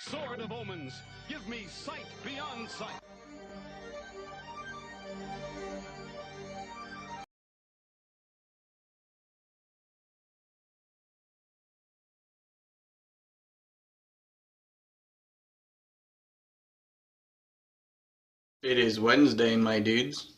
Sword of omens, give me sight beyond sight. It is Wednesday, my dudes.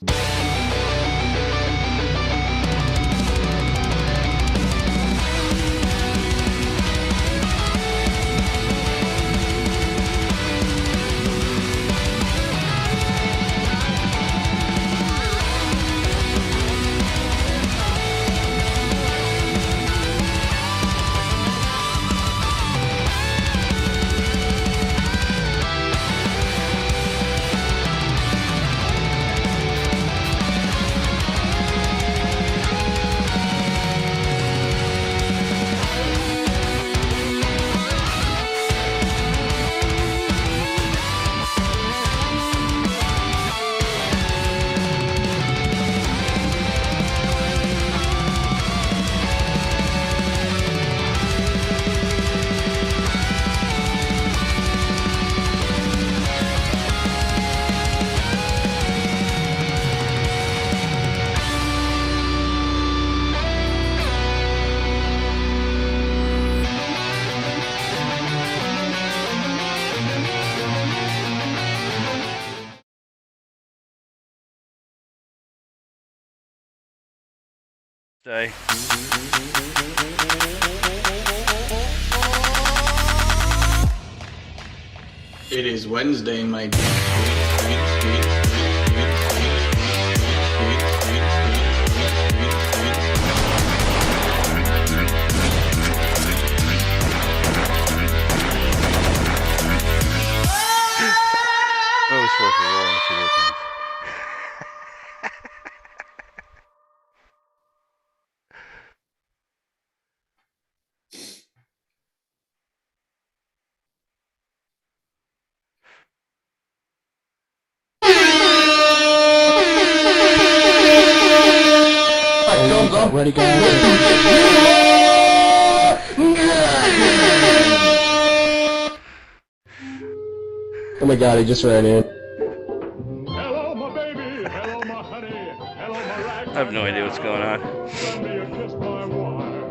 Day. It is Wednesday, my dudes. Always supposed to roll into those things. Ready, guys? Oh my god, he just ran in. Hello, my baby. Hello, my honey. Hello, my ragtime. I have no idea what's going on. Send me a kiss, my wire.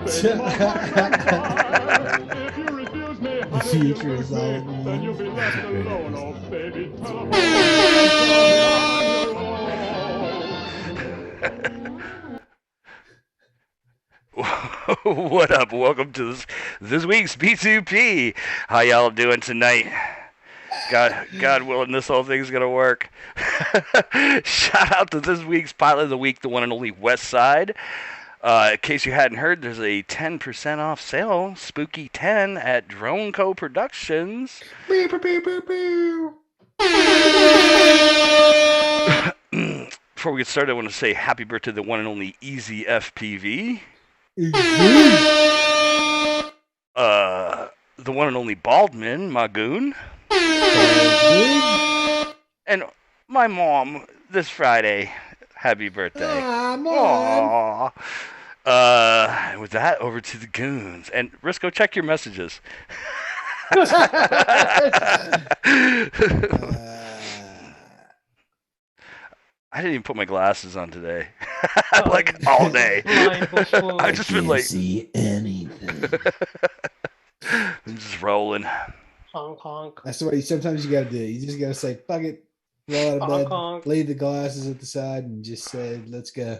Baby, my heart is fire. If you refuse me, honey, future you is lose all me, me. then you'll be left alone. Oh, baby, tell me What up? Welcome to this week's B2P. How y'all doing tonight? God willing, this whole thing's gonna work. Shout out to this week's pilot of the week, the one and only West Side. In case you hadn't heard, there's a 10% off sale, Spooky 10 at Drone Co. Productions. Before we get started, I want to say happy birthday to the one and only Easy FPV. The one and only Baldman, Magoon. And my mom this Friday. Happy birthday. Aww. With that, over to the goons. And Risco, check your messages. I didn't even put my glasses on today. Like all day. I've just been like see anything. I'm just rolling. Honk honk. That's what sometimes you gotta do. You just gotta say, fuck it, roll out of bed, Honk. leave the glasses at the side, and just say, let's go.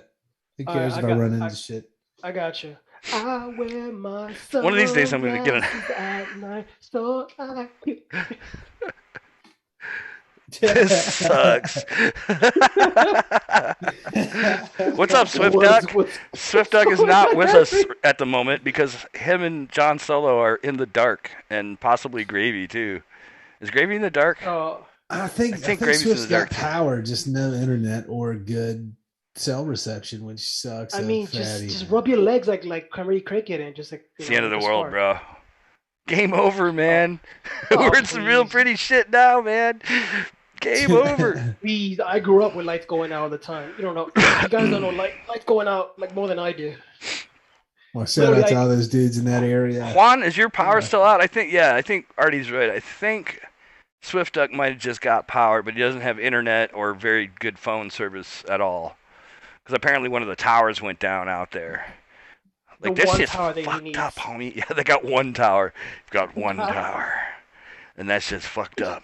Who All cares right, if I run into shit? I got you. I wear my One of these days I'm gonna get an at night, so I This sucks. What's up, Swift Duck? Swift Duck is not with us at the moment because him and John Solo are in the dark, and possibly Gravy too. Is Gravy in the dark? Oh, I think Gravy's in Swift's the got dark. power, just no internet or good cell reception, which sucks. I so mean, fatty. just rub your legs like Henry Cricket and just like. It's the end of the just world, fart. bro. Game over, man. Oh, We're in some real please. pretty shit now, man. Game over. I grew up with lights going out all the time. You don't know. You guys don't know lights going out like more than I do. Well, shout out to all those dudes in that area. Juan, is your power still out? I think Artie's right. I think Swift Duck might have just got power, but he doesn't have internet or very good phone service at all. Because apparently one of the towers went down out there. Like, this shit's fucked up, homie. Yeah, they got one tower. They've got one tower. And that's just fucked up.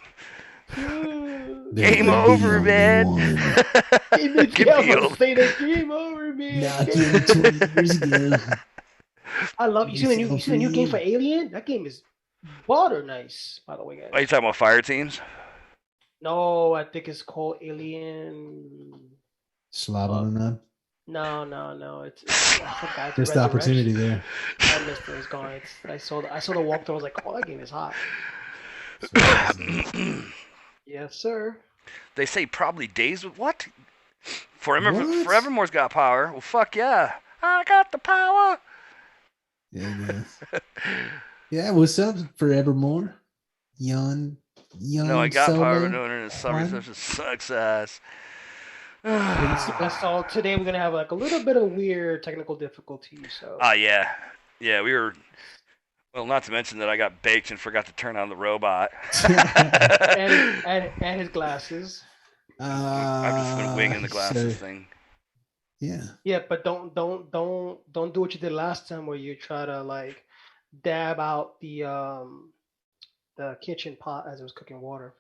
Game over, man. Game over, man. Not 20 years ago. I love you. See the new game for Alien? That game is water nice, by the way, guys. Are you talking about fire teams? No, I think it's called Alien. Slobbing No. It's Just the opportunity there. I missed it. It's gone. I saw the walkthrough. I was like, oh, that game is hot. Yes, sir. They say probably days with what? Forevermore's got power. Well, fuck yeah. I got the power. Yeah, yeah. What's up, Forevermore? Young. No, I got Solo? power. No, it's summer. That just sucks ass. That's all. Today we're gonna have like a little bit of weird technical difficulty. So. Yeah. We were. Well, not to mention that I got baked and forgot to turn on the robot. and his glasses. I've just been winging the glasses thing. Yeah. Yeah, but don't do what you did last time where you try to like dab out the kitchen pot as it was cooking water.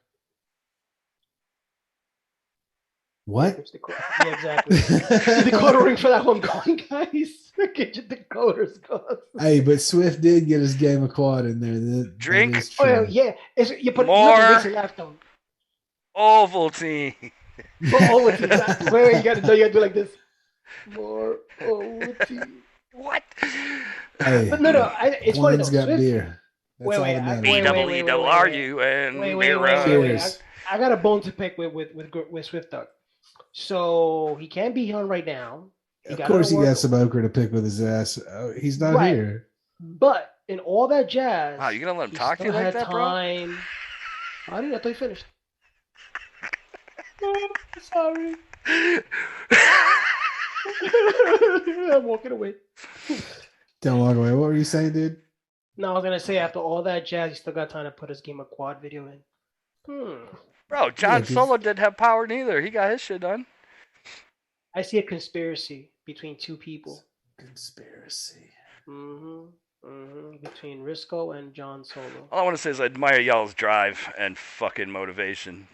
What? Yeah, exactly. The decoder ring for that one going, guys. Get your decoders going. Hey, but Swift did get his game of quad in there. Drink. Oh yeah, you put more left on. Ovaltine. Ovaltine. Where you gotta do like this. More Ovaltine. What? Hey, but no, it's funny though. Got beer. That's wait, BWERU and wait. I got a bone to pick with Swift Duck. So he can't be on right now. Of course, he got some okra to pick with his ass. He's not here. But in all that jazz, wow, you gonna let him talk to you like that, time. Bro? I thought he finished. Oh, sorry. I'm walking away. Don't walk away. What were you saying, dude? No, I was gonna say after all that jazz, he still got time to put his game of quad video in. Bro, John Solo didn't have power neither. He got his shit done. I see a conspiracy between two people. Conspiracy. Between Risco and John Solo. All I want to say is I admire y'all's drive and fucking motivation.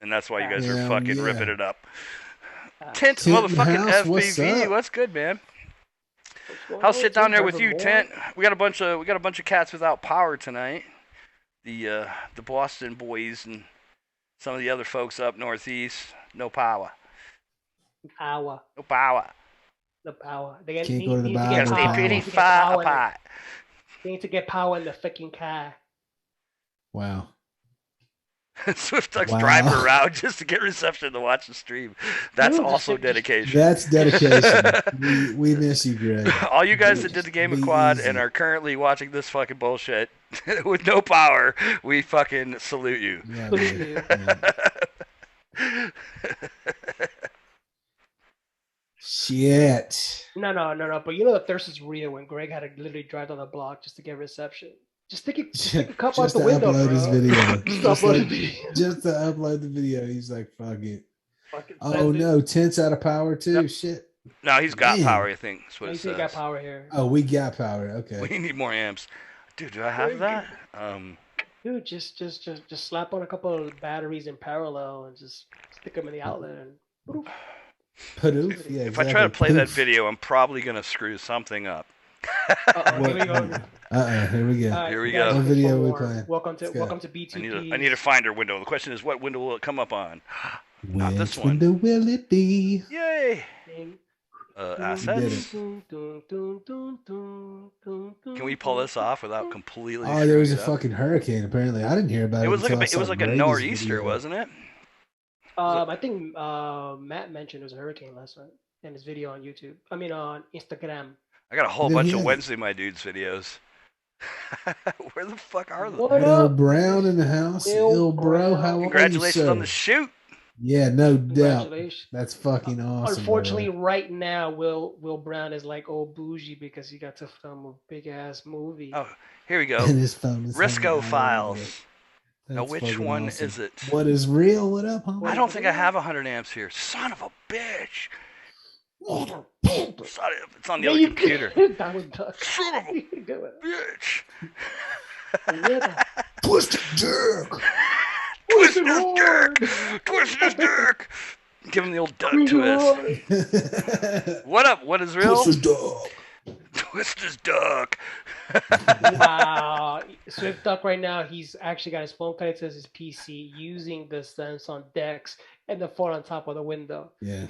And that's why you guys are fucking ripping it up. Tent motherfucking FBV. What's good, man? I'll sit down there with you, Tent. We got a bunch of cats without power tonight. The Boston boys and some of the other folks up northeast, no power. No power. They can't go to the bar. Stay pretty far apart. They need to get power in the freaking car. Wow. Swift Duck's driving around just to get reception to watch the stream. That's also dedication. That's dedication. we miss you, Greg. All you guys that did the game of quad and are currently watching this fucking bullshit with no power, we fucking salute you. Shit. No. But you know the thirst is real when Greg had to literally drive down the block just to get reception. Just take a cup out the window, upload his video. Just to upload the video. He's like, fuck it. Oh no, Tent's out of power too. Yep. Shit. No, he's got power, I think. That's what it says. Got power here. Oh, we got power. Okay. We need more amps. Dude, do I have that? Dude, just slap on a couple of batteries in parallel and just stick them in the outlet and Poof. Yeah, if I try to play that video, I'm probably gonna screw something up. Here we go. Here we go. Here we go. What video we playing? Welcome to B2P. I need a finder window. The question is, what window will it come up on? Not this one. Which window will it be? Yay! Assets. Can we pull this off without completely? Oh, there was a fucking hurricane. Apparently, I didn't hear about it. It was like a nor'easter, wasn't it? I think Matt mentioned it was a hurricane last night in his video on YouTube. I mean on Instagram. I got a whole bunch of Wednesday My Dudes videos. Where the fuck are they? Il Brown in the house. Il Bro, how are you, Congratulations sir? on the shoot. Yeah, no doubt. Congratulations. That's fucking awesome. Unfortunately, bro. right now, Will Brown is like old bougie because he got to film a big ass movie. Oh, here we go. And his phone is hanging Risco out Files. of it. Now, That's which fucking one awesome. is it? What is real? What up, huh? I don't think I have 100 amps here. Son of a bitch. It's on the other computer. That was tough. Son of a You can do it. bitch. Twisted dick. Twist his dick. Twist his dick. Give him the old duck twist. What up? What is real? Twisted dog. Twist his duck. Wow. Swift Duck right now, he's actually got his phone connected to his PC using the Samsung Dex and the phone on top of the window. Yeah.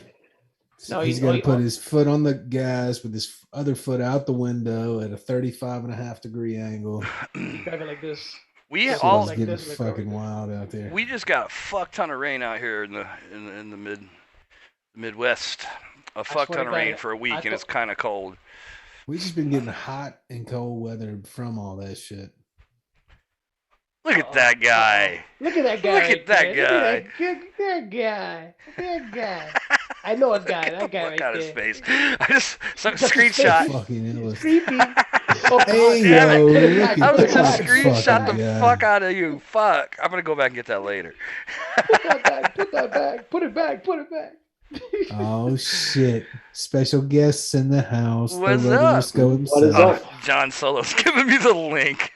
No, He's got to put his foot on the gas with his other foot out the window at a 35.5-degree angle. Driving like this. We Shit all is like getting this in the fucking car. wild out there. we just got a fuck ton of rain out here in the Midwest. A fuck swear ton to of rain God, for a week, I and it's thought- kind of cold. We just been getting hot and cold weather from all that shit. Look at that guy. Look at that guy. Look right at that there. guy. Look at that guy. That guy. I know a guy. That guy Look right out his there. face. I just Just his screenshot. Fucking It's endless. creepy. Oh, Hey, damn it. yo, Put it look back, at I was put it gonna back, that screenshot fucking the guy. fuck out of you. Fuck. I'm gonna go back and get that later. Put that back. Put that back. Put it back. Put it back. Oh shit! Special guests in the house. What's the Reverend up? Risco What is himself. up? John Solo's giving me the link.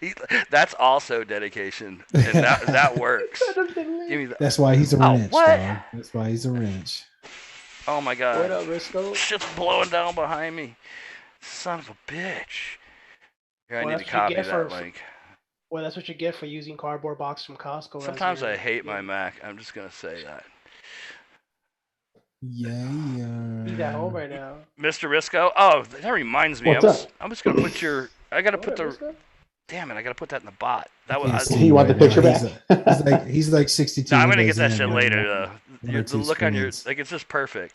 That's also dedication, and that works. Give me that. That's why he's a Oh, wrench, what? dog. That's why he's a wrench. Oh my What god. up, Risco? Shit's blowing down behind me. Son of a bitch. Here, I Well, need to that's what you copy get that for- link. Well, that's what you get for using cardboard box from Costco. as Sometimes your- I hate my Mac. I'm just gonna say that. Yeah. He's at home right now. Mr. Risco. Oh, that reminds me. What's up? I'm just gonna put your. I gotta put What the. up, Risco? Damn it! I gotta put that in the bot. That was. Can't I, see You want the right picture now. back? He's like 62. no, I'm gonna get that windows shit in later. One or The two look on your screens. like it's just perfect.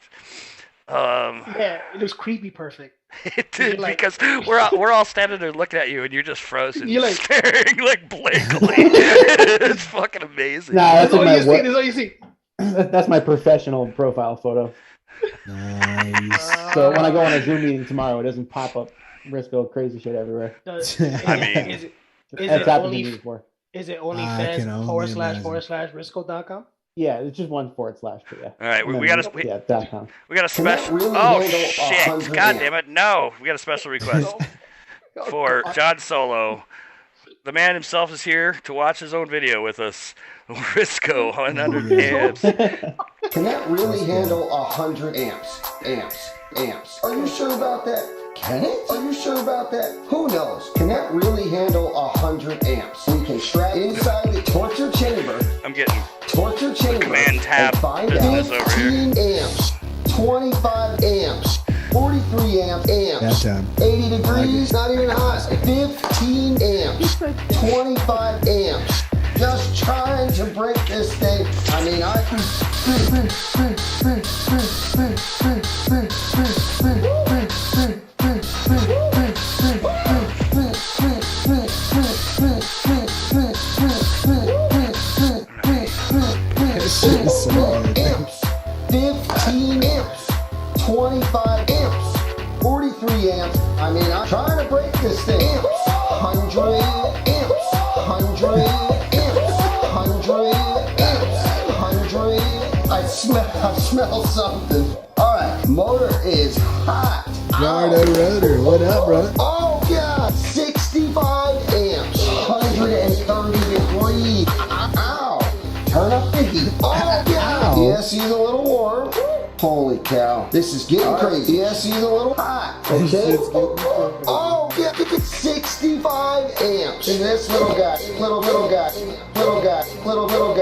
Yeah, it looks creepy perfect. It did, You're like- because we're all standing there looking at you and you're just frozen, You're like- staring like blankly. It's fucking amazing. Nah, That's that's in all my you see. work. That's all you see. That's my professional profile photo. Nice. So when I go on a Zoom meeting tomorrow, it doesn't pop up Risco crazy shit everywhere. I mean- is it That's happened to me only before. is it I can only onlyfans.com/Risco.com? Yeah, it's just one / but yeah. All right, And we then- got a yeah, .com. we got a Can that special. really Oh handle shit! 100 God amp? damn it! No, we got a special request Oh, for God. John Solo. The man himself is here to watch his own video with us. Risco 100 amps. Can that really handle 100 amps? Amps. Are you sure about that? Can it? Are you sure about that? Who knows? Can that really handle 100 amps? We can strap inside the torture chamber. I'm getting command tab and find business out over here. 15 amps, 25 amps, 43 amp That amps, time. 80 degrees, not even hot, 15 amps, 25 amps. Just trying to break this thing. I mean, I can. That shit is so good. Amps, 15 amps, 25 amps, 43 amps. I mean, I'm trying to break this thing. Amps, 100 amps, 100 amps, 100 amps, 100. I smell something. All right, motor is hot. Gardo Rotor, what up, brother? Oh God, 65 amps, 130 degrees. Ow! Turn up the heat. Oh God! Ow. Yes, he's a little warm. Holy cow, this is getting crazy. Yes, he's a little hot. Okay. Shit's getting Oh yeah, 65 amps. And this little guy, little guy.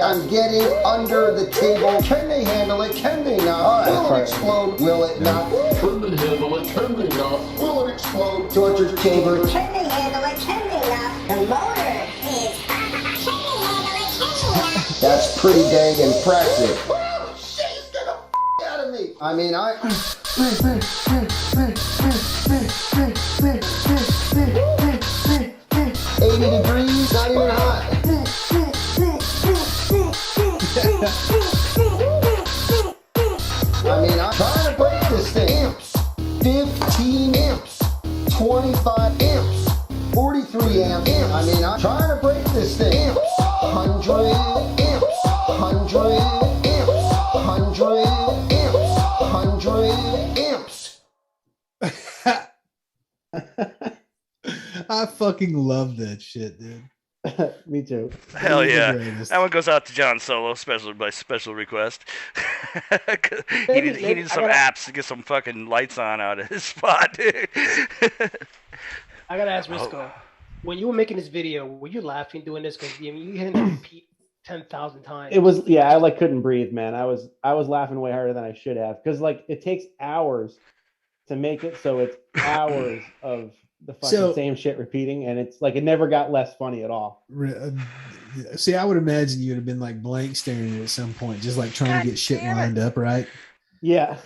I'm getting under the table. Can they handle it? Can they not? Will it explode? Will it not? Can they handle it? Can they not? Will it explode? Torture chamber. Can they handle it? Can they not? The motor is hot. Can they handle it? Can they not? That's pretty dang impressive. Oh, shit, he's gonna out of me. I mean, 80 degrees, not even hot. 15 imps, 25 imps, 43 amps. I mean, I'm trying to break this thing. Imps, 100 imps, 100 imps, 100 imps, 100 imps. I fucking love that shit, dude. Me too. Hell He's the yeah. greatest. That one goes out to John Solo, by special request. he Maybe needs I some gotta- apps to get some fucking lights on out of his spot, dude. I gotta ask Risco, when you were making this video, were you laughing doing this? Because you hit that repeat 10,000 times. It was, yeah, I like couldn't breathe, man. I was laughing way harder than I should have, because like it takes hours to make it, so it's hours of the fucking same shit repeating, and it's like it never got less funny at all. See, I would imagine you'd have been like blank staring at some point, just like trying to get shit lined up, right? Yeah.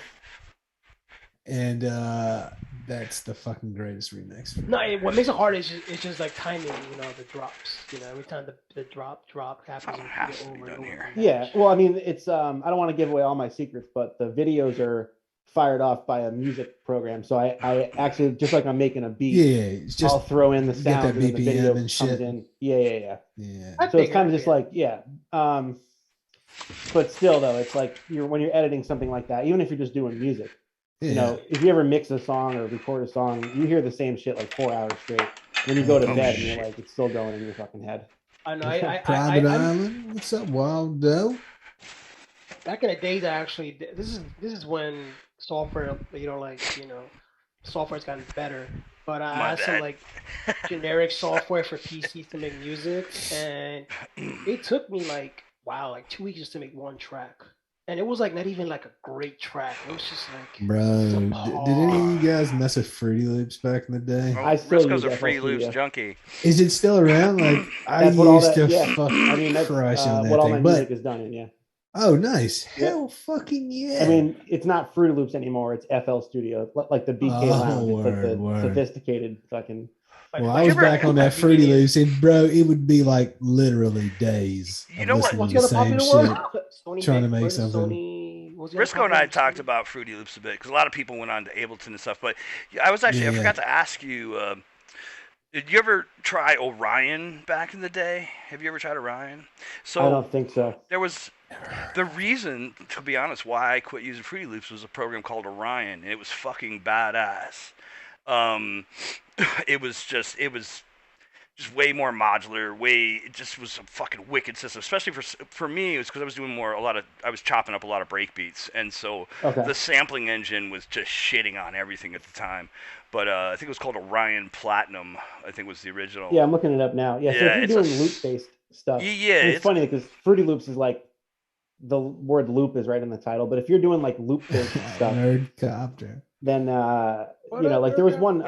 And that's the fucking greatest remix. No, what makes it hard is it's just like timing, the drops. Every time the drop happens, over and over. Yeah, well, I mean, it's I don't want to give away all my secrets, but the videos are fired off by a music program, so I actually, just like I'm making a beat, it's just I'll throw in the get sound that and then the video BPM and shit. comes in. Yeah. Yeah. So it's kind of just like, but still though, it's like when you're editing something like that, even if you're just doing music, if you ever mix a song or record a song, you hear the same shit like 4 hours straight. Then you go to bed and you're like, it's still going in your fucking head. I know. Private Island. What's up, Waldo? Back in the days, I actually this is when software, software's gotten better. But I had some like generic software for PCs to make music, and it took me like 2 weeks just to make one track. And it was like not even like a great track. It was just like, bro, did any of you guys mess with Fruity Loops back in the day? I still Risco's a Fruity Loops junkie. Is it still around? Like I used to fucking crush on that what all thing. my music is done in, yeah. Oh, nice. Hell fucking yeah. I mean, it's not Fruity Loops anymore. It's FL Studio, like the BK Lounge. It's like the sophisticated fucking. Well, I was back on that Fruity Loops, and bro, it would be like literally days. You know what? What's the same shit, trying to make something. Risco and I talked about Fruity Loops a bit because a lot of people went on to Ableton and stuff. But I was actually, I forgot to ask you, did you ever try Orion back in the day? Have you ever tried Orion? So I don't think so. There was the reason, to be honest, why I quit using Fruity Loops was a program called Orion, and it was fucking badass. It was just way more modular. It just was a fucking wicked system. Especially for me, it was because I was doing I was chopping up a lot of break beats, and so the sampling engine was just shitting on everything at the time. But I think it was called Orion Platinum. I think was the original. Yeah, I'm looking it up now. Yeah, so if you're doing loop-based stuff, it's funny because Fruity Loops is like the word loop is right in the title. But if you're doing like loop-based stuff, Nerdcopter, then like there was one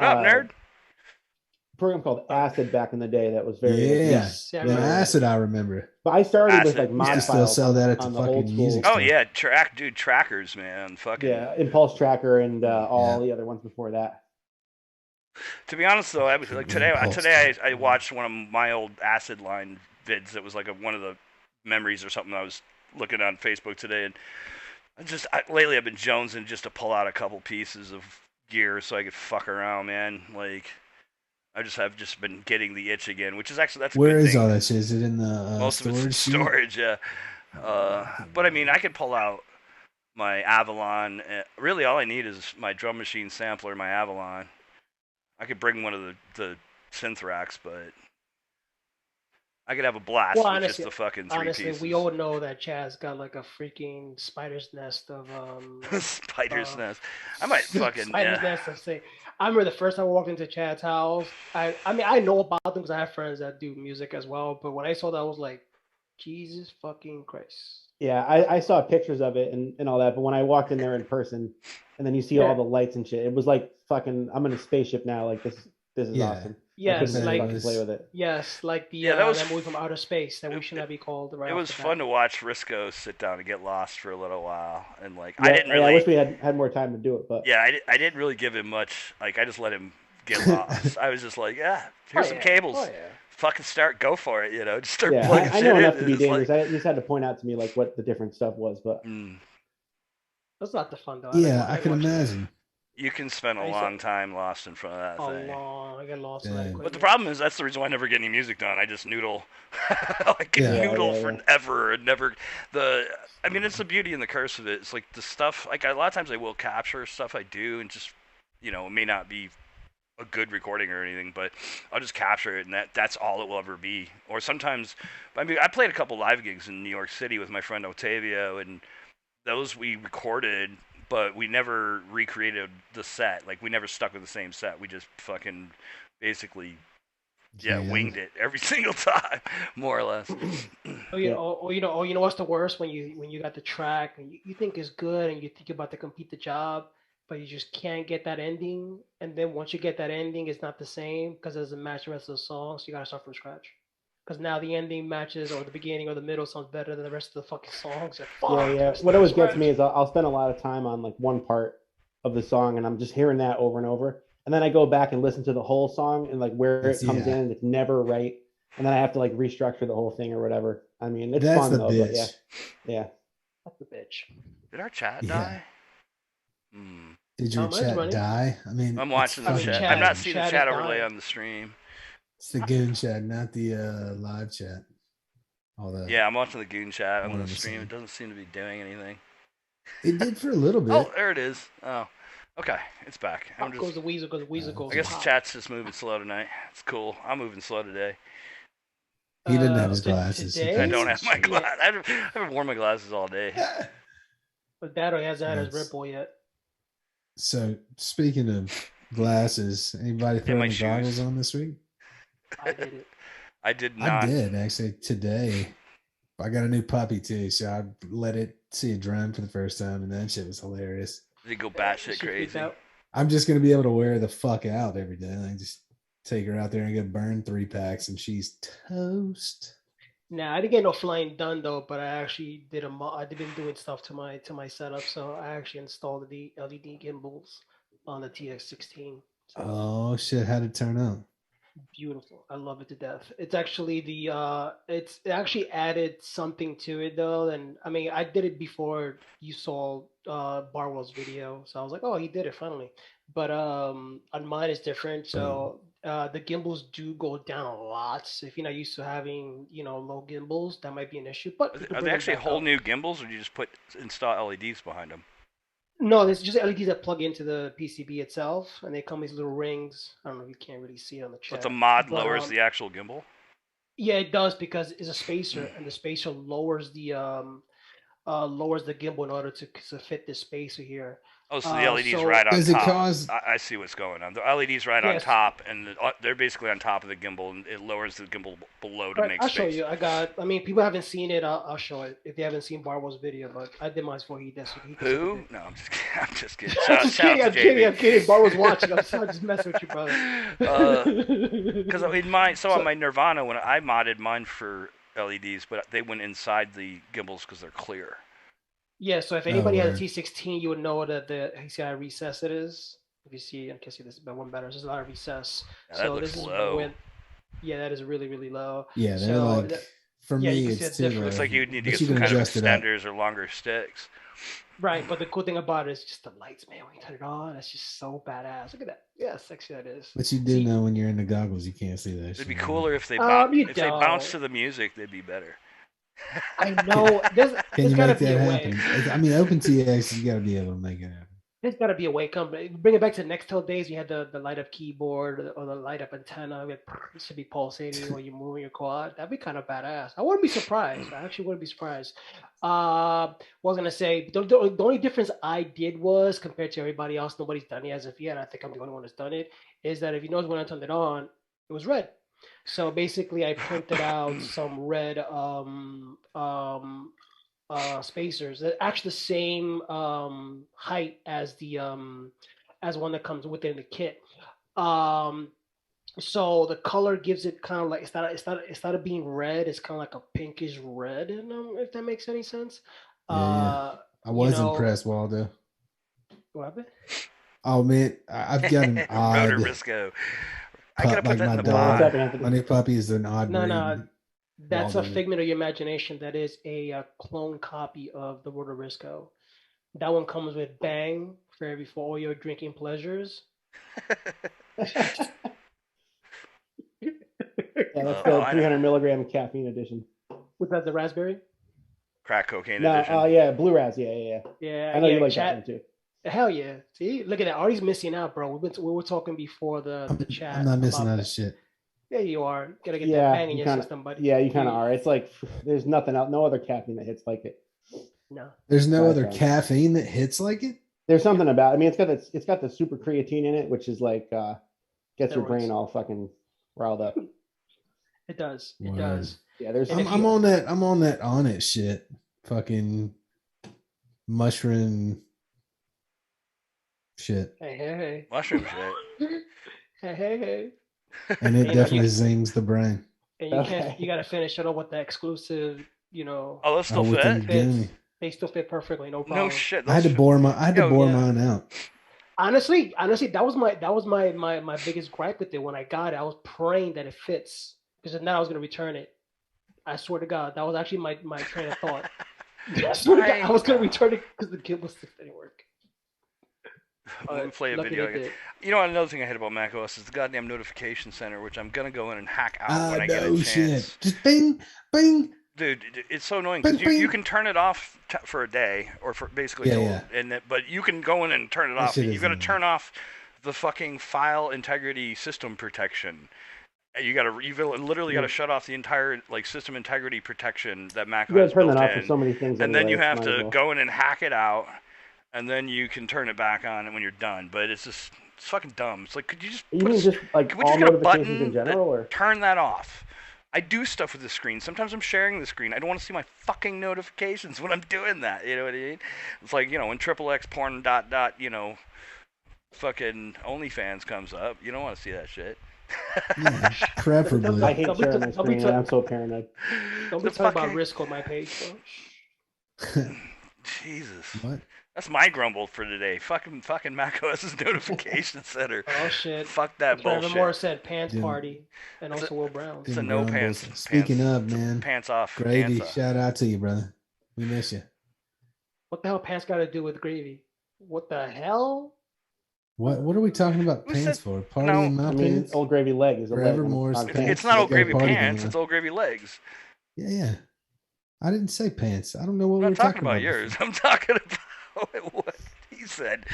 program called Acid back in the day that was very Acid I remember. But I started with like mod still sell that at the fucking music store. Oh yeah, trackers, man, fucking Impulse Tracker and all the other ones before that. To be honest though, I was like today I watched one of my old Acid line vids that was like one of the memories or something I was looking on Facebook today, and lately I've been jonesing just to pull out a couple pieces of gear so I could fuck around, man. Like I've just been getting the itch again, which is actually that's a Where good is thing. all that shit? Is it in the most storage? of it's in storage, yeah. But I mean, I could pull out my Avalon. Really, all I need is my drum machine sampler, my Avalon. I could bring one of the synth racks, but I could have a blast with just the fucking three pieces. We all know that Chaz got like a freaking spider's nest of spider's nest. I might fucking spider's nest. I say. I remember the first time I walked into Chad's house. I mean, I know about them because I have friends that do music as well. But when I saw that, I was like, Jesus fucking Christ. Yeah, I saw pictures of it and all that. But when I walked in there in person, and then you see all the lights and shit, it was like fucking. I'm in a spaceship now. Like this is awesome. Yes, like play with it. Yes, like the that movie from outer space that we should not be called. Right, it was fun to watch Risco sit down and get lost for a little while, and like I wish we had more time to do it, but I didn't really give him much. Like I just let him get lost. I was just like, here's some cables. Fucking go for it, just start plugging I know enough to be dangerous. I just had to point out to me like what the different stuff was, but that's not the fun though. Yeah, I can imagine. You can spend a long time lost in front of that thing. I get lost in that equipment. But the problem is that's the reason why I never get any music done. I just noodle. I can noodle forever and never. I mean, it's the beauty and the curse of it. It's like the stuff. Like a lot of times I will capture stuff I do and just, it may not be a good recording or anything, but I'll just capture it and that's all it will ever be. Or sometimes, I mean, I played a couple live gigs in New York City with my friend Otavio, and those we recorded. But we never recreated the set. Like, we never stuck with the same set. We just fucking basically, winged it every single time, more or less. You know what's the worst? When you got the track and you think it's good and you think you're about to complete the job, but you just can't get that ending. And then once you get that ending, it's not the same because it doesn't match the rest of the song. So you got to start from scratch. Because now the ending matches, or the beginning or the middle sounds better than the rest of the fucking songs. What always gets me is I'll spend a lot of time on like one part of the song, and I'm just hearing that over and over. And then I go back and listen to the whole song and like where it comes in, and it's never right. And then I have to like restructure the whole thing or whatever. I mean, it's fun though. But yeah. That's the bitch. Did our chat die? Did your chat die? I mean, I'm watching the chat. I'm not seeing the chat overlay on the stream. It's the goon chat, not the live chat. Yeah, I'm watching the goon chat on the stream. It doesn't seem to be doing anything. It did for a little bit. Oh, there it is. Oh, okay, it's back. Goes the weasel goes. I guess the chat's just moving slow tonight. It's cool. I'm moving slow today. He didn't have his glasses. I don't have my glasses. I haven't worn my glasses all day. But Dado hasn't had his Ripple yet. So, speaking of glasses, anybody throwing goggles on this week? I did it. I did not. I did actually today. I got a new puppy too, so I let it see a drone for the first time, and that shit was hilarious. Did it go batshit crazy? I'm just gonna be able to wear her the fuck out every day. Like just take her out there and get burn 3 packs, and she's toast. Nah, I didn't get no flying done though, but I actually did I've been doing stuff to my setup, so I actually installed the LED gimbals on the TX16. So. Oh shit! How'd it turn out? Beautiful. I love it to death. It's actually it actually added something to it though. And I mean, I did it before you saw Barwell's video, so I was like, oh, he did it finally. But on mine it's different. So the gimbals do go down a lot. So if you're not used to having low gimbals, that might be an issue. But are they actually whole new gimbals, or do you just install LEDs behind them? No, there's just LEDs that plug into the PCB itself, and they come with these little rings. I don't know if you can't really see it on the chat. But the mod lowers the actual gimbal? Yeah, it does, because it's a spacer, and the spacer lowers the gimbal in order to fit this spacer here. Oh, so the LED's right on top. I see what's going on. The LED's right on top, and they're basically on top of the gimbal, and it lowers the gimbal below to make space. I'll show you. I mean, people haven't seen it. I'll show it if they haven't seen Barwell's video, but I did mine for he does. Who? No, I'm just kidding. I'm kidding. Barwell's watching. I'm just messing with you, brother. Because in on my Nirvana, when I modded mine for LEDs, but they went inside the gimbals because they're clear. Yeah, so if anybody has a T16, you would know that you see how recess it is. If you see, I can see this one better. There's a lot of recess. Yeah, so this is low. That is really, really low. Yeah, they're for me, it's too low. Looks like you would need to get some kind of extenders or longer sticks. Right, but the cool thing about it is just the lights, man. When you turn it on, it's just so badass. Look at that. Yeah, sexy that is. But you do know when you're in the goggles, you can't see that. It'd be cooler if they bounce to the music. They'd be better. I know. There's got to be a way. I mean, OpenTX, you got to be able to make it happen. There's got to be a way. Bring it back to the Nextel days. You had the light up keyboard or the light up antenna. It should be pulsating when you're moving your quad. That'd be kind of badass. I wouldn't be surprised. I actually wouldn't be surprised. What I was gonna say, the only difference I did was compared to everybody else. Nobody's done it as of yet. I think I'm the only one that's done it. Is that if you notice when I turned it on, it was red. So basically, I printed out some red spacers. They're actually the same height as the as one that comes within the kit. So the color gives it kind of like instead of being red, it's kind of like a pinkish red. If that makes any sense. Yeah. I was impressed, Waldo. What happened? Oh man, I've got an odd. Rotor Risco. I gotta put that in the dog. My new puppy is an odd. No, that's a figment of your imagination. That is a clone copy of the Rotor Risco. That one comes with Bang for all your drinking pleasures. Yeah, that's the 300 milligram caffeine edition. Was that the raspberry? Crack cocaine No, edition. yeah, blue raz. Yeah. Yeah, I know you like chat. that one too. Hell yeah! See, look at that. Artie's missing out, bro. We were talking before the chat. I'm not missing about out that. of shit. Yeah, you are. Gotta get Yeah, that bang in you your kinda- system, buddy. Yeah, you kind of are. It's like there's nothing else, no other caffeine that hits like it. No. There's no Right, other right. caffeine that hits like it. There's something about. I mean, it's got the super creatine in it, which is like gets your Steroids. brain all fucking riled up. It does. It Word. does. Yeah, there's. And if I'm you- on that. I'm on that on it shit. Fucking mushroom shit, Hey. Mushroom shit. Hey. and it You know, definitely you- zings the brain. And you Okay. can't. You gotta finish it up with the exclusive. Oh, those still Oh, with fit? the gummy. They still fit perfectly. No No problem. shit. I had to those bore my. I had to Yo, bore yeah. mine out. Honestly, that was my biggest gripe with it. When I got it, I was praying that it fits because if not, I was gonna return it. I swear to God, that was actually my train of thought. I swear to God, I was gonna return it because the kid didn't work. Let me play a Lucky video. they did. You know, another thing I hate about macOS is the goddamn notification center, which I'm gonna go in and hack out when I get a No chance. shit. Just bing, bing. Dude, it's so annoying because Bing, you bing. can turn it off for a day or for basically Yeah. but you can go in and turn it That off. shit You is gotta annoying. turn off the fucking file integrity system protection. You literally gotta shut off the entire like system integrity protection that Mac You gotta has turn built that off in, for so many things. and then anyway, you have might as to well. go in and hack it out, and then you can turn it back on when you're done. But it's fucking dumb. It's like, could you just You put mean a, just like could we all just get a notifications button in general, or turn that off? I do stuff with the screen. Sometimes I'm sharing the screen. I don't want to see my fucking notifications when I'm doing that. You know what I mean? It's like, when XXX porn ... fucking OnlyFans comes up. You don't want to see that shit. Yeah, preferably. I hate Don't be sharing t- my don't be screen. t- I'm so paranoid. Don't be The talking about fucking- risk on my page, bro. Jesus. What? That's my grumble for today. Fucking macOS's notification center. Oh shit. Fuck that Forevermore bullshit. said pants Jim. party, and also Will Brown. It's a Jim no Grumbles. pants. Speaking pants, of, man, pants off. Gravy, pants off. shout out to you, brother. We miss you. What the hell pants got to do with gravy? What the hell? What are we talking about Who pants said- for? Party No, in my I mean, pants? Old Gravy leg is a leg on Forevermore's on pants. It's not Old They got Gravy party pants. going It's on. Old Gravy legs. Yeah. I didn't say pants. I don't know what I'm we were not talking about before. yours. I'm talking about what he said.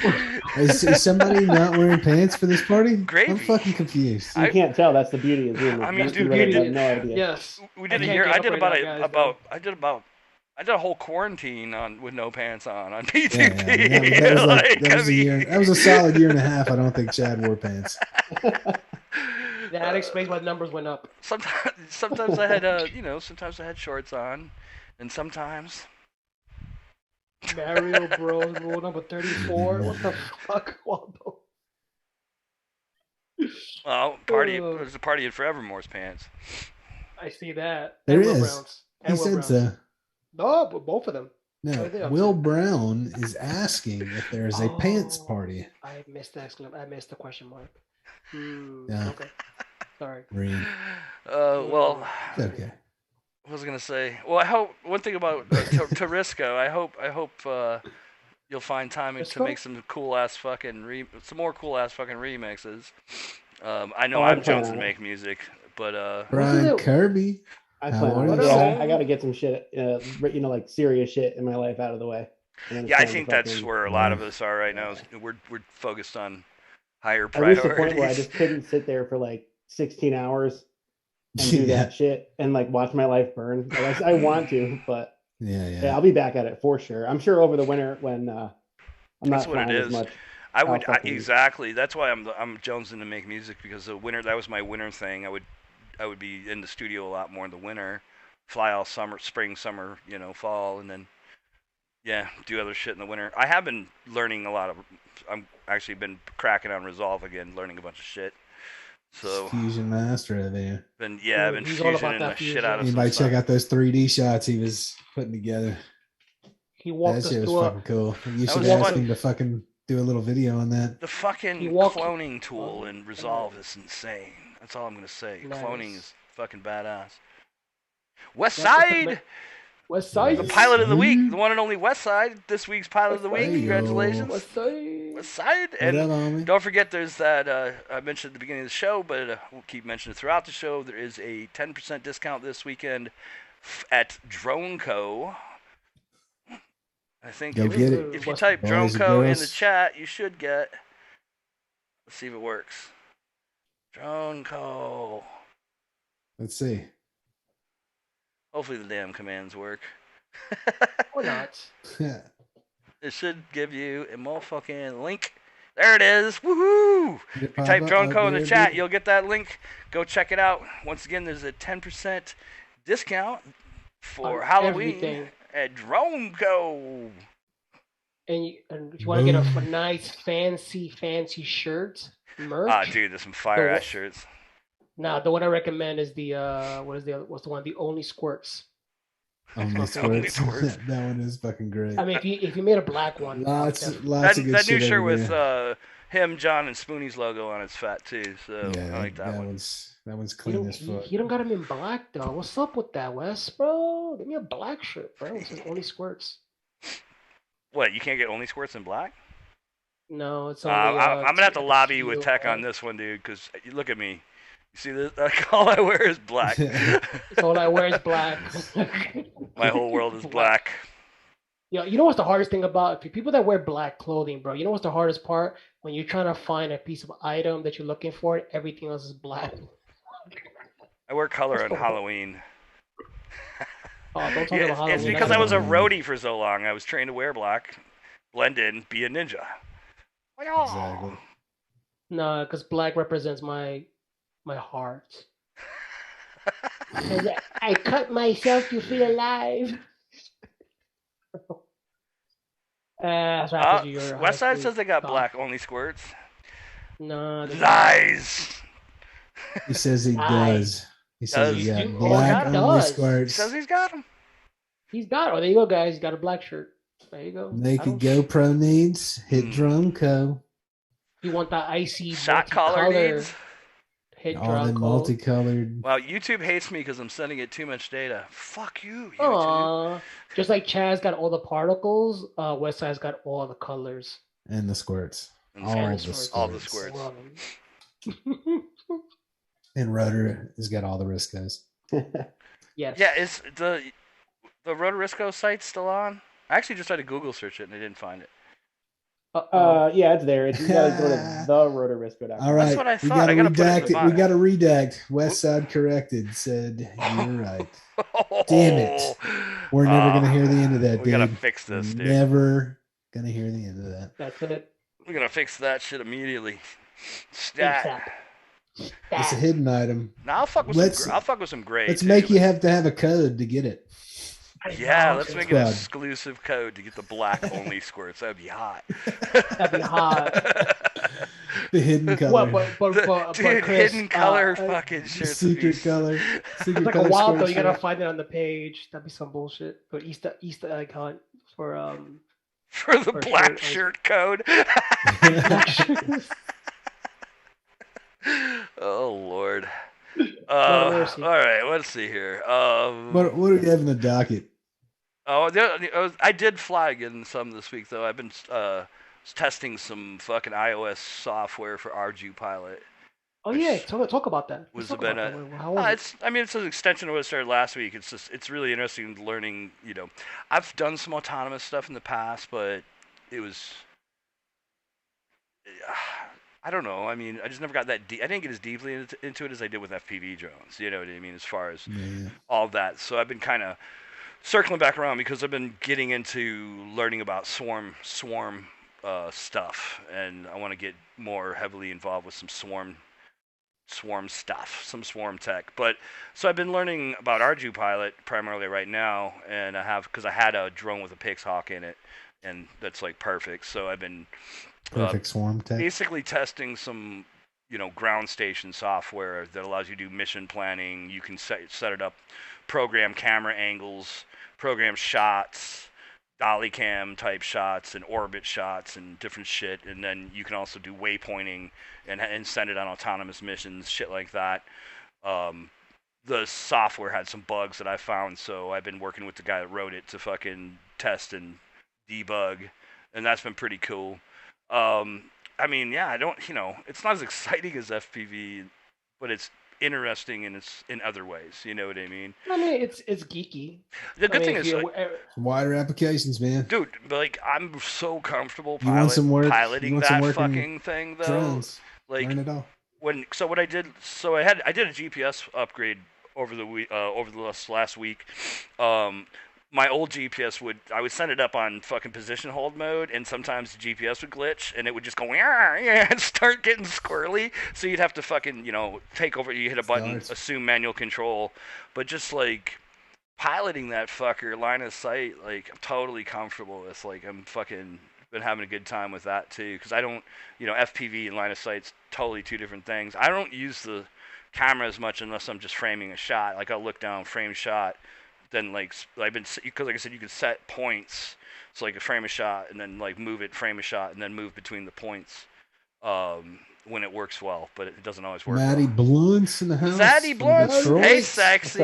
Is somebody not wearing pants for this party? Gravy. I'm fucking confused. You can't tell. That's the beauty of Zoom. I mean, You dude, really we have no idea. Yes. We did I a can't year. get I up did right about now, a, guys, about. I did a whole quarantine with no pants on B2P. Yeah. That was like that was a year. That was a solid year and a half. I don't think Chad wore pants. That explains why the numbers went up. Sometimes I had sometimes I had shorts on, and sometimes Mario Bros. Rule number 34. What the fuck, Waldo? there's a party in Forevermore's pants. I see that. There and Will is. Brown's. He And Will said Brown's. so. No, but both of them. No, Right there. Will Brown is asking if there is a pants Oh. party. I missed I missed the question mark. Yeah. Okay. Sorry. Read. Well, It's okay. I was gonna say. Well, I hope one thing about Tarisco. I hope you'll find time to Tarisco? make some cool ass fucking some more cool ass fucking remixes. I know Oh, I'm I plan jonesing on to it. make music, but Brian it? Kirby. I How plan on are it. you? Yeah, I got to get some shit, like serious shit in my life out of the way. And then it's yeah, I time to think that's fucking- where a lot of us are right now. We're focused on higher I reached the point where I priorities. just couldn't sit there for like 16 hours and do Yeah. that shit and like watch my life burn. Like, I want to, but Yeah. I'll be back at it for sure. I'm sure over the winter when I'm That's not what it flying as is. much. I would fucking- exactly. That's why I'm jonesing to make music because the winter. That was my winter thing. I would be in the studio a lot more in the winter, fly all summer, spring, summer, fall, and then do other shit in the winter. I have been learning a lot of. I'm actually been cracking on Resolve again, learning a bunch of shit. So Fusion Master over there. I've been He's all about fusioning that the shit fusion. out of Anybody some check stuff. out those 3D shots he was putting together? He walked That us shit was through fucking cool. You That should was ask fun. him to fucking do a little video on that. The fucking He walked- cloning tool in Resolve is insane. That's all I'm gonna say. Nice. Cloning is fucking badass. West That's the Side. commi- West Side. The pilot of the week, the one and only West Side, this week's pilot of the week. Hey, yo. Congratulations. West Side. West Side. What And up, homie? don't forget, there's that, I mentioned at the beginning of the show, but we'll keep mentioning it throughout the show. There is a 10% discount this weekend at DroneCo. I think Go get it. if you type Boys and DroneCo in girls. the chat, you should get. Let's see if it works. DroneCo. Let's see. Hopefully the damn commands work. Or not. It should give you a motherfucking link. There it is. Woohoo! Did it You pop type up? DroneCo Oh, in the there it chat, is. you'll get that link. Go check it out. Once again, there's a 10% discount for On Halloween everything. at DroneCo. And if you want to get a nice, fancy shirt, merch. Ah, dude, there's some fire ass shirts. Nah, the one I recommend is the what's the one? The Only Squirts. Only squirts. That one is fucking great. I mean, if you made a black one, Lots That, of good that new shit shirt over with there. him, John, and Spoonie's logo on it's fat too. So Yeah, I like that one. That one's you clean don't, as fuck. you don't got him in black though. What's up with that, Wes, bro? Give me a black shirt, bro. It says Only Squirts. What? You can't get only squirts in black? No, it's only. I'm gonna have to lobby you with teal, tech on this one, dude. Because you look at me. You see this? All I wear is black. So all I wear is black. My whole world is black. You know what's the hardest thing about people that wear black clothing, bro? You know what's the hardest part? When you're trying to find a piece of item that you're looking for, everything else is black. I wear color That's on cool. Halloween. Oh, don't talk Yeah, about Halloween. it's because I was a roadie for so long. I was trained to wear black, blend in, be a ninja. Exactly. No, because black represents my heart. And I cut myself to feel alive. That's what happens to your West high Side school says they got cop. black only squirts. No, they- Lies. He says he Nice. does. He says he Does. got Dude, black God only does. He squirts. says he's got them. He's got. Oh, there you go, guys. He's got a black shirt. There you go. I Naked don't- GoPro needs. Hit Mm. DroneCo. You want that icy Shot collar multicolor needs. hit All the Drunko. multicolored. Well, YouTube hates me because I'm sending it too much data. Fuck you, YouTube. Aw. Just like Chaz got all the particles, Westside's got all the colors. And the squirts. And All the the squirts. All the squirts. squirts. Love 'em. And Rotor has got all the Riscos. Yes. Yeah, is the Rotorisco site still on? I actually just tried to Google search it and I didn't find it. Yeah, it's there. You gotta go to therotorisco.com. All right. That's what I we thought. gotta I gotta put it in redact the it. We bio. gotta redact. West Side corrected. Said you're right. Damn it. We're never gonna hear the end of that, We dude. gotta fix this, dude. Never gonna hear the end of that. That's it. We're gonna fix that shit immediately. Stat. ASAP. It's a hidden item. Now I'll fuck with Let's- some. I'll fuck with some gray. Let's too, make you but- have to have a code to get it. Yeah, let's make an Squad. exclusive code to get the black only squirts. That'd be hot. That'd be hot. The hidden color. What? But Dude, Chris, hidden color uh, fucking shirts. would be Secret color. Secret It's like a color wild though. squirts You gotta shirt. find it on the page. That'd be some bullshit. But Easter egg hunt for for the for black shirt, shirt code. Oh Lord. No mercy. All right, let's see here. What do we have in the docket? I did fly again some this week though. I've been testing some fucking iOS software for RG Pilot. Oh yeah, talk about that. Was Let's a talk bit. about that. How was it? It's an extension of what started last week. It's really interesting learning. I've done some autonomous stuff in the past, but it was. I don't know. I mean, I just never got that deep. I didn't get as deeply into it as I did with FPV drones. You know what I mean? As far as Yeah. all that. So I've been kind of circling back around because I've been getting into learning about swarm stuff, and I want to get more heavily involved with some swarm stuff, some swarm tech. But so I've been learning about RG Pilot primarily right now, and because I had a drone with a Pixhawk in it, and that's like perfect. So I've been Perfect swarm tech. basically testing some ground station software that allows you to do mission planning. You can set it up, program camera angles, program shots, dolly cam type shots and orbit shots and different shit, and then you can also do waypointing and send it on autonomous missions, shit like that. the software had some bugs that I found, so I've been working with the guy that wrote it to fucking test and debug, and that's been pretty cool. I mean, yeah, I don't, it's not as exciting as FPV, but it's interesting and it's in other ways. You know what I mean? I mean, it's geeky. The good thing is, wider applications, man. dude, but like I'm so comfortable You want some work? piloting You want some that work in fucking thing though. drones? Like Learn it all. what I did, I did a GPS upgrade over the last week. My old GPS I would send it up on fucking position hold mode, and sometimes the GPS would glitch, and it would just go and start getting squirrely. So you'd have to fucking take over. You hit a button, assume manual control, but just like piloting that fucker line of sight, like I'm totally comfortable with. Like I'm fucking been having a good time with that too, because I don't, FPV and line of sight's totally two different things. I don't use the camera as much unless I'm just framing a shot. Like I'll look down, frame shot. Then because like I said, you can set points, so like a frame a shot and then like move it, frame a shot, and then move between the points when it works well, but it doesn't always work. Maddie Blunts in the house. Maddie Blunts, hey sexy.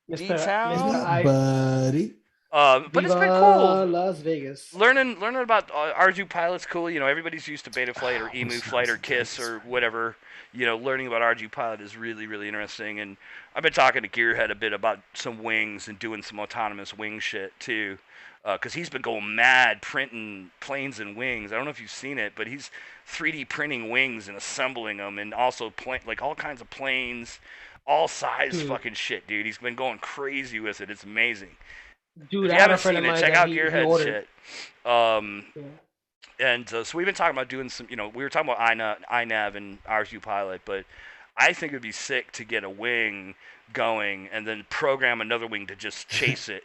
What's up, Maddie? Mr. buddy. But it's been cool. Las Vegas. Learning about RG Pilot's cool. Everybody's used to Beta Flight or Emu Flight or KISS or whatever. Learning about RG Pilot is really, really interesting. And I've been talking to Gearhead a bit about some wings and doing some autonomous wing shit too. Because he's been going mad printing planes and wings. I don't know if you've seen it, but he's 3D printing wings and assembling them, and also like all kinds of planes, all size fucking shit, dude. He's been going crazy with it. It's amazing. Dude, if you haven't seen it, check out Gearhead shit. And so we've been talking about doing some, we were talking about iNav and RG Pilot, but I think it would be sick to get a wing going and then program another wing to just chase it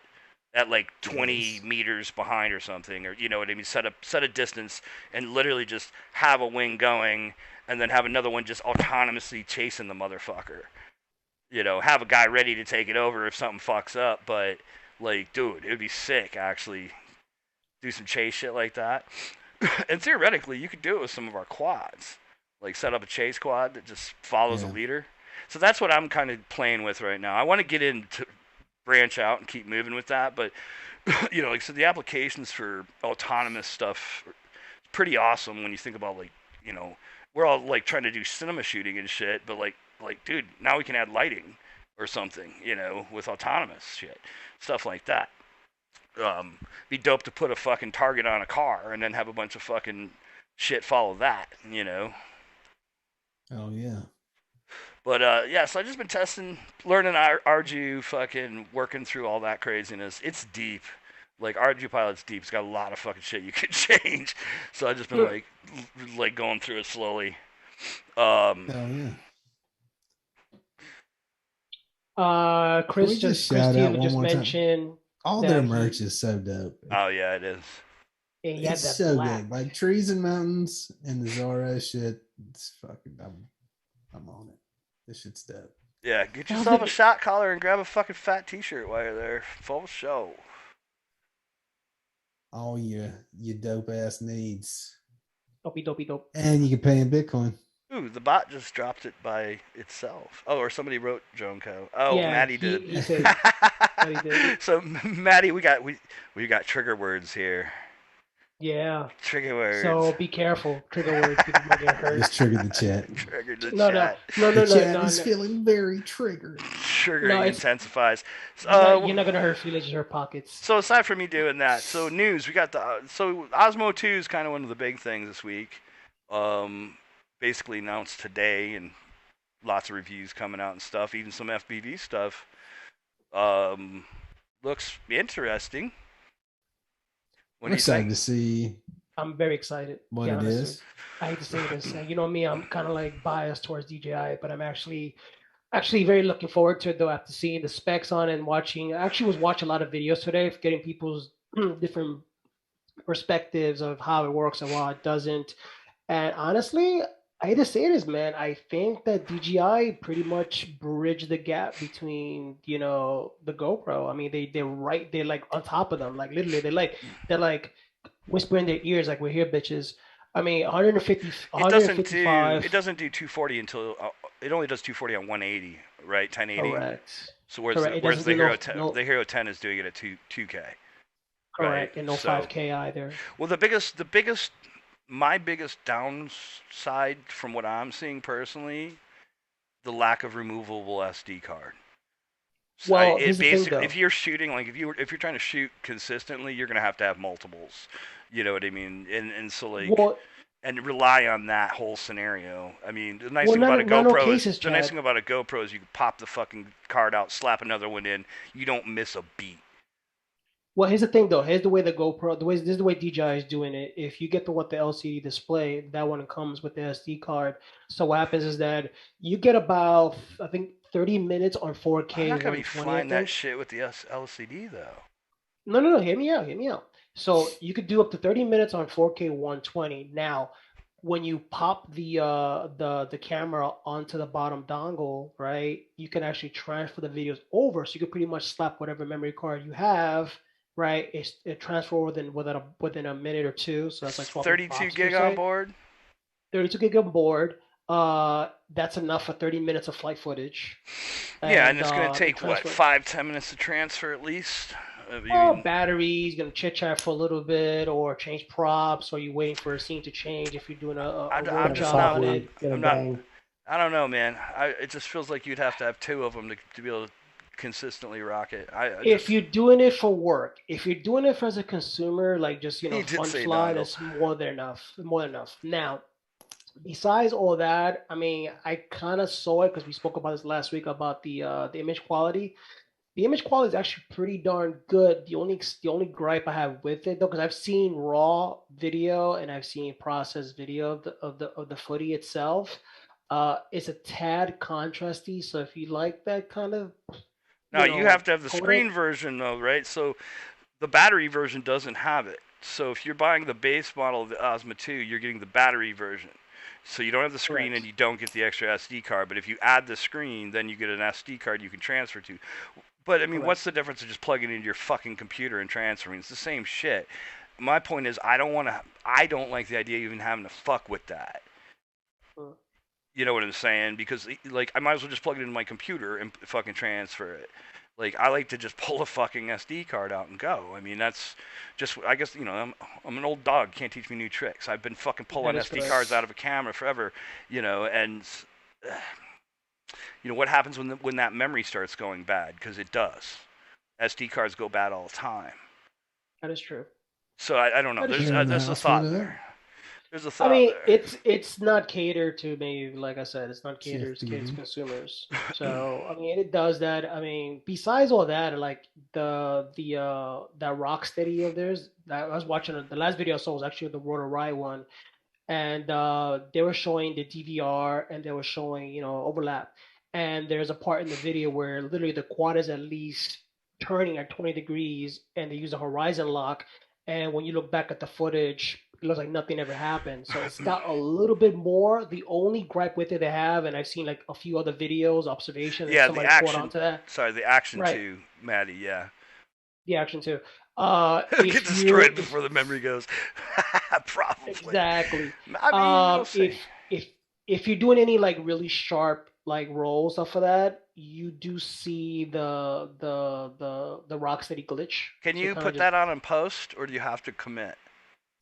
at like 20 meters behind or something, or you know what I mean, set a distance and literally just have a wing going and then have another one just autonomously chasing the motherfucker. Have a guy ready to take it over if something fucks up, but like, dude, it would be sick actually do some chase shit like that. And theoretically, you could do it with some of our quads. Like set up a chase quad that just follows a leader. So that's what I'm kind of playing with right now. I want to get into branch out and keep moving with that, but so the applications for autonomous stuff are pretty awesome when you think about like, we're all like trying to do cinema shooting and shit, but like dude, now we can add lighting or something, with autonomous shit, stuff like that. Be dope to put a fucking target on a car and then have a bunch of fucking shit follow that, Oh yeah. But so I've just been testing, learning RG, fucking working through all that craziness. It's deep. Like RG Pilot's deep. It's got a lot of fucking shit you could change. So I've just been like going through it slowly. Oh yeah. Christine just mentioned all their merch is so dope. Oh yeah, it is. Yeah, it's so good. Like Trees and Mountains and the Zorro shit. It's fucking. I'm on it. This shit's dope. Yeah, get yourself a shot collar and grab a fucking fat t-shirt while you're there. Full show. All your dope ass needs. Dopey dope. And you can pay in Bitcoin. Ooh, the bot just dropped it by itself. Oh, or somebody wrote Jonko. Oh, yeah, Maddie did. He said, Maddie did. So Maddie, we got trigger words here. Yeah. Trigger words. So be careful. Trigger words. People might get hurt. Just trigger the chat. Trigger the chat. No. The chat is feeling very triggered. Triggering intensifies. You're not gonna hurt feelings in your pockets. So aside from me doing that, so news, we got so Osmo 2 is kind of one of the big things this week. Basically announced today, and lots of reviews coming out and stuff. Even some FPV stuff. Looks interesting. I'm excited to see. I'm very excited. What it is. I hate to say this. You know me, I'm kind of like biased towards DJI, but I'm actually very looking forward to it, though, after seeing the specs on and watching. I actually was watching a lot of videos today, getting people's different perspectives of how it works and why it doesn't. And honestly, I hate to say this, man. I think that DJI pretty much bridged the gap between, the GoPro. I mean, they're like on top of them. Like literally, they're like whispering in their ears, like, "We're here, bitches." I mean, 155. It doesn't do 240 until it only does 240 on 180, right? 1080. Correct. So whereas Correct. It whereas doesn't the do Hero no, 10, no the Hero 10 is doing it at 2K. correct, Right. and no So 5K either. well, my biggest downside from what I'm seeing personally, the lack of removable SD card. So Well, it here's the thing, basically, though. if you're shooting, like if you're trying to shoot consistently, you're gonna have to have multiples. You know what I mean? And so like Well, and rely on that whole scenario. I mean, the nice well, thing about a not no GoPro cases, is the nice Chad. thing about a GoPro is you can pop the fucking card out, slap another one in, you don't miss a beat. Well, here's the thing, though. Here's the way the GoPro, this is the way DJI is doing it. If you get the LCD display, that one comes with the SD card. So what happens is that you get about, I think, 30 minutes on I'm 4K not gonna be 120, I flying that think. shit with the LCD though. No. Hear me out. So you could do up to 30 minutes on 4K 120. Now, when you pop the camera onto the bottom dongle, right, you can actually transfer the videos over. So you could pretty much slap whatever memory card you have, right? It transfer within a minute or two. So that's like 12 32 bucks per gig on se. board. 32 gig on board. That's enough for 30 minutes of flight footage. Yeah, and it's gonna the take what, transfer. 5-10 minutes to transfer at least. I mean, Batteries, gonna chit chat for a little bit, or change props, or you waiting for a scene to change if you're doing a I'm road just job not. on it. Get a I'm not. bang. I don't know, man. It just feels like you'd have to have two of them to be able to consistently rock it. If you're doing it for work, if you're doing it for as a consumer, like just He did fun say fly, dongle. that's more than enough. More than enough. Now, besides all that, I mean, I kind of saw it because we spoke about this last week about the image quality. The image quality is actually pretty darn good. The only gripe I have with it though, because I've seen raw video and I've seen processed video of the footy itself. It's a tad contrasty. So if you like that kind of, Now you have to have the codec- screen version though, right? So the battery version doesn't have it. So if you're buying the base model of the Osmo 2, you're getting the battery version. So you don't have the screen Correct. and you don't get the extra SD card. But if you add the screen, then you get an SD card you can transfer to. But I mean, Correct. what's the difference of just plugging it into your fucking computer and transferring? It's the same shit. My point is, I don't like the idea of even having to fuck with that. Hmm. You know what I'm saying? Because like I might as well just plug it into my computer and fucking transfer it. Like I like to just pull a fucking SD card out and go. I mean that's just I guess I'm an old dog, can't teach me new tricks. I've been fucking pulling That is SD correct. cards out of a camera forever, and what happens when that memory starts going bad? Because it does. SD cards go bad all the time. That is true. So I don't know. That is There's true. a thought Yeah. there. There's a thought I mean, there. it's not catered to me. Like I said, it's not catered to CFD. consumers. So I mean, it does that. I mean, besides all that, like that Rocksteady of theirs. That I was watching the last video I saw was actually the Rotor Rye one, and they were showing the DVR and they were showing overlap. And there's a part in the video where literally the quad is at least turning at 20 degrees, and they use a horizon lock. And when you look back at the footage, it looks like nothing ever happened. So it's got a little bit more. The only gripe with it they have, and I've seen like a few other videos, observations, and Yeah, the somebody caught action. onto that. Sorry, the action Right. too, Maddie. Yeah. The action too. Get destroyed before the memory goes. Probably. Exactly. I mean, we'll see. If you're doing any like really sharp like rolls off of that, you do see the Rocksteady glitch. Can So you it kinda put just- that on in post, or do you have to commit?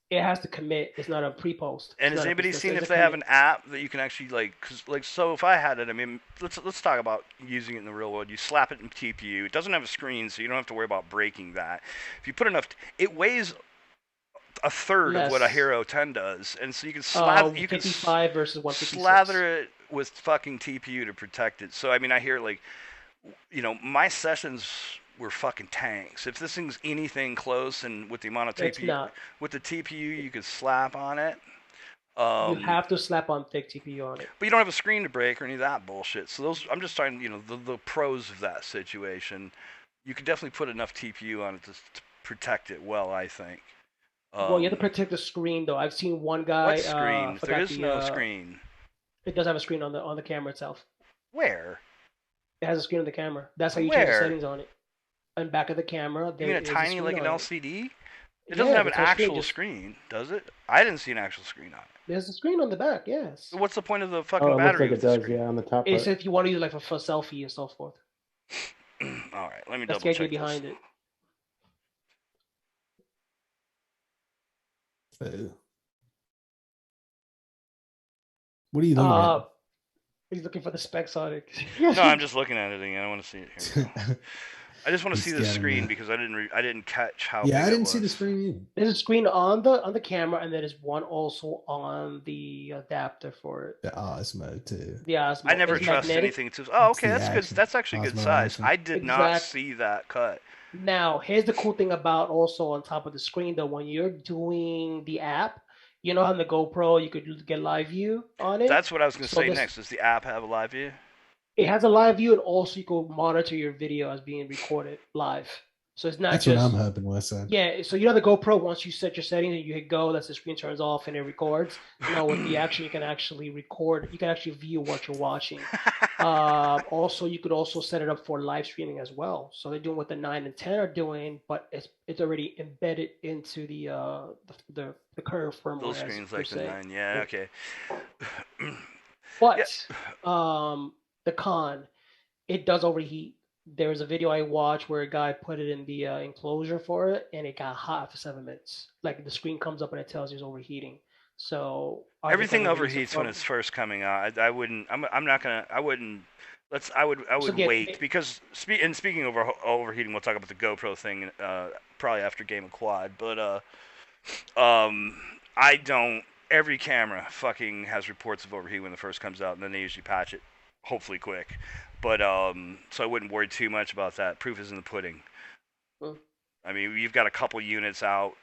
It has to commit. It's not a pre-post. And It's has not a anybody pre-post, seen it's if a they have commit. an app that you can actually so if I had it, I mean, let's talk about using it in the real world. You slap it in TPU. It doesn't have a screen, so you don't have to worry about breaking that. If you put enough, it weighs a third of what a Less. Hero 10 does, and so you can slather, 55 versus 156. slather it with fucking TPU to protect it. So I mean, I hear my sessions were fucking tanks. If this thing's anything close, and with the amount of It's TPU, not. with the TPU you could slap on it. You have to slap on thick TPU on it. But you don't have a screen to break or any of that bullshit. So I'm just talking, the pros of that situation. You could definitely put enough TPU on it to protect it well, I think. Well, you have to protect the screen though. I've seen one guy. What screen? There forgot is the, no screen. It does have a screen on the camera itself. Where? It has a screen on the camera. That's how you change the Where? settings on it. And back of the camera, You there mean a is tiny screen like an on it. LCD? It doesn't have an it's a screen, actual just- screen, does it? I didn't see an actual screen on it. There's a screen on the back, yes. So what's the point of the fucking Oh, it looks battery? like it with the does. screen? Yeah, on the top It's part. if you want to use it like for selfie and so forth. All right, let me That's double the idea check behind this. it. So, what are you looking at? He's looking for the specs on it. No, I'm just looking at it again. I want to see it. Here we go. I just want to He's see the getting screen that. because I didn't catch how. Yeah, big I didn't it see the was. screen either. There's a screen on the camera, and there's one also on the adapter for it. The Osmo too. The Osmo. I never It's trust magnetic. anything too. Oh, It's okay, the that's good. action. That's actually good Osmo size. action. I did not Exact- see that cut. Now, here's the cool thing about also on top of the screen, though, when you're doing the app, you know, on the GoPro, you could get live view on it. That's what I was going to So say this- next. Does the app have a live view? It has a live view, and also you can monitor your video as being recorded live. So it's not That's just what I'm hoping with. So. yeah. So you know the GoPro, once you set your settings and you hit go, that's the screen turns off and it records. No, with the action, you can actually record. You can actually view what you're watching. Also, you could also set it up for live streaming as well. So they're doing what the 9 and 10 are doing, but it's already embedded into the current firmware. Those as screens per like the se. 9. Yeah, okay. But the con, it does overheat. There was a video I watched where a guy put it in the enclosure for it, and it got hot after 7 minutes. Like the screen comes up and it tells you it's overheating. So Everything overheats when it's first coming out. I wouldn't. I'm not gonna. I wouldn't. I would wait because speaking of overheating, we'll talk about the GoPro thing probably after Game of Quad. But I don't. Every camera fucking has reports of overheat when it first comes out, and then they usually patch it, hopefully quick. But so I wouldn't worry too much about that. Proof is in the pudding. I mean, you've got a couple units out,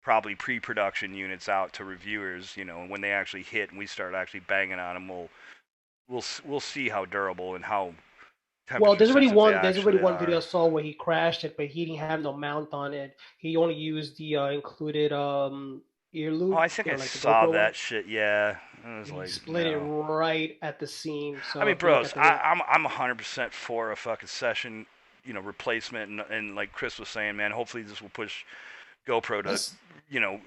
probably pre-production units out to reviewers. You know, and when they actually hit and we start actually banging on them, we'll see how durable and how. Well, there's already one. There's Video I saw where he crashed it, but he didn't have no mount on it. He only used the included ear loop. Oh, I think I saw that shit. Yeah, I was like, split it right at the seam. So I mean, bros, I'm 100% for a fucking session, replacement, and like Chris was saying, man, hopefully this will push GoPro to,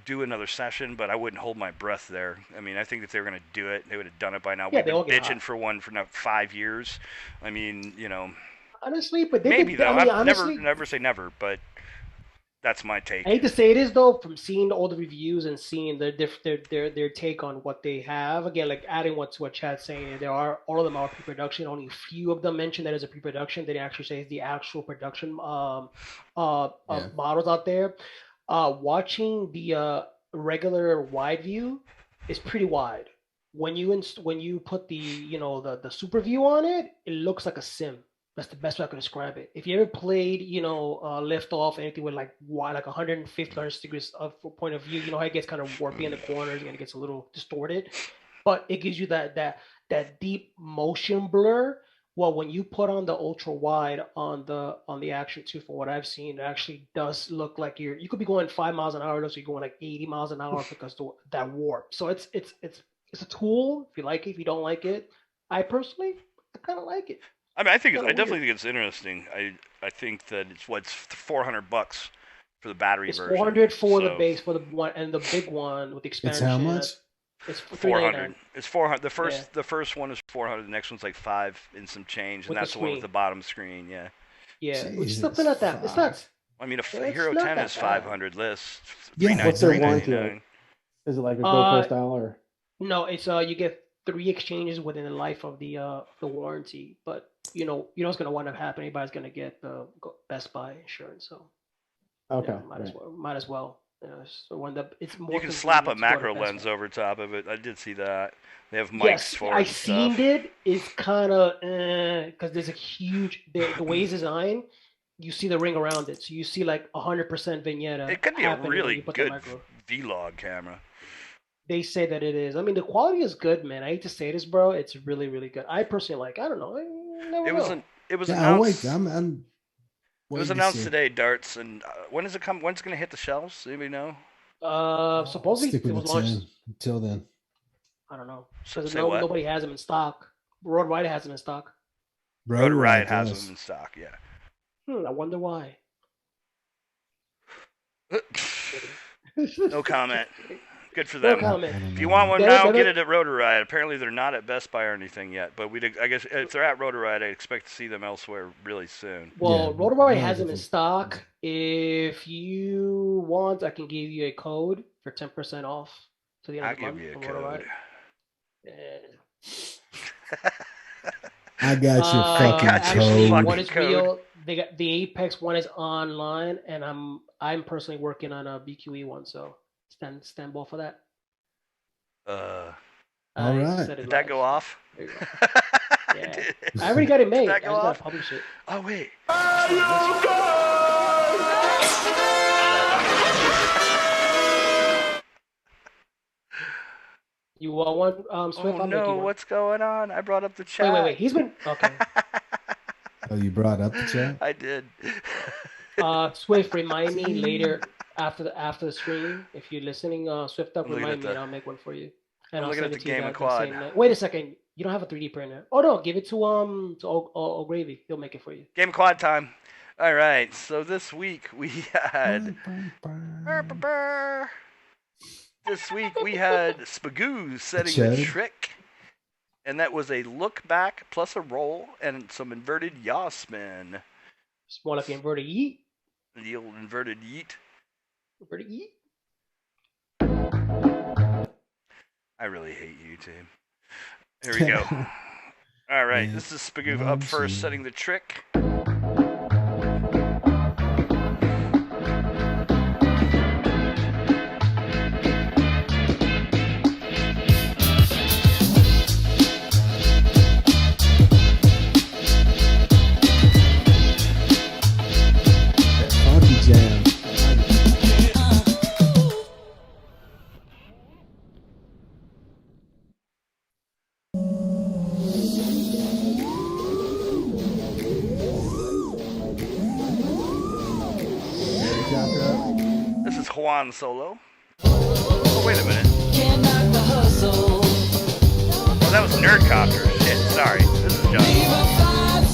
do another session, but I wouldn't hold my breath there. I mean, I think if they were gonna do it, they would have done it by now. Yeah, We've been bitching for one for now 5 years. I mean, honestly, but maybe though. I mean, honestly, never say never, but. That's my take. I hate to say this though, from seeing all the reviews and seeing their take on what they have. Again, like adding what Chad's saying, all of them are pre-production. Only a few of them mention that as a pre-production. They actually say it's the actual production models out there. Watching the regular wide view is pretty wide. When you put the the super view on it, it looks like a sim. That's the best way I can describe it. If you ever played, lift off anything with like 150, 100 degrees of point of view, you know how it gets kind of warpy in the corners and it gets a little distorted, but it gives you that deep motion blur. Well, when you put on the ultra wide on the Action 2, from what I've seen, it actually does look like you could be going 5 miles an hour, so you're going like 80 miles an hour because that warp. So it's a tool. If you like it, if you don't like it, I kind of like it. I mean, I definitely think it's interesting. I think that it's $400 for the battery version. It's 400 for the base for the one, and the big one with the expansion. It's how much? It's 400. It's 400. The first one is 400. The next one's like 5 and some change, and that's the one with the bottom screen. Yeah. Yeah, which is something like that. It's not. I mean, a Hero 10 is 500 list. Yeah. What's their warranty? Is it like a GoPro style or? No, it's you get 3 exchanges within the life of the warranty, but you know what's going to wind up happening. Everybody's going to get the Best Buy insurance, so okay, might as well. So when it's more, you can slap a macro lens over top of it. I did see that. They have mics for it. I seen it. It's kind of because there's a huge the way it's designed. You see the ring around it, so you see like 100% vignette. It could be a really good vlog camera. They say that it is. I mean, the quality is good, man. I hate to say this, bro. It's really, really good. I personally like. I don't know. It was announced. I'm it was announced today, Darts, and when does it come? When's it going to hit the shelves? Anybody know? Supposedly it was launched. Until then, I don't know. Because nobody has them in stock. Road Riot has them in stock. Road Riot has them in stock. Yeah. I wonder why. No comment. Good for No them. comment. If you want one Get it, now, get get it? it at Rotor Riot. Apparently, they're not at Best Buy or anything yet, but I guess if they're at Rotor Riot, I expect to see them elsewhere really soon. Well, Yeah, Rotorboy no, has them in it's- stock. If you want, I can give you a code for 10% off to the end I'll of the month. give you a from code. Rotorriot. I got your fucking Actually, code. one is code. real. They got the Apex one is online, and I'm personally working on a BQE one, so stand by for that. All I right. said it Did that live. go off? There you go. Yeah. I already got it made. I that just go gotta off? publish it. Oh wait. You want one, Swift? Oh I'll make you no, one. what's going on? I brought up the chat. Wait. He's been okay. Oh, you brought up the chat? I did. Swift, remind me later after the stream if you're listening. Swift up, I'm looking remind at me, the- and I'll make one for you. And I'm I'll looking send at it the to you Game of guys Quad. the same night. Wait a second, you don't have a 3D printer? Oh no, give it to O'Gravy. He'll make it for you. Game Quad time. All right. So this week we had. This week we had Spagoo setting the Chud. trick, and that was a look back plus a roll and some inverted yaw spin. It's more like inverted yeet. The old inverted yeet. Inverted yeet. I really hate you, team. Here we go. All right, Yeah. this is Spagoo up first, setting the trick. Funky jam. Helicopter up. This is Juan Solo. Oh, wait a minute. Oh, that was Nerdcopter. Shit, sorry. This is John.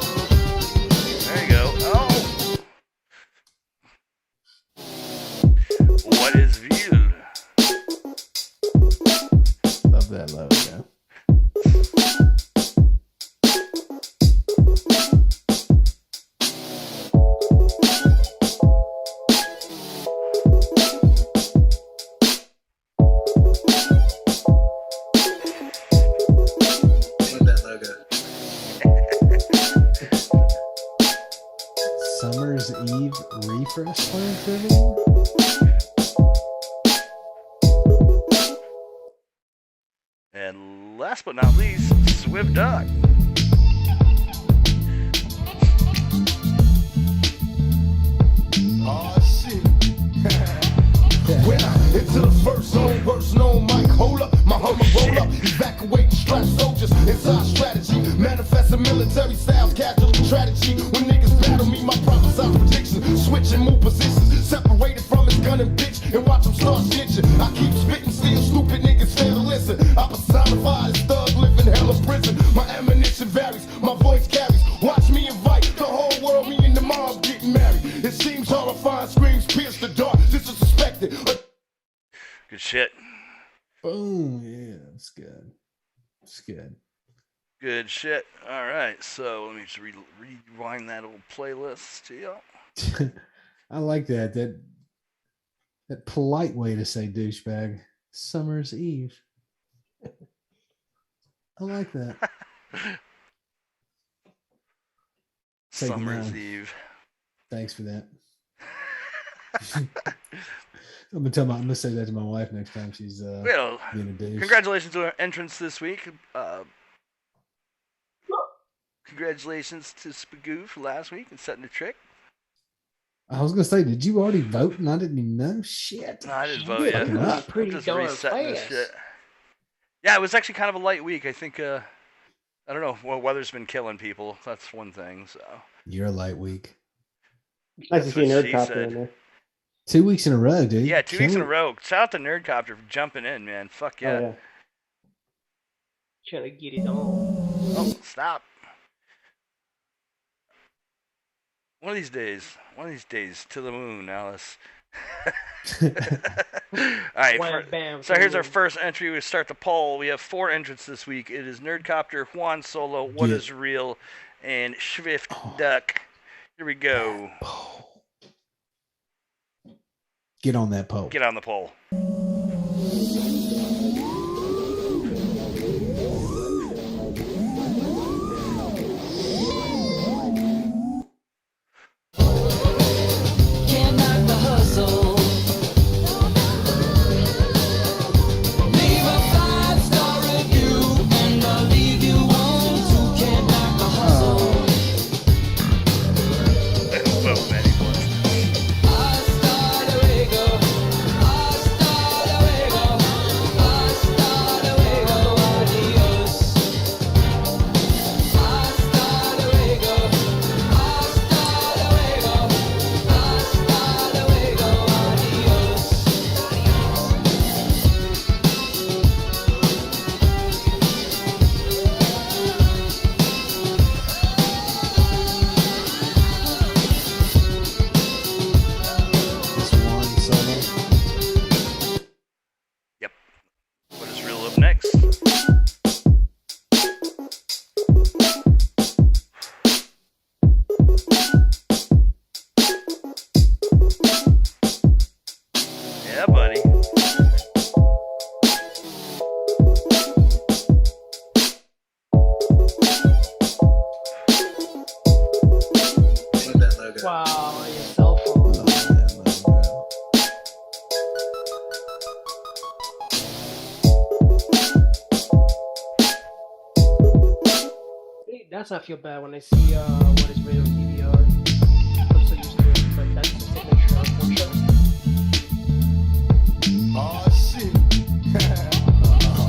There you go. Oh! What is viewed? Love that logo. Love that logo. Summer's Eve refresh plan trivia? And last but not least, Swift Duck. Oh shit. When I into the first zone, personal mic, hold up, my Hummer roll up, evacuate strapped soldiers, inside strategy, manifesting military styles, casual strategy. When niggas battle me, my prophesied prediction, switch and move positions, separated from his gun and bitch, and watch them start snitching. I keep spitting, still stupid niggas fail to listen. I personify as thug, living hell of prison. My ammunition varies, my voice carries. Watch me invite the whole world, me and the mob getting married. It seems horrifying, screams pierce the dark, disrespected. Good shit. Boom. Yeah, that's good. That's good. Good shit. All right, so let me just rewind that old playlist to you. I like that. That polite way to say douchebag. Summer's Eve. I like that. Take it Summer's down. Eve. Thanks for that. I'm gonna say that to my wife next time she's Well, being a douche. congratulations to our entrance this week. Congratulations to Spagoo for last week and setting the trick. I was gonna say, did you already vote and I didn't even know? Shit. No, I didn't vote yet. Fucking up. I'm Pretty just darn resetting this fast. shit. Yeah, it was actually kind of a light week. I think, I don't know. Well, weather's been killing people. That's one thing, so. You're a light week. Nice to That's see what she Nerdcopter said. in there. 2 weeks in a row, dude. Yeah, 2 weeks in a Killing- row. Shout out to Nerdcopter for jumping in, man. Fuck yeah. Oh, yeah. Trying to get it on. Oh, stop. One of these days, to the moon, Alice. All right. Wham, bam, So here's our boom. first entry. We start the poll. We have 4 entrants this week. It is Nerdcopter, Juan Solo, What Yeah. Is Real, and Schwift Duck. Here we go. Get on that pole. Get on the poll. Can't knock the hustle. Leave a 5-star review and I'll leave you on to Can't knock the hustle. Vote, Matty Boy. Hasta luego. Hasta luego. Hasta luego. Adios. Hasta luego. Hasta luego. Hasta luego. Adios. This one solo. Yep. What is Real up next? Yeah, buddy. Love that logo. Wow, on your cell phone. Love that logo. That's not feel bad when I see What Is Real DVR. I'm so used to it, but that's the signature, unfortunately. Oh shit.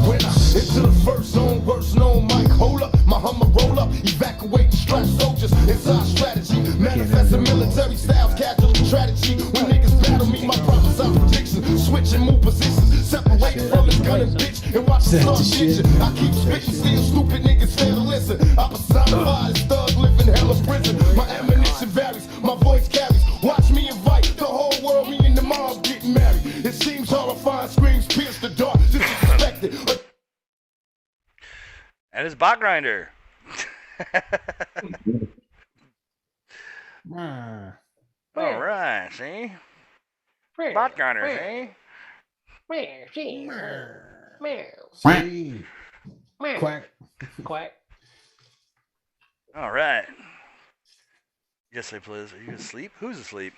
When I into the first zone, worst known mic, hold up, my Hummer roll up, evacuate strapped soldiers, inside strategy, manifest a military styles, casual strategy. When niggas battle me, my prophesy prediction, switch and move positions, separate from this gun and bitch, and watch the sun shit. I keep spitting, still stupid niggas fail to listen. I personify this thug living hell of prison. My ammunition varies, my voice carries. Watch me invite the whole world, me and the mob getting married. It seems horrifying, screams pierce the dark, disrespected. And it's Bot Grinder. Ah. All right, see? Bot Grinder, see? See? Quack. Quack. All right. Yes, I please. Are you asleep? Who's asleep?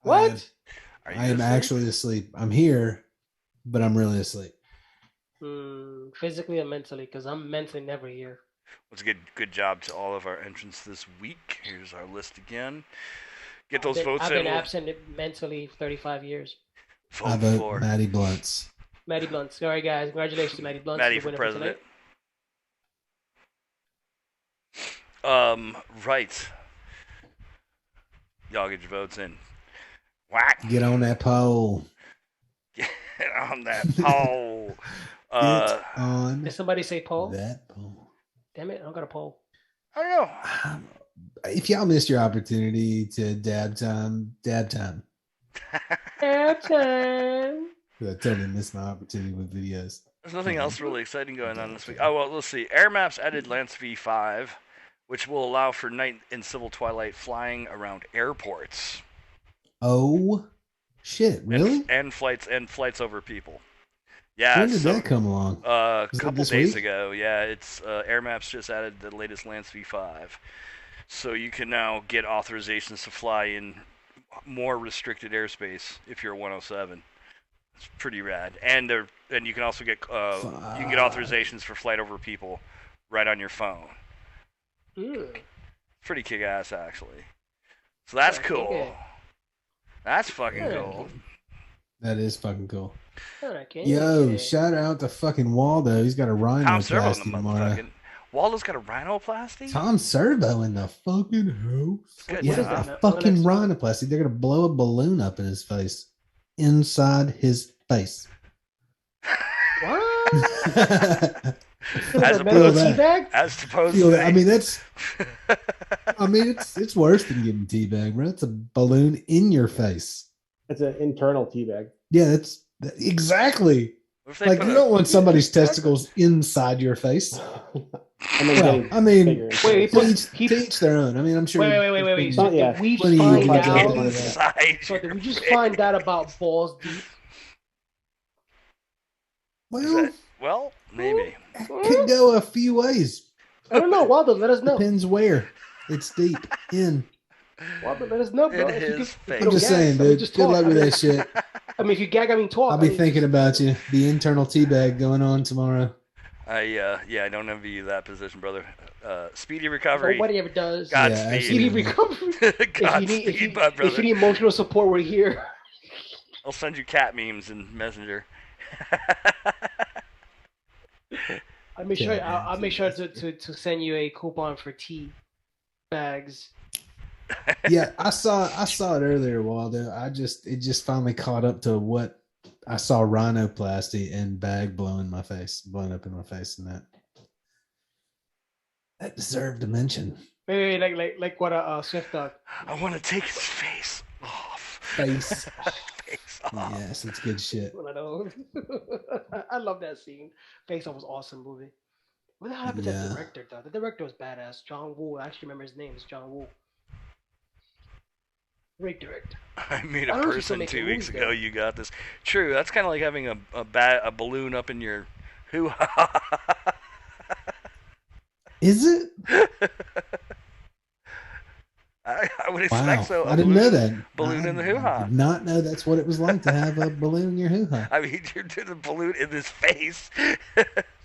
What? Are you I am asleep? actually asleep. I'm here, but I'm really asleep. Physically and mentally, because I'm mentally never here. What's a good job to all of our entrants this week. Here's our list again. Get those votes I've in. been We'll absent mentally 35 years. I vote vote for Matty Blunts. Matty Blunt. Sorry, guys. Congratulations, Matty Blunt. Matty the for winner president. tonight. Right. Y'all get your votes in. Whack. Get on that pole. Get on that poll. Get on Did somebody say poll? that pole. Damn it, I don't got a poll. I don't know. If y'all missed your opportunity to dab time. Dab time. I totally missed my opportunity with videos. There's nothing else really exciting going on this week. Oh, well, let's see. Air Maps added Lance V5, which will allow for night and civil twilight flying around airports. Oh, shit! Really? And flights over people. Yeah. When did that come along? A Was that couple this days week? ago. Yeah, it's Air Maps just added the latest Lance V5, so you can now get authorizations to fly in more restricted airspace if you're a 107. It's pretty rad, and you can also get authorizations for flight over people right on your phone. Pretty kick-ass, actually. So that's cool. That's fucking cool. That is fucking cool. Okay. Yo, shout out to fucking Waldo. He's got a rhinoplasty tomorrow. Waldo's got a rhinoplasty? Tom Servo in the fucking house. Good Yeah, job. a fucking rhinoplasty. They're gonna blow a balloon up in his face. Inside his face. What? As opposed to I mean, that's. I mean, it's worse than getting teabagged, bro. It's a balloon in your face. It's an internal teabag. Yeah, it's exactly. Like you don't want somebody's testicles inside your face. I mean, to each their own. I mean, I'm sure. Wait. So did we just find out about balls deep? Well, maybe. It could go a few ways. I don't know. Waldo, let us know. Depends where. It's deep in. Waldo, let us know, bro. I'm just saying, dude. Good luck with that shit. I mean, if you gag, I mean talk. I'll be thinking about you. The internal teabag going on tomorrow. I don't envy you that position, brother. Speedy recovery. Nobody ever does. Godspeed. Speedy recovery. Godspeed, if brother. you need emotional support, we're here. I'll send you cat memes in Messenger. I'll make sure to send you a coupon for tea bags. Yeah, I saw it earlier, Waldo. It just finally caught up to what I saw: rhinoplasty and bag blowing up in my face, and that deserved a mention. Wait, like what a Swift dog. I want to take his face off. Face off. Yes, it's good shit. I love that scene. Face Off was awesome movie. What the hell happened to the director, though? The director was badass. John Woo. I actually remember his name. It's John Woo. Great director. I made a person 2 weeks ago. You got this. True. That's kind of like having a balloon up in your hoo-ha. Is it? I would expect so. I didn't know that. Balloon in the hoo-ha. I did not know that's what it was like to have a balloon in your hoo-ha. I mean, you're doing the balloon in his face.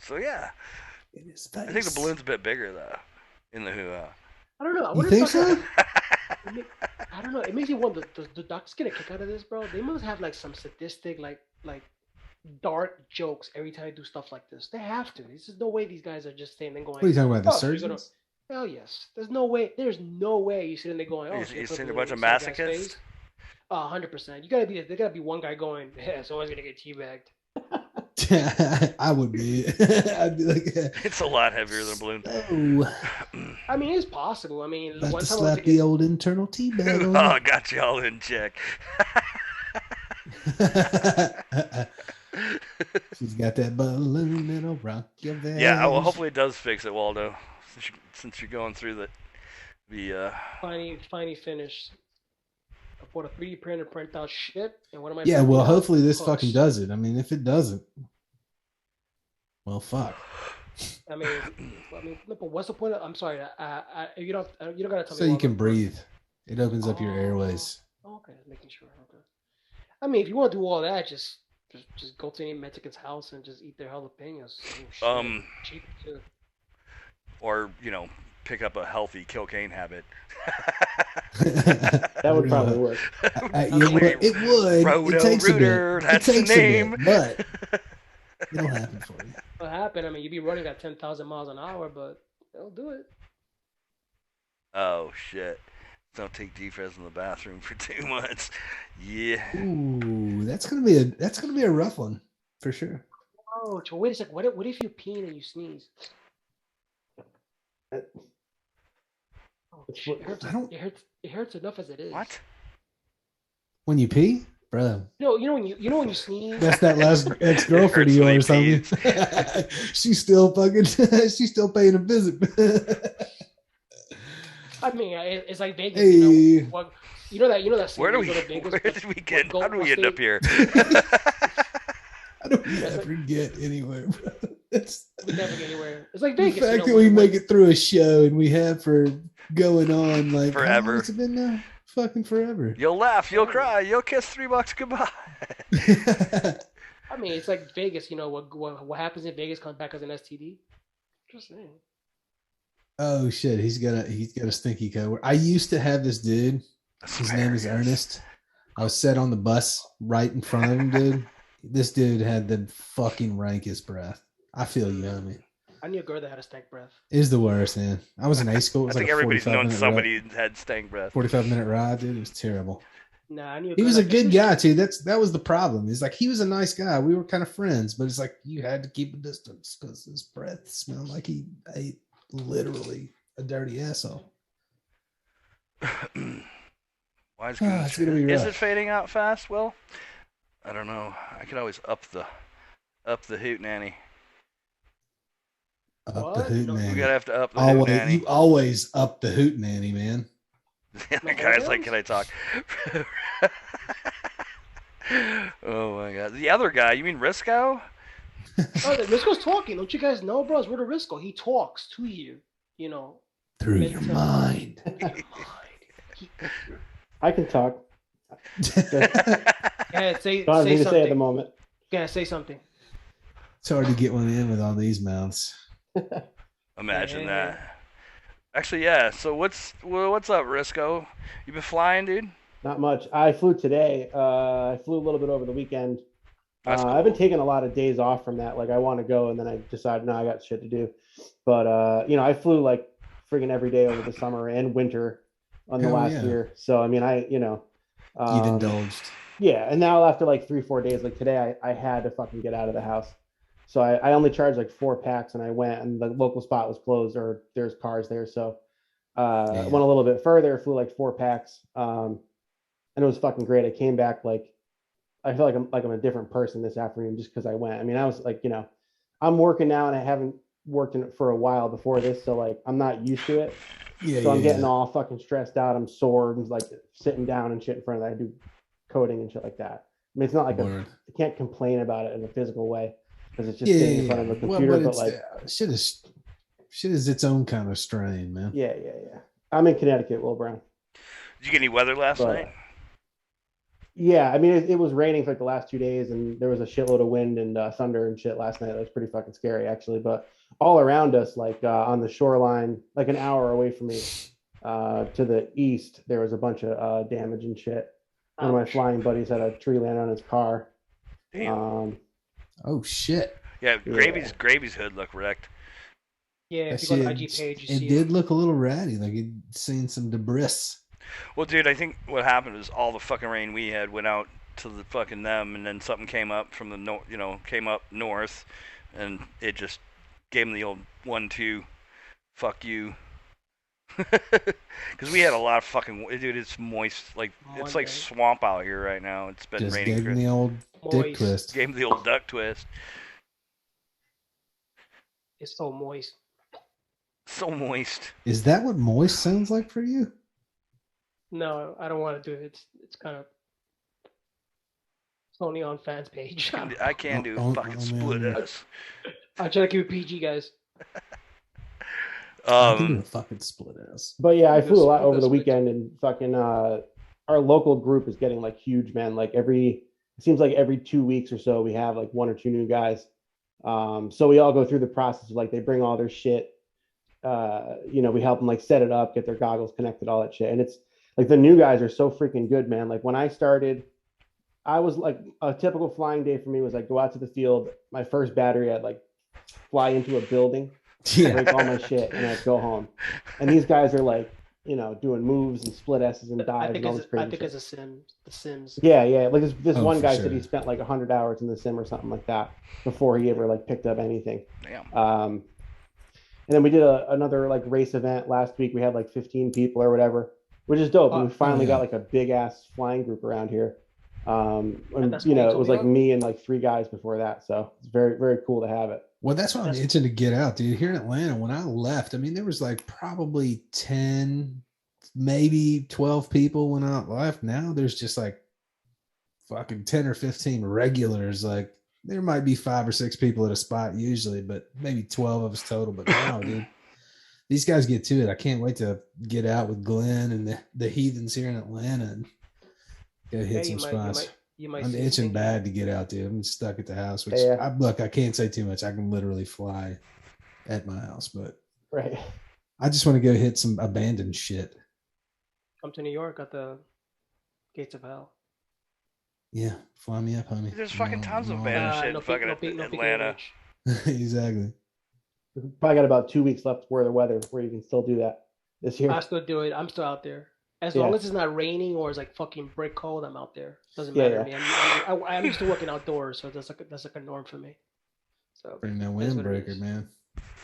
So, yeah. In his face. I think the balloon's a bit bigger, though, in the hoo-ha. I don't know. You think so? I don't know. It makes me wonder, the doctors get a kick out of this, bro? They must have, like, some sadistic, like dark jokes every time they do stuff like this. They have to. There's no way these guys are just staying there going... What are you talking about, the surgeons? Hell yes. There's no way you sitting there going, oh... You seen a bunch of masochists? 100%. There gotta be one guy going, yeah, someone's gonna get teabagged. I would be. I'd be like, it's a lot heavier than a balloon. Oh. I mean, it's possible. I mean, about one to time slap the old internal teabag on. Oh, got you all in check. She's got that balloon that'll rock your vest. Yeah, well, hopefully it does fix it, Waldo. Since you're going through the finally finished. I bought a 3D printer, print out shit, and what am I? Yeah, well, hopefully this fucking does it. I mean, if it doesn't, well, fuck. I mean, but what's the point? I'm sorry. You don't gotta tell me. So you can breathe. It opens up your airways. Okay, making sure. Okay. I mean, if you want to do all that, just go to any Mexican's house and just eat their jalapenos. Cheap too. Or pick up a healthy cocaine habit. That would probably work. It would. It takes Rooter, a bit. That's the name. But it'll happen for you. It'll happen. I mean, you'd be running at 10,000 miles an hour, but they'll do it. Oh shit! Don't take defense in the bathroom for 2 months. Yeah. Ooh, that's gonna be a rough one for sure. Oh, so wait a second. What if you pee and you sneeze? It hurts enough as it is. What? When you pee, bro? You know when you sneeze. That's that last ex-girlfriend of yours, something. She's still paying a visit. I mean, it's like Vegas. Hey. You know that. Where did we get? How do we end up here? I don't ever get anywhere, bro. We never get anywhere. It's like Vegas. The fact that we make it through a show and we have for going on like how Forever. long has it been now? Fucking forever. You'll laugh, you'll cry, you'll kiss $3 goodbye. I mean, it's like Vegas. You know what happens in Vegas comes back as an STD. Just saying. Oh shit, he's got a stinky code. I used to have this dude. His name is Ernest. I was sat on the bus right in front of him, dude. This dude had the fucking rankest breath. I feel you, homie. I knew a girl that had a stank breath. It was the worst, man. I was in A school. It I was think like a everybody's known 45-minute somebody who had stank breath. 45-minute ride, dude. It was terrible. Nah, I knew. He was a good guy too. That was the problem. He's like he was a nice guy. We were kind of friends, but it's like you had to keep a distance because his breath smelled like he ate literally a dirty asshole. Why is, it's gonna be is rough. it fading out fast? Well, I don't know. I could always up the hoot nanny. Up the hoot nanny. We gotta have to up the hoot nanny. You always up the hoot nanny, man. The guy's like, can I talk? Oh my god. The other guy, you mean Risco? Oh, Risco's talking. Don't you guys know, bros? We're the Risco. He talks to you. You know. Through your mind. I can talk. Yeah, say Don't have anything to say something. at the moment. Yeah, say something. It's hard to get one in with all these mouths. Imagine that. Actually, yeah. So what's up, Risco? You been flying, dude? Not much. I flew today. I flew a little bit over the weekend. That's cool. I've been taking a lot of days off from that. Like I want to go, and then I decide, no, I got shit to do. But I flew like friggin' every day over the summer and winter on the Hell last yeah. year. So I mean, You've indulged. Yeah, and now after like 3-4 days, like today, I had to fucking get out of the house. So I only charged like 4 packs, and I went, and the local spot was closed, or there's cars there. So I went a little bit further, flew like 4 packs, and it was fucking great. I came back like I feel like I'm a different person this afternoon just because I went. I mean, I was like, I'm working now, and I haven't worked in it for a while before this, so like I'm not used to it. Yeah, so I'm getting all fucking stressed out. I'm sore and like sitting down and shit in front of that. I do coding and shit like that. I mean, it's not like I can't complain about it in a physical way because it's just sitting in front of a computer. Well, but like shit is its own kind of strain, man. Yeah. I'm in Connecticut, Will Brown. Did you get any weather last night? Yeah, I mean, it was raining for like the last 2 days, and there was a shitload of wind and thunder and shit last night. It was pretty fucking scary, actually. But all around us, like on the shoreline, like an hour away from me, to the east, there was a bunch of damage and shit. One of my flying buddies had a tree land on his car. Damn. Oh shit. Yeah, Gravy's hood looked wrecked. Yeah, if you go to the IG page, you see it did look a little ratty, like you'd seen some debris. Well, dude, I think what happened is all the fucking rain we had went out to the fucking them, and then something came up from the came up north, and it just gave them the old 1-2, fuck you. Because we had a lot of fucking, dude, it's moist, like it's like swamp out here right now. It's been Just raining. gave him the old dick twist. Gave him the old duck twist. It's so moist. So moist. Is that what moist sounds like for you? No, I don't want to do it. It's kind of. It's only on fans page. I can't do fucking split us. I try to keep it PG, guys. I can do a fucking split ass. But yeah, I flew a lot over the weekend, and fucking our local group is getting like huge, man. Like it seems like every 2 weeks or so we have like 1 or 2 new guys. So we all go through the process of like they bring all their shit. We help them like set it up, get their goggles connected, all that shit. And it's like the new guys are so freaking good, man. Like when I started, I was like a typical flying day for me was like go out to the field. My first battery, I'd like fly into a building, break all my shit, and I'd go home. And these guys are like, doing moves and split S's and dives and all this crazy shit. I think it's The Sims. Yeah. Like this one guy said he spent like 100 hours in the sim or something like that before he ever like picked up anything. Damn. And then we did another like race event last week. We had like 15 people or whatever, which is dope. And we finally got like a big ass flying group around here. And it was like me and like 3 guys before that. So it's very, very cool to have it. Well, that's why I'm itching to get out, dude. Here in Atlanta, when I left, I mean, there was like probably 10, maybe 12 people when I left. Now there's just like fucking 10 or 15 regulars. Like there might be 5 or 6 people at a spot usually, but maybe 12 of us total. But now, dude, these guys get to it. I can't wait to get out with Glenn and the heathens here in Atlanta and go hit some spots. I'm itching bad to get out, dude. I'm stuck at the house, which I can't say too much. I can literally fly at my house, but right. I just want to go hit some abandoned shit. Come to New York at the Gates of Hell. Yeah, fly me up, homie. There's fucking tons of abandoned shit in fucking Atlanta. Exactly. We've probably got about 2 weeks left for the weather where you can still do that this year. I still do it. I'm still out there. As long as it's not raining or it's like fucking brick cold, I'm out there. Doesn't matter to me. I'm used to working outdoors, so that's like a norm for me. So bring that windbreaker, man.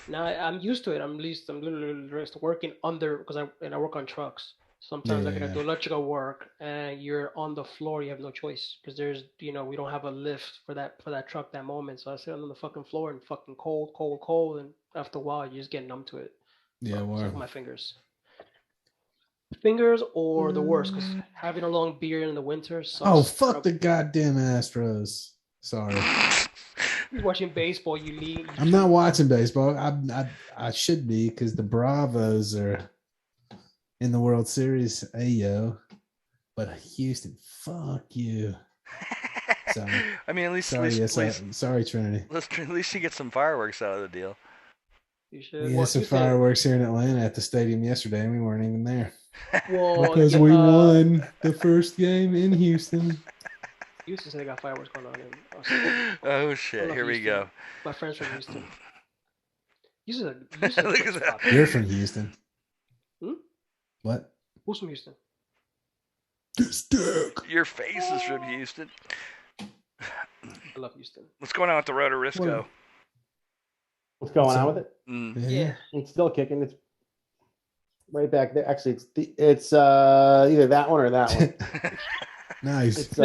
Now I'm used to it. I'm literally just working under because I work on trucks. Sometimes I gotta do electrical work, and you're on the floor. You have no choice because there's we don't have a lift for that truck that moment. So I sit on the fucking floor and fucking cold, and after a while you just get numb to it. Yeah, wow. My fingers or the worst because having a long beard in the winter sucks. Oh fuck the goddamn Astros. Sorry. You're watching baseball. I'm not watching baseball. I should be because the Bravos are in the World Series. Ayo. But Houston, fuck you. Sorry. I mean, at least sorry, Trinity. At least you get some fireworks out of the deal. You should. We had some fireworks here in Atlanta at the stadium yesterday, and we weren't even there. Well, because we won the first game in Houston. Houston said they got fireworks going on in Austin. Oh shit! Here we go. My friends from Houston. Look at that. You're from Houston. What? Who's from Houston? This dick. Your face is from Houston. I love Houston. What's going on with the Rotorisco? What's going on with it? Yeah. It's still kicking. It's right back there. Actually, it's either that one or that one. Nice. It's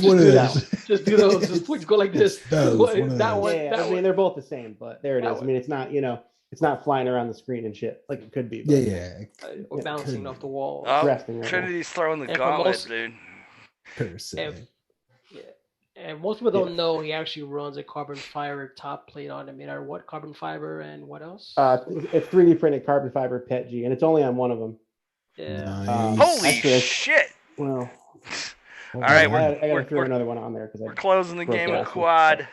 one of those. Just do those. Just please go like this. That one. Yeah, I mean, they're both the same, but there it is. I mean, it's not, it's not flying around the screen and shit like it could be. But Or bouncing off the wall. Oh, Trinity's throwing the gauntlet, dude. Per se. And most people don't know he actually runs a carbon fiber top plate on it. Or what carbon fiber and what else? It's 3D printed carbon fiber PETG, and it's only on one of them. Yeah. Nice. Holy shit! Well, all right, I gotta throw another one on there because we're closing the game with it. quad.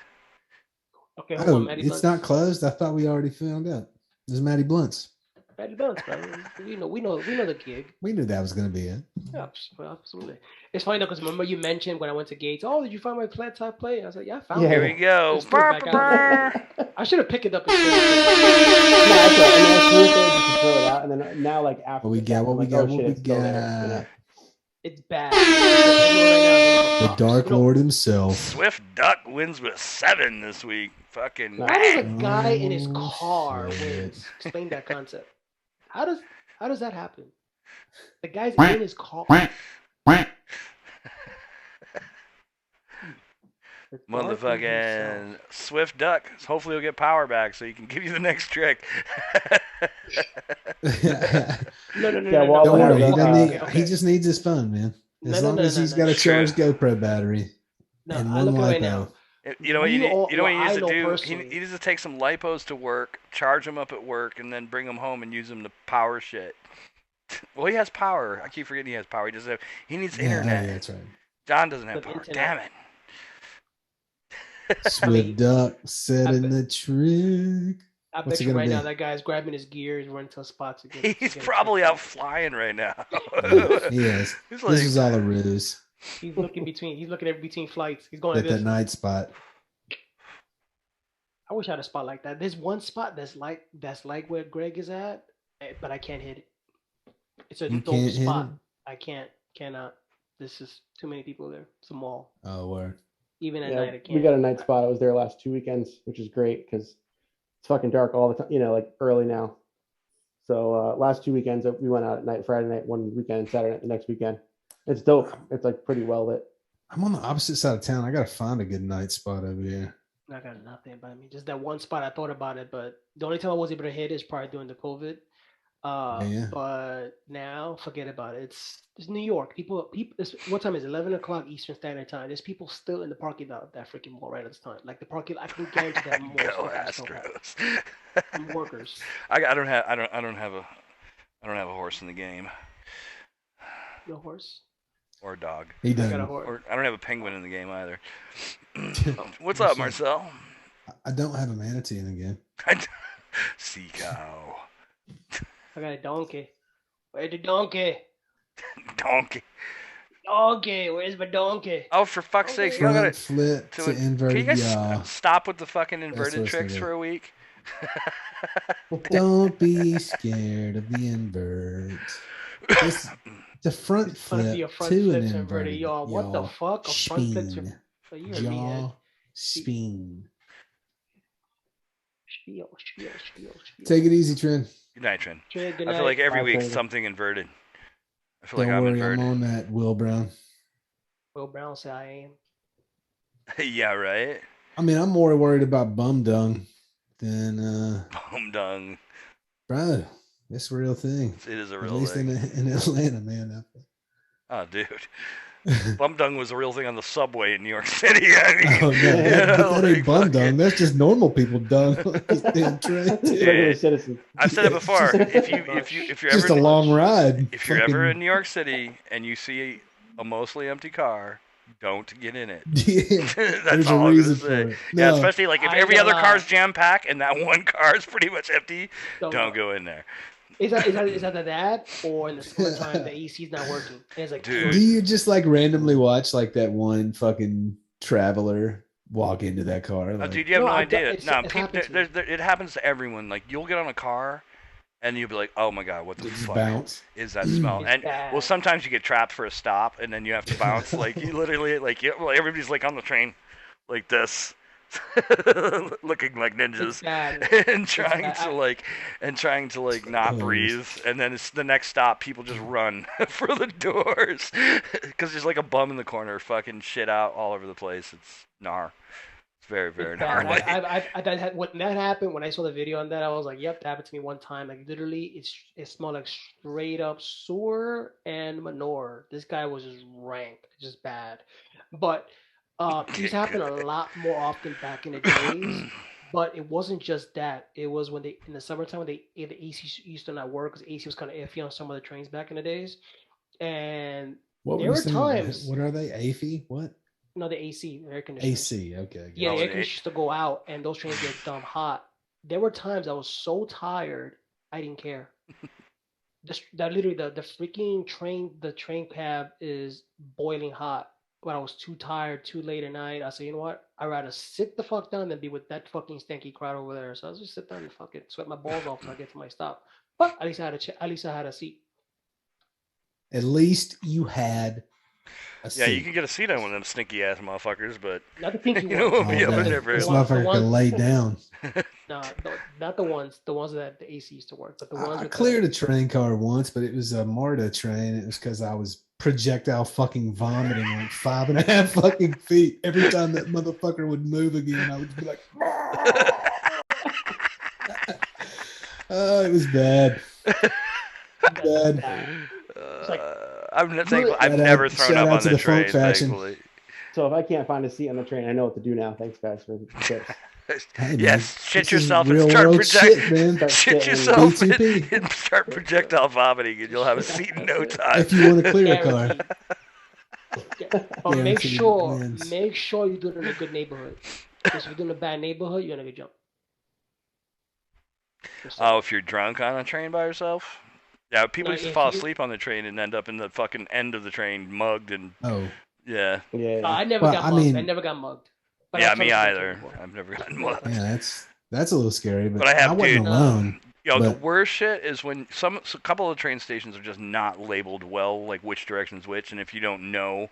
Okay, hold on, it's not closed. I thought we already found out. This is Matty Blunts. Matty Blunts, bro. We know the gig. We knew that was gonna be it. Yeah, absolutely. It's funny though because remember you mentioned when I went to Gates. Oh, did you find my flat top plate? I was like, yeah, I found it. Here we go. I should have picked it up. No, that's right. And I threw it there just to throw it out, and then now like after What we got? It's bad. The Dark Lord himself. Swift Duck wins with 7 this week. Fucking. How does a guy in his car wins? Explain that concept. How does that happen? The guy's in his car. Motherfucking Swift Duck. Hopefully he'll get power back so he can give you the next trick. No. Don't worry. He just needs his phone, man. As long as he's got a charged GoPro battery. No, and I one look at it right lipo. now. You know what he needs to do? Personally. He needs to take some lipos to work, charge them up at work, and then bring them home and use them to power shit. Well, he has power. I keep forgetting he has power. He needs internet. Yeah, that's right. John doesn't have power. Internet. Damn it. Swift Duck setting the trick. I bet you right now that guy's grabbing his gear, he's running to spots again. He's probably out flying right now. He is. This is all a ruse. He's looking between flights. He's going at that night spot. I wish I had a spot like that. There's one spot that's like where Greg is at, but I can't hit it. It's a dope spot. I cannot. This is too many people there. It's a mall. Oh, word. Even at night, I can't. We got a night spot. I was there last 2 weekends, which is great because it's fucking dark all the time. Like early now. So last 2 weekends we went out at night. Friday night, one weekend, and Saturday night the next weekend. It's dope. It's like pretty well lit. I'm on the opposite side of town. I gotta find a good night spot over here. I got nothing by me. Just that one spot. I thought about it, but the only time I was able to hit is probably during the COVID. Yeah. But now, forget about it. It's New York. People. What time is it? 11 o'clock Eastern Standard Time. There's people still in the parking lot of that freaking mall right at this time. Like the parking. I can guarantee that mall Go is still packed. Astros. From workers. I don't have a horse in the game No horse. or a dog. He I got a doesn't. horse. Or I don't have a penguin in the game either. What's up, Marcel? I don't have a manatee in the game. Sea cow. I got a donkey. Where's the donkey? Donkey. Donkey. Where's my donkey? Oh, for fuck's sakes, you Front gotta flip to Can you inverted guys yaw. stop with the fucking inverted what it's tricks gonna for a week? Don't be scared of the invert. It's the front It's gonna flip be a front to flip an to inverted inverted yaw. What the fuck? A front flip to. Spin. So you're a meathead. Yaw. Spin. Spiel. Take it easy, Trent. Good night, Trent. Good I night. feel like every Bye, week Trent. something inverted. I feel Don't like I'm worry, inverted. I'm on that, Will Brown. Will Brown said I am. Yeah, right. I mean, I'm more worried about bum dung than Bum dung. bro. It's a real thing. It is a At real least thing. in Atlanta, man. Oh, dude. Bum dung was a real thing on the subway in New York City. I mean, Oh no, yeah, but that ain't like bum fucking- dung. That's just normal people dung. This damn train. Regular citizens. I've said it before. If you're Just ever a long ride. if you're ever Fucking- in New York City and you see a mostly empty car, don't get in it. Yeah, That's there's all a I'm reason gonna for say. it. Yeah, No, especially like if I every ain't other gonna car's lie. jam packed and that one car is pretty much empty, don't go in there. Is that that or in the summertime the AC is not working? And it's like, Dude. do you just like randomly watch like that one fucking traveler walk into that car? Oh, Like, dude, you have No, no I've idea. it's- No, it happens to me. it happens to everyone. Like you'll get on a car, and you'll be like, "Oh my god, what the just fuck bounce. is that smell?" It's And bad. well, sometimes you get trapped for a stop, and then you have to bounce. Like you literally, like everybody's like on the train, like this, looking like it's ninjas. bad. and trying bad. to like not Close. breathe, and then it's the next stop. People just run for the doors because there's like a bum in the corner, fucking shit out all over the place. It's gnar. It's very It's bad. gnarly. When that happened, when I saw the video on that, I was like, "Yep, that happened to me one time." Like literally, it smelled like straight up sewer and manure. This guy was just rank, just bad. But it used to happen a lot more often back in the days. But it wasn't just that. It was when they in the summertime when the AC used to not work because AC was kind of iffy on some of the trains back in the days. And What there were were you saying? times. What are they? AFI? What? No, the AC, air conditioning. AC. Okay. Yeah, Oh, the the air conditioner used to go out, and those trains get dumb hot. There were times I was so tired, I didn't care. That literally the freaking train, the train cab is boiling hot. But I was too tired, too late at night. I said, you know what? I'd rather sit the fuck down than be with that fucking stanky crowd over there. So I just sit down and fucking sweat my balls off until I get to my stop. But at least I had a seat. At least you had a Yeah, you seat. can get a seat on one of them stinky ass motherfuckers, but Not the pinky you know, ones. we'll be Oh, up in man, there for this one- motherfucker one- can lay down. No, not the ones that the AC used to work, but the ones I with cleared a train car once, but it was a MARTA train. It was because I was projectile fucking vomiting like 5.5 fucking feet. Every time that motherfucker would move again, I would be like, oh, it was bad. Bad. like- I'm not thankful. I've Shout out- never thrown shout up out on to the the funk train, faction. thankfully. So if I can't find a seat on the train, I know what to do now. Thanks, guys, for the tips. Hey, man, Yes, shit this is yourself and real start world project- shit, man. Start Shit shitting. yourself B2P. and start projectile vomiting, and you'll have a seat in no time. If you want to clear a car, But make Guaranteed sure wins. you do it in a good neighborhood. Because if you do it in a bad neighborhood, you're gonna get jumped. Just saying. Oh, if you're drunk on a train by yourself? Yeah, people No, used to if fall you- asleep on the train and end up in the fucking end of the train, mugged and oh, yeah. Yeah. I never Well, got I mugged. I mean- never got mugged. But Yeah, I've me tried to either. before. I've never gotten mugged. yeah, that's a little scary. But, But I have, I wasn't dude. alone. Yo, the But- worst shit is when a couple of train stations are just not labeled well, like which direction's which, and if you don't know,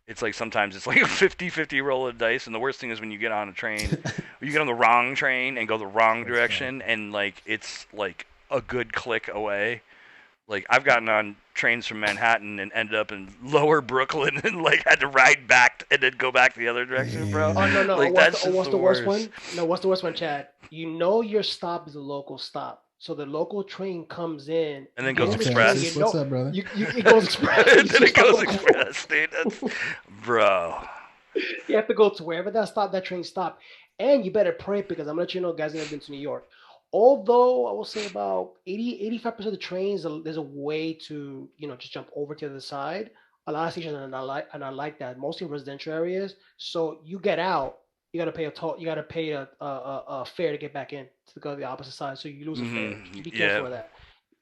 it's like sometimes it's like a 50-50 roll of dice, and the worst thing is when you get on a train, you get on the wrong train and go the wrong That's direction, and like it's like a good click away. Like I've gotten on trains from Manhattan and ended up in lower Brooklyn and like had to ride back and then go back the other direction, bro. Yeah. Oh no! Like, what's that's the, just what's the the worst worst. one? No, what's the worst one, Chad? You know your stop is a local stop, So the local train comes in And then you goes get on the express. train, you What's know- up, brother? it goes express. And You then it just goes have to- express, dude. That's, bro. You have to go to wherever that train stop, and you better pray because I'm gonna let you know, guys, that have been to New York. Although I will say about 85% of the trains, there's a way to just jump over to the side. A lot of stations are not like that. Mostly residential areas. So you get out, you gotta pay a toll. You gotta pay a fare to get back in to go to the opposite side. So you lose a fare. Mhm, Be careful yeah. of that.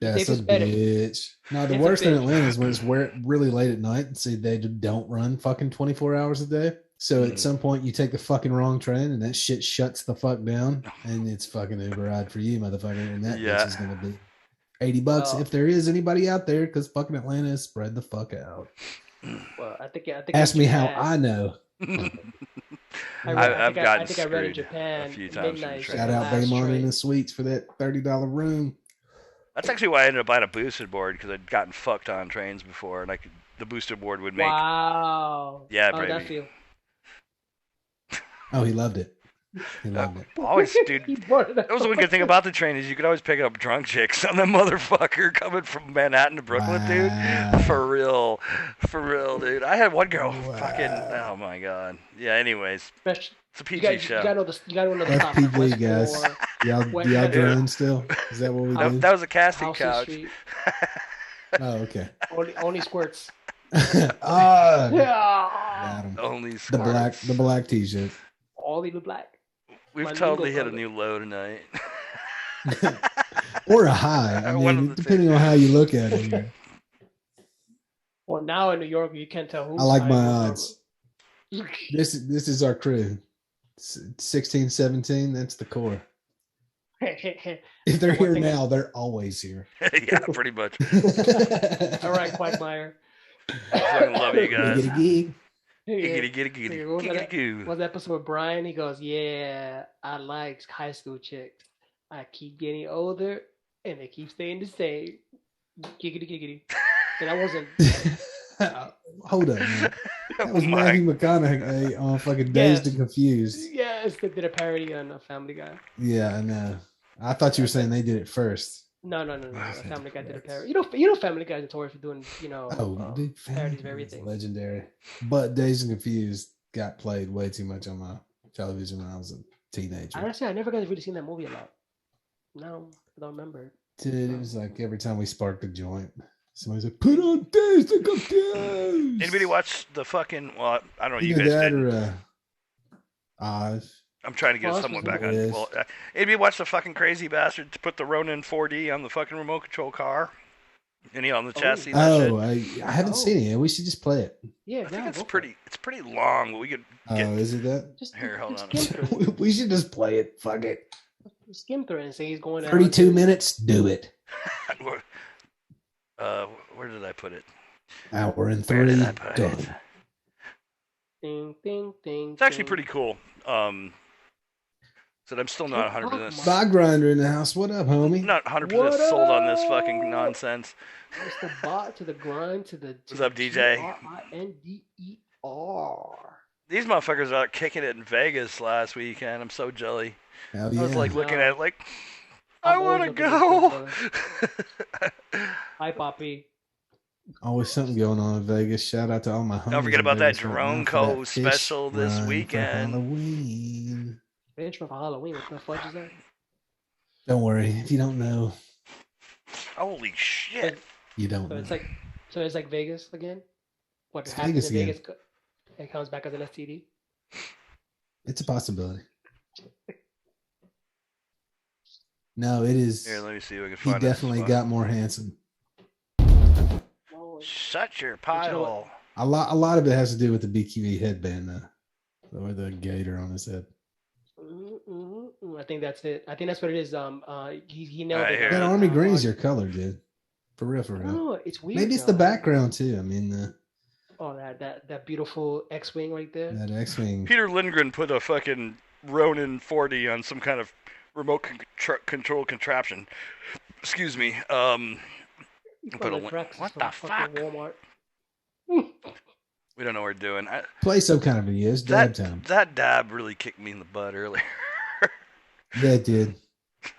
That's If a it's better- bitch. No, the It's a worst in bitch. Atlanta is when it's really late at night and see they don't run fucking 24 hours a day. So at some point you take the fucking wrong train and that shit shuts the fuck down and it's fucking Uber ride for you, motherfucker. And that Yeah. bitch is gonna be $80 Well- if there is anybody out there, because fucking Atlanta is spread the fuck out. Well, I think. Ask in me how Japan- I know. I've gotten I think I read in screwed Japan a few times from midnight. trains. Shout out last Baymont train. in the suites for that $30 room. That's actually why I ended up buying a boosted board because I'd gotten fucked on trains before, and the boosted board would make. Wow. Yeah, How did that baby. feel? Oh, he loved it. He loved it. Always, dude. He brought it That was the one good thing about the train is you could always pick up drunk chicks on that motherfucker coming from Manhattan to Brooklyn, Wow. dude. For real, dude. I had one girl, Wow. fucking. Oh my god. Yeah. Anyways, Especially- it's a You PG got, show. you got to know the you got to know the That's top. PG, West guys. Four, Y'all, West do y'all Four, drone still? Is that what we do? That was a casting Houston couch. Street. Oh, okay. Only squirts. Ah, Yeah. got him. Only The black t-shirt. All even black. We've my totally Lugo hit a brother. new low tonight. Or a high. I One mean, of the depending on how you look at it. Well, now in New York, you can't tell who's I like high my and odds. This is our crew. 16, 17, that's the core. who's If they're One here thing- now, they're always here. Yeah, pretty much. All right, Quagmire. Fucking love you guys. Giggity gig. Giggity, giggity, giggity, What was giggity, that? goo. Was that episode with Brian? He goes, "Yeah, I like high school chicks. I keep getting older, and they keep staying the same. Giggity, giggity." And I wasn't. Hold up, man. That was Oh my- Matthew McConaughey on fucking Dazed Yes. and Confused. Yes, they did a parody on Family Guy. Yeah, I know. I thought you were saying they did it first. No. That's Family Guy did a nuts. parody. You know, Family Guy's notorious for doing, Oh, dude, parodies of Family Guy's everything. legendary. But Dazed and Confused got played way too much on my television when I was a teenager. Honestly, I never got to really seen that movie a lot. No, I don't remember. Dude, it was like every time we sparked a joint, somebody's like, "Put on Dazed and Confused." Anybody watch the fucking? Well, I don't know. You Either guys that did. or Oz. I'm trying to get Oz someone was back on on. the Well, anybody watch the fucking crazy bastard to put the Ronin 4D on the fucking remote control car? Any on the chassis? and that Oh, shit? I haven't seen it yet. We should just play it. Yeah, I think no, it's go for pretty. It's pretty long, but we could Oh, get. is it that? Just, Here, hold just on. Skim through it. We should just play it. Fuck it. Skim through it and say he's going to 32 minutes. Do it. Where did I put it? Hour and Where 3. did I put it? Done. Ding, ding, ding. It's actually ding. pretty cool. So I'm still not 100%. Spot grinder in the house. What up, homie? Not 100% What sold on this up? fucking nonsense. It's the bot to the grind to the. What's up, DJ? Grinder. These motherfuckers are out kicking it in Vegas last weekend. I'm so jelly. Hell I was yeah. like looking No. at it like, I I'm want to always looking go. Hi, Poppy. Always something going on in Vegas. Shout out to all my homies. Don't forget in about that Vegas right Drone now for Co. that fish special this run for weekend. Halloween. Bitch for Halloween. What the fuck is that? Don't worry. If you don't know, Holy shit. you don't So know. it's like Vegas again. What It's happens Vegas in again. Vegas? It comes back as an STD. It's a possibility. No, it is. Here, let me see if I can He find definitely it. got more handsome. No, Shut your But you know pile. A lot of it has to do with the BQE headband, though, or the gator on his head. I think that's it. I think that's what it is. He nailed Right it. here. That army green's your color, dude. For real, for real. No, it's weird. Maybe it's though. the background too. I mean, Oh, that beautiful X-wing right there. that X-wing. Peter Lindgren put a fucking Ronin 40 on some kind of remote control contraption. Excuse me. Put a From the link. Drex What from the fucking fuck? Walmart. We don't know what we're doing. Play some kind of video. It's dab That time. that dab really kicked me in the butt earlier. Yeah, it did.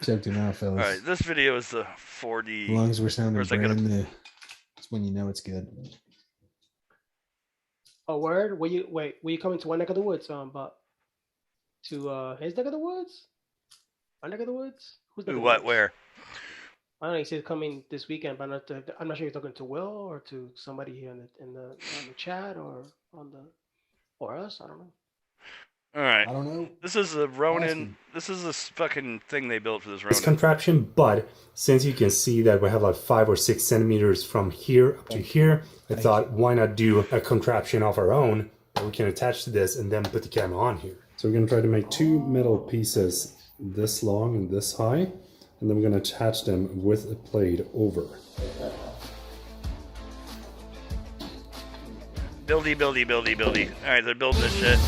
Choked him out, fellas. All right, this video is the 4D. As long as we're sounding Where's that brand new, it's when you know it's good. Oh, word? Were you coming to one neck of the woods, but to his neck of the woods? Our neck of the woods? Who's neck of the What? woods? Where? I don't know. He said coming this weekend, but I'm not sure you're talking to Will or to somebody here in the chat or on the or us. I don't know. All right. I don't know. This is a Ronin. Awesome. This is this fucking thing they built for this This Ronin. contraption, but since you can see that we have like 5 or 6 centimeters from here up to here, I thought why not do a contraption of our own that we can attach to this and then put the camera on here. So we're going to try to make 2 metal pieces this long and this high, and then we're going to attach them with a plate over. Buildy. All right, they're building this shit.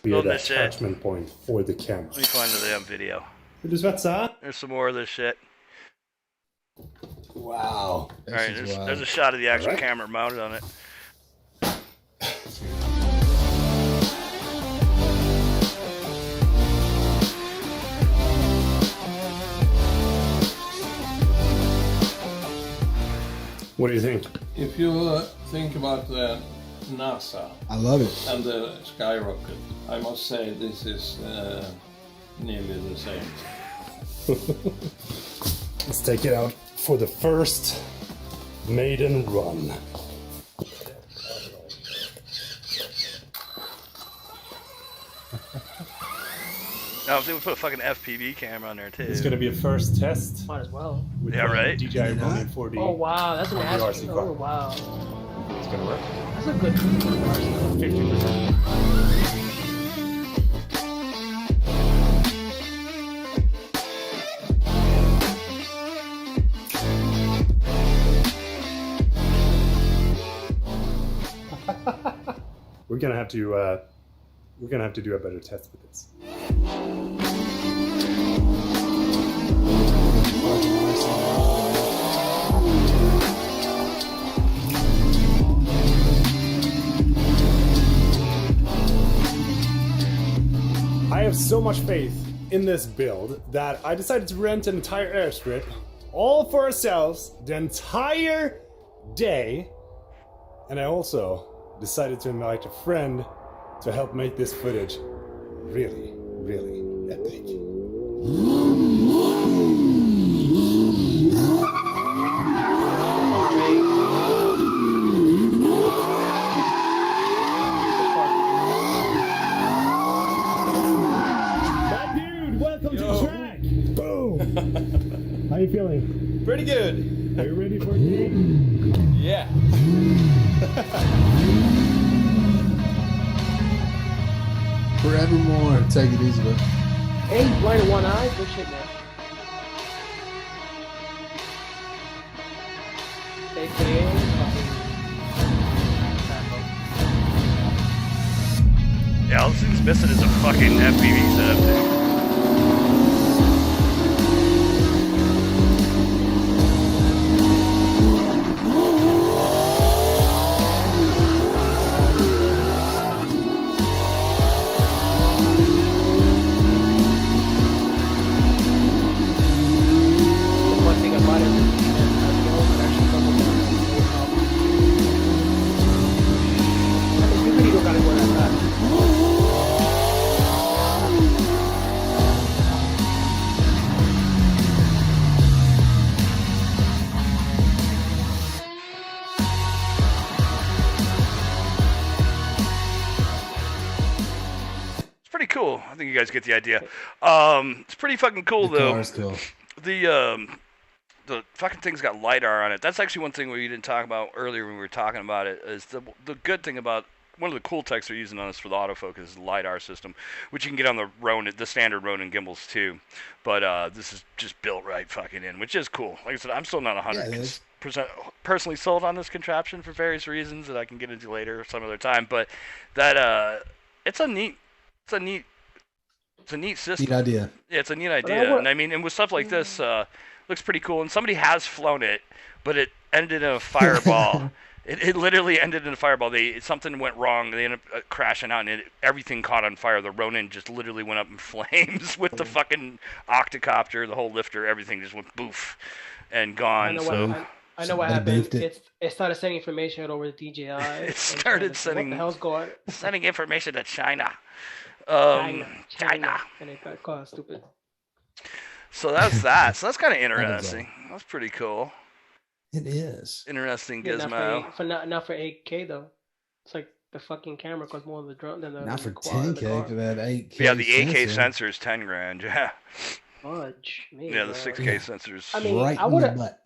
Be Building the this shit. attachment point for the camera. Let me find the damn video. Vill du svetsa? There's some more of this shit. Wow. All right, there's a shot of the actual camera mounted on it. What do you think? If you think about the NASA I love it. and the skyrocket, I must say this is nearly the same. Let's take it out for the first maiden run. Now, if they would put a fucking FPV camera on there too. It's going to be a first test. Might as well. With Yeah, right? DJI Ronin 4D. Oh wow, that's an on the ass. RC Oh car. wow, It's going to work. that's a good 50%. We're gonna have to do a better test with this. I have so much faith in this build that I decided to rent an entire airstrip all for ourselves the entire day, and I also decided to invite a friend to help make this footage really, really epic. My dude, welcome to the track! Boom! How you feeling? Pretty good. Are you ready for a day? Yeah. Forevermore. Take it easy, bro. Hey, he's blind in one eye. Good shit, man. AKA Yeah, all this thing's missing is a fucking FPV setup too. the one thing about it is that actually come with I mean, you really don't gotta go that fast. It's pretty cool. I think you guys get the idea. It's pretty fucking cool The though. car's cool. The fucking thing's got LiDAR on it. That's actually one thing we didn't talk about earlier when we were talking about it. Is the good thing about one of the cool techs they're using on this for the autofocus is the LiDAR system, which you can get on the Ronin, the standard Ronin gimbals too. But this is just built right fucking in, which is cool. Like I said, I'm still not 100% personally sold on this contraption for various reasons that I can get into later some other time. But that it's a neat system. Neat idea. Yeah, it's a neat idea. And I mean, and with stuff like this, looks pretty cool. And somebody has flown it, but it ended in a fireball. It literally ended in a fireball. Something went wrong. They ended up crashing out, and everything caught on fire. The Ronin just literally went up in flames with the fucking octocopter, the whole lifter, everything just went boof and gone. I know what happened. It started sending information over to DJI. It started sending. What the hell's going? Sending information to China. China. And it got caught stupid. So that's that. So that's kind of interesting. That's pretty cool. It is. Interesting gizmo. Not for 8K though. It's like the fucking camera costs more than the drone than the. Not for 10K for that 8K. Yeah, the 8K sensor is 10 grand. Yeah. Fudge. Yeah, the 6K sensors. I mean, right I in the butt.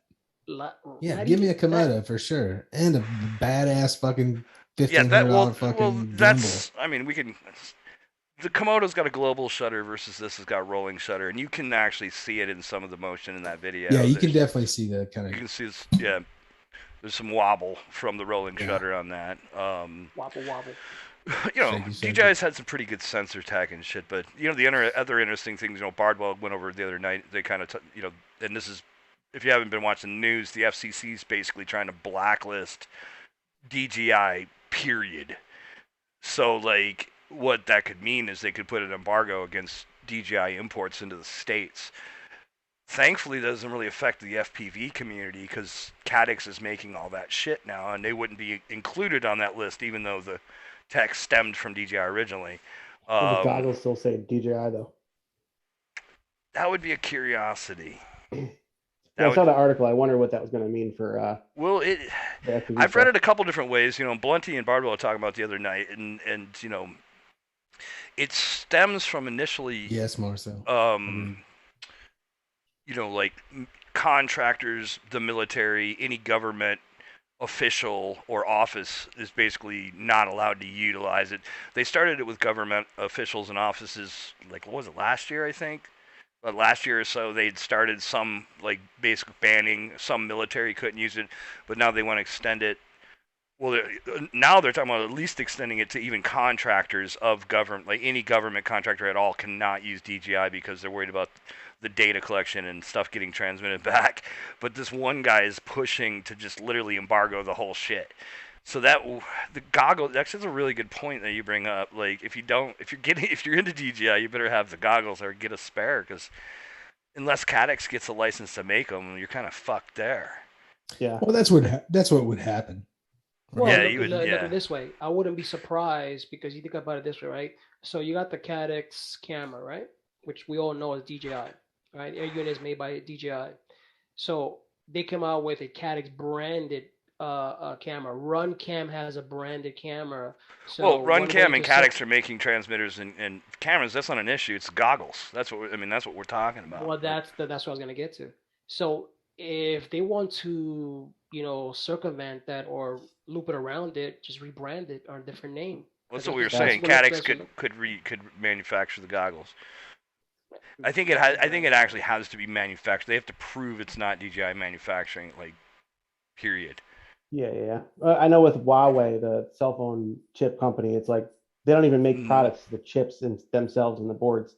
Yeah, give me a Komodo for sure, and a badass fucking $1,500 fucking gimbal. I mean, we can. The Komodo's got a global shutter versus this has got rolling shutter, and you can actually see it in some of the motion in that video. Yeah, you can definitely see the kind of. You can see this. Yeah, there's some wobble from the rolling shutter on that. Wobble. You know, DJI's had some pretty good sensor tech and shit, but you know the other interesting things. You know, Bardwell went over the other night. They kind of, you know, and this is, if you haven't been watching the news, the FCC is basically trying to blacklist DJI. Period. So like, what that could mean is they could put an embargo against DJI imports into the States. Thankfully, that doesn't really affect the FPV community because Caddx is making all that shit now, and they wouldn't be included on that list, even though the tech stemmed from DJI originally. The goggles still say DJI though. That would be a curiosity. Yeah, I saw the article. I wonder what that was going to mean for. Well, I've read it a couple different ways. You know, Blunty and Bardwell were talking about the other night, and you know, it stems from initially. Yes, Marcel. You know, like contractors, the military, any government official or office is basically not allowed to utilize it. They started it with government officials and offices, like, what was it, last year, I think? But last year or so, they'd started some, like, basic banning. Some military couldn't use it, but now they want to extend it. Well, now they're talking about at least extending it to even contractors of government, like any government contractor at all cannot use DJI because they're worried about the data collection and stuff getting transmitted back. But this one guy is pushing to just literally embargo the whole shit. So that the goggles, that's a really good point that you bring up. Like if you're into DJI, you better have the goggles or get a spare because unless Caddx gets a license to make them, you're kind of fucked there. Yeah. Well, that's what would happen. Well, look at it this way. I wouldn't be surprised because you think about it this way, right? So you got the Caddx camera, right? Which we all know is DJI, right? Air unit is made by DJI. So they come out with a Caddx branded camera. RunCam has a branded camera. So well, RunCam and Caddx are making transmitters and cameras. That's not an issue. It's goggles. That's what that's what we're talking about. Well, that's what I was going to get to. So if they want to, you know, circumvent that or loop it around it, just rebrand it or a different name. Well, that's what we were saying. Caddx could manufacture the goggles. I think it actually has to be manufactured. They have to prove it's not DJI manufacturing, like, period. Yeah. I know with Huawei, the cell phone chip company, it's like they don't even make products, the chips themselves and the boards,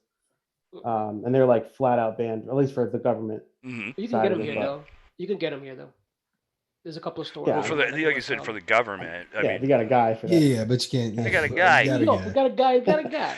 and they're like flat out banned, at least for the government. Mm-hmm. You can get them here though. You can get them here though. There's a couple of stores. Yeah. Well, like you said, for the government. I mean, you got a guy for that. Yeah, but you can't. You got a guy. You got a guy.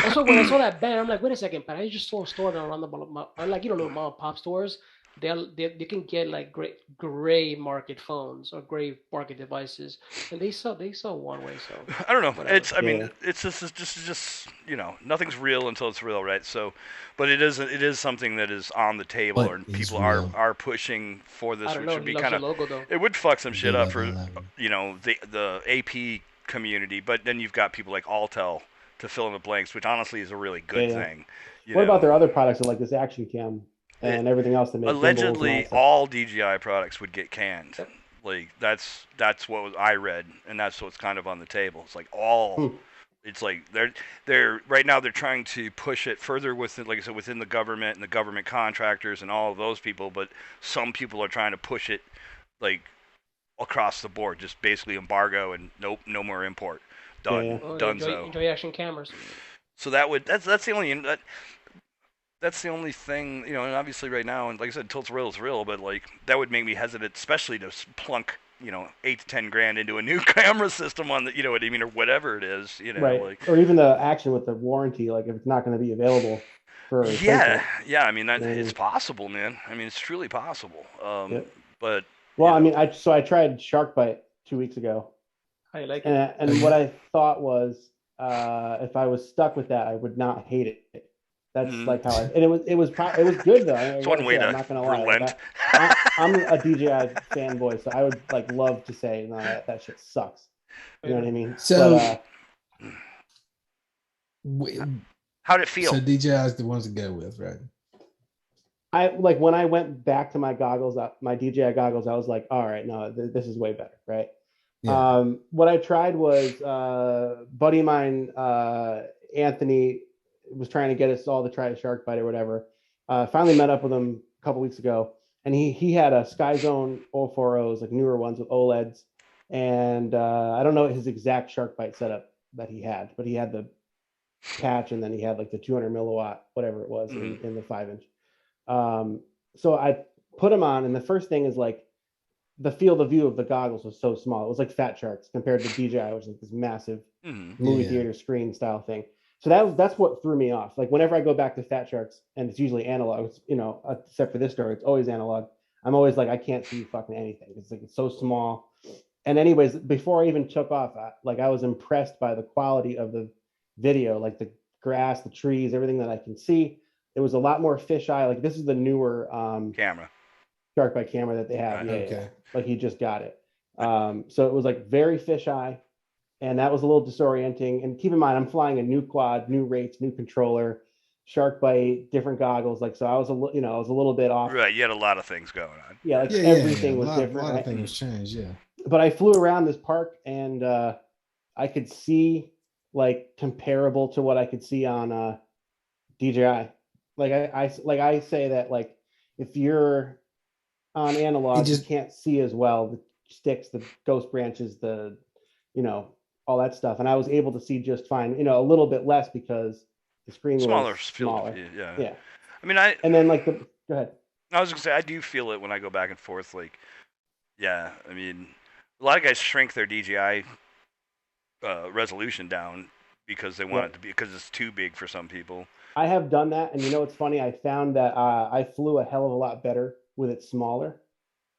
Also, when I saw that ban, I'm like, wait a second, but I just saw a store around the like, you know, mom and pop stores. They can get like gray market phones or gray market devices, and they sell one way. So I don't know. Whatever. I mean, it's just you know, nothing's real until it's real, right? So, but it is something that is on the table, and people are pushing for this, which would be kind of it would fuck some shit up for you know the AP community, but then you've got people like Altel to fill in the blanks, which honestly is a really good thing. What about their other products like this action cam? And everything else that makes allegedly all DJI products would get canned. Like that's what I read, and that's what's kind of on the table. It's like all. It's like they're right now they're trying to push it further within, like I said, within the government and the government contractors and all of those people. But some people are trying to push it like across the board, just basically embargo and nope, no more import. Done. Yeah. Donezo. Enjoy action cameras. So that's the only. That's the only thing, you know, and obviously right now, and like I said, until it's real, but like that would make me hesitant, especially to plunk, $8 to $10 into a new camera system on the, you know what I mean, or whatever it is, right. like, or even the action with the warranty, like if it's not going to be available for yeah. I mean, it's possible, man. I mean, it's truly possible. But well, I mean, I tried Shark Bite 2 weeks ago. How you like it? And what I thought was, if I was stuck with that, I would not hate it. That's like how it was good though. It's one way to I'm not gonna lie. relent. I'm a DJI fanboy, so I would like love to say, no, that shit sucks. You know what I mean? So, how'd it feel? So DJI is the ones to go with, right? I like when I went back to my goggles, my DJI goggles, I was like, all right, no, this is way better, right? Yeah. What I tried was buddy of mine, Anthony, was trying to get us all to try a Shark Bite or whatever. Finally met up with him a couple weeks ago, and he had a Sky Zone 040s, like newer ones with OLEDs, and I don't know his exact Shark Bite setup that he had, but he had the patch, and then he had like the 200 milliwatt, whatever it was, in the 5-inch. So I put him on, and the first thing is like the field of view of the goggles was so small. It was like Fat Sharks compared to DJI, which is like this massive movie theater screen style thing. So that's what threw me off. Like whenever I go back to Fat Sharks, and it's usually analog, it's, except for this story, it's always analog. I'm always like, I can't see fucking anything. It's like, it's so small. And anyways, before I even took off, I was impressed by the quality of the video, like the grass, the trees, everything that I can see. It was a lot more fisheye. Like this is the newer camera, Shark Bite camera that they have. Right. Yeah. Like he just got it. So it was like very fisheye, and that was a little disorienting. And keep in mind, I'm flying a new quad, new rates, new controller, Shark Bite, different goggles. Like, so I was a little bit off. Right. You had a lot of things going on. Yeah. Like everything was different. A lot of things changed. Yeah. But I flew around this park, and I could see like comparable to what I could see on DJI. Like I say that, like, if you're on analog, you can't see as well the sticks, the ghost branches, the all that stuff, and I was able to see just fine. A little bit less because the screen was smaller. Yeah. I mean, and then like go ahead. I was gonna say I do feel it when I go back and forth. Like, yeah, I mean, a lot of guys shrink their DJI resolution down because they want it to be, because it's too big for some people. I have done that, and it's funny. I found that I flew a hell of a lot better with it smaller,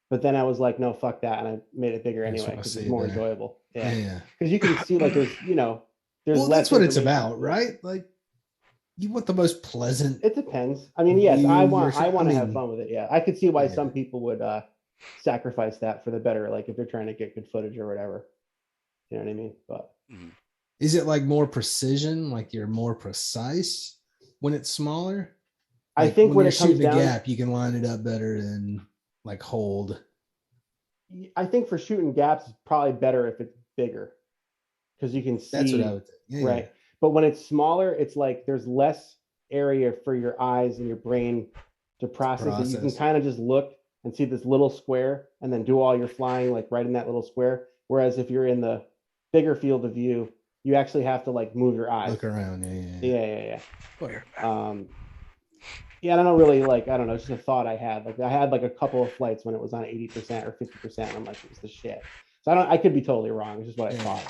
but then I was like, no, fuck that, and I made it bigger anyway because it's more enjoyable. Yeah, because you can see like there's there's well, that's what it's about, right? Like you want the most pleasant. It depends. I mean, yes, I want to have fun with it. Yeah, I could see why some people would sacrifice that for the better, like if they're trying to get good footage or whatever. You know what I mean? But is it like more precision? Like you're more precise when it's smaller? Like I think when you're it comes shooting down, a gap, you can line it up better than like hold. I think for shooting gaps, it's probably better if it's bigger because you can see. That's what I would think. Yeah, right. But when it's smaller, it's like there's less area for your eyes and your brain to process it. You can kind of just look and see this little square and then do all your flying like right in that little square. Whereas if you're in the bigger field of view, you actually have to like move your eyes. Look around. Yeah. Yeah, I don't really like, I don't know, it's just a thought I had. Like I had like a couple of flights when it was on 80% or 50%. And I'm like, it's the shit. So I could be totally wrong. It's just what I thought.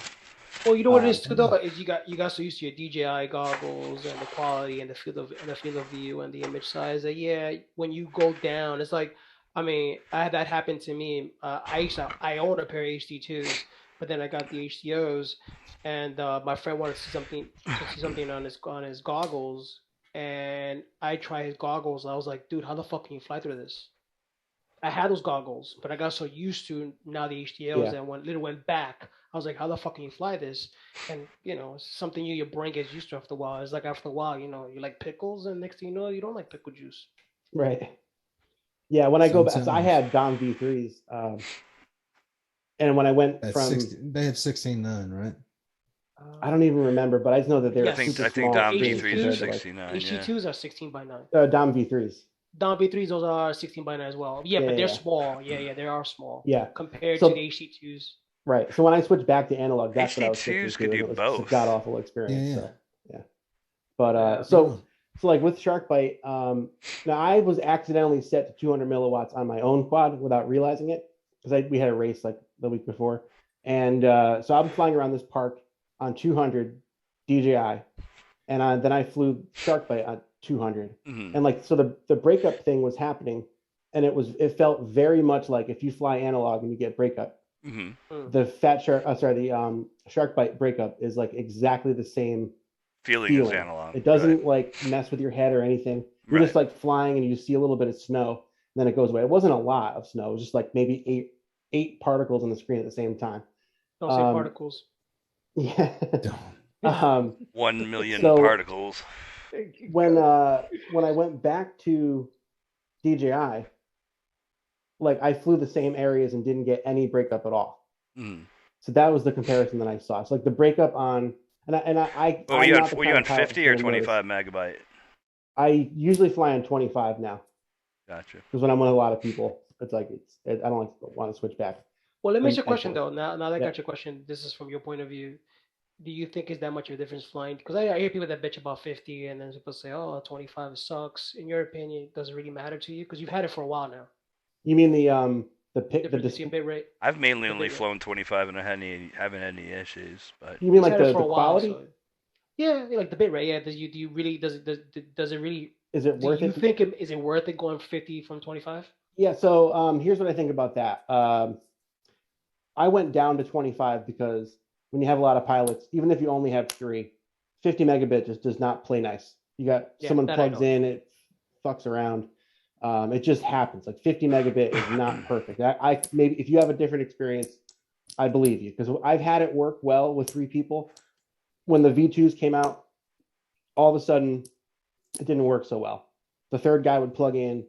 Well, you know what it is too, though, is you got so used to your DJI goggles and the quality and the field of view and the image size that when you go down, it's like, I mean, I had that happen to me. I owned a pair of HD2s, but then I got the HDOs, and my friend wanted to see something on his goggles, and I tried his goggles, and I was like, dude, how the fuck can you fly through this? I had those goggles, but I got so used to now the HDLs, and when it went back, I was like, how the fuck can you fly this? And it's something your brain gets used to after a while. It's like after a while, you like pickles, and next thing you know, you don't like pickle juice. Right. Yeah, when I go back, so I had Dom V3s, and when I went they have 16.9, right? I don't even remember, but I just know that they're I think Dom V3s are 69. HD2s are 16:9. Dom V3s. Dom V3s, those are 16:9 as well. Yeah, but they're small. Yeah, they are small. Yeah, compared to the HD2s. Right. So when I switched back to analog, that's what I was switching to. Could do both. It's a god awful experience. Yeah. But so like with Shark Bite, now I was accidentally set to 200 milliwatts on my own quad without realizing it because we had a race like the week before, and so I'm flying around this park on 200 DJI, and then I flew shark bite on 200, and like so the breakup thing was happening, and it felt very much like if you fly analog and you get breakup. The fat shark, the shark bite breakup is like exactly the same feeling as analog. It doesn't like mess with your head or anything. You're just like flying and you see a little bit of snow, and then it goes away. It wasn't a lot of snow. It was just like maybe eight particles on the screen at the same time. Don't say particles. Yeah. 1 million particles. When I went back to DJI, like I flew the same areas and didn't get any breakup at all. So that was the comparison that I saw. It's like the breakup on were you on 50 or 25 megabyte? I usually fly on 25 now. Gotcha. Because when I'm with a lot of people, it's like I don't want to switch back. Well, let me ask you a question though. Now that I got your question, this is from your point of view. Do you think is that much of a difference flying? Because I hear people that bitch about 50, and then people say, "Oh, 25 sucks." In your opinion, does it really matter to you? Because you've had it for a while now. You mean the bit rate? I've mainly only flown 25 and I haven't had any issues. But you mean like the quality? So, yeah, like the bit rate. Yeah, do you really does it really? Is it worth it? Do you think is it worth it going 50 from 25? Yeah. So here's what I think about that. I went down to 25 because when you have a lot of pilots, even if you only have 3, 50 megabit just does not play nice. You got someone plugs in, it fucks around. It just happens. Like 50 megabit is not perfect. I maybe if you have a different experience, I believe you, because I've had it work well with 3 people. When the V2s came out, all of a sudden it didn't work so well. The third guy would plug in,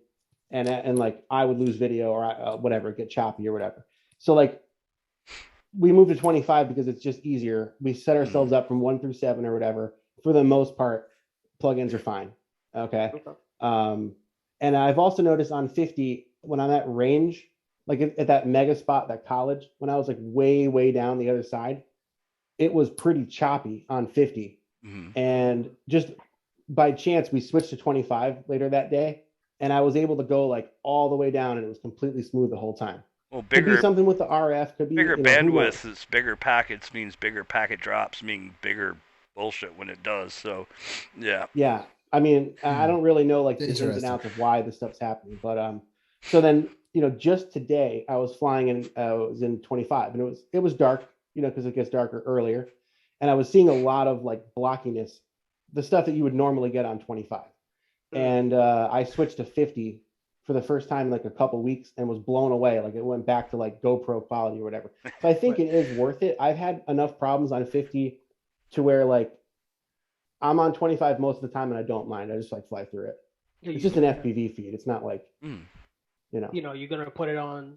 and like I would lose video or whatever, get choppy or whatever. So like we moved to 25 because it's just easier. We set ourselves up from 1 through 7 or whatever. For the most part, plugins are fine. Okay. And I've also noticed on 50, when I'm at range, like at that mega spot, that college, when I was like way down the other side, it was pretty choppy on 50. And just by chance, we switched to 25 later that day, and I was able to go like all the way down, and it was completely smooth the whole time. Well, bigger could be something with the RF, could be bigger bandwidth is bigger packets means bigger packet drops, meaning bigger bullshit when it does. So, yeah. Yeah. I mean, I don't really know like the ins and outs of why this stuff's happening, but so then just today I was flying and I was in 25, and it was dark, because it gets darker earlier, and I was seeing a lot of like blockiness, the stuff that you would normally get on 25, and I switched to 50 for the first time in like a couple weeks and was blown away. Like it went back to like GoPro quality or whatever. So I think it is worth it. I've had enough problems on 50 to where like I'm on 25 most of the time and I don't mind. I just like fly through it. It's just an FPV feed. It's not like, you're going to put it on,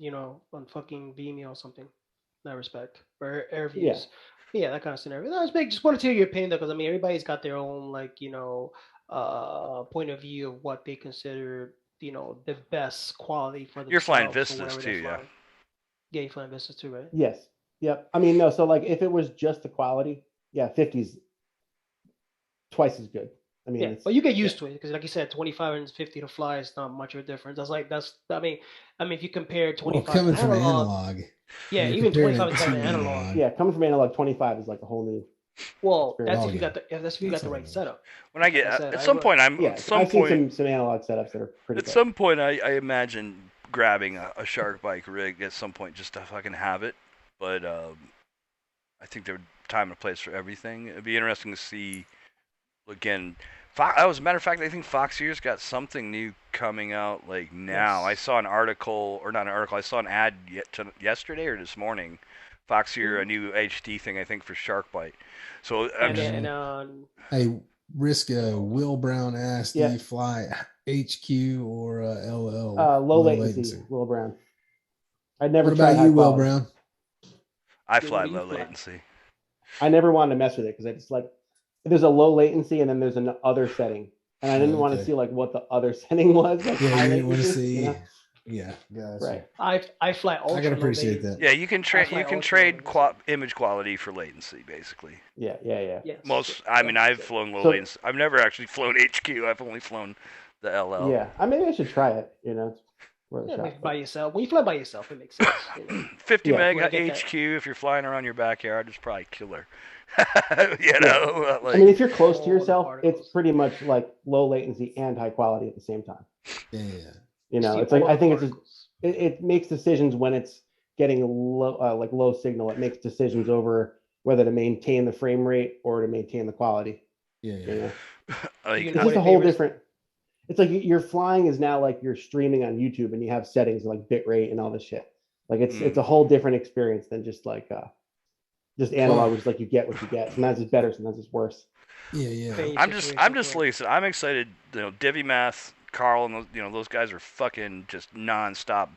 on fucking Vimeo or something. In that respect. Or AirViews. Yeah, that kind of scenario. No, just wanted to hear your opinion though, because I mean, everybody's got their own like, point of view of what they consider, the best quality for the. You're flying Vistas too, yeah. Yeah, you're flying Vistas too, right? Yes. Yep. I mean, no. So like, if it was just the quality, 50's twice as good. I mean, but you get used to it because, like you said, 25 and 50 to fly is not much of a difference. I mean, if you compare 25 coming from analog. Yeah, even 25 is better than analog. Yeah, coming from analog, 25 is like a whole new. Well, that's if you got the right setup. When I get at some point, I've seen some analog setups that are pretty. At some point, I imagine grabbing a shark bike rig at some point just to fucking have it, but I think there's time and place for everything. It'd be interesting to see again. As a matter of fact, I think Foxeer's got something new coming out like now. Yes. I saw an article, or not an article, I saw an ad yesterday or this morning. Foxeer, a new HD thing, I think, for shark bite. So hey, Risco, Will Brown asked, do you fly HQ or LL? Low latency, Will Brown. I'd never. What about you, Will Brown? I fly low latency. I never wanted to mess with it because I just like. There's a low latency and then there's an other setting, and I didn't want to see like what the other setting was. Like you didn't want to see. Yeah, guys. Right. I fly ultra. I can appreciate that. Yeah, you can trade image quality for latency, basically. Yeah. Yes. I've flown low latency. I've never actually flown HQ. I've only flown the LL. Yeah, maybe I should try it. where the Yeah, shot maybe put. by yourself. When you fly by yourself, it makes sense. 50 Yeah. meg When I get HQ, that- if you're flying around your backyard, it's probably killer. You know, like, I mean, if you're close to all the yourself, particles. it's pretty much like low latency and high quality at the same time. Yeah. You know, see it's like all I the think it's just particles. it makes decisions when it's getting low signal. It makes decisions over whether to maintain the frame rate or to maintain the quality. Yeah. You know? like, You It's know just what a it whole favors? different. It's like your flying is now like you're streaming on YouTube and you have settings like bit rate and all this shit. Like it's a whole different experience than just like just analog, which is like you get what you get. Sometimes it's better, sometimes it's worse. Yeah. I'm just listen. I'm excited. You know, Divi Math, Carl, and those, you know, those guys are fucking just nonstop.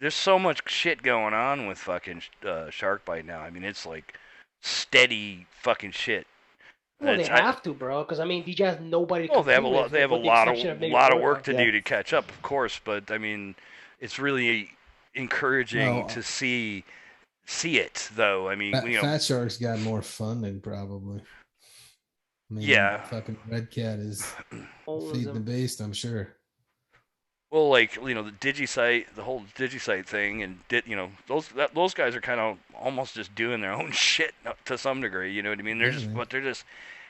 There's so much shit going on with fucking Sharkbite now. I mean, it's like steady fucking shit. Well, they It's- have to, bro, because I mean, DJ has nobody. To Well, they have a compete lot. with, They have a with the lot exception of maybe work to Warlock. do to catch up, of course. But I mean, it's really encouraging to see it, though. I mean, you know, Fat Shark's got more funding, probably. I mean, Yeah. Fucking Red Cat is Owns feeding the them. beast, I'm sure. well, like, you know, the DigiSite, the whole DigiSite thing, and you know, those guys are kind of almost just doing their own shit to some degree. You know what I mean? They're just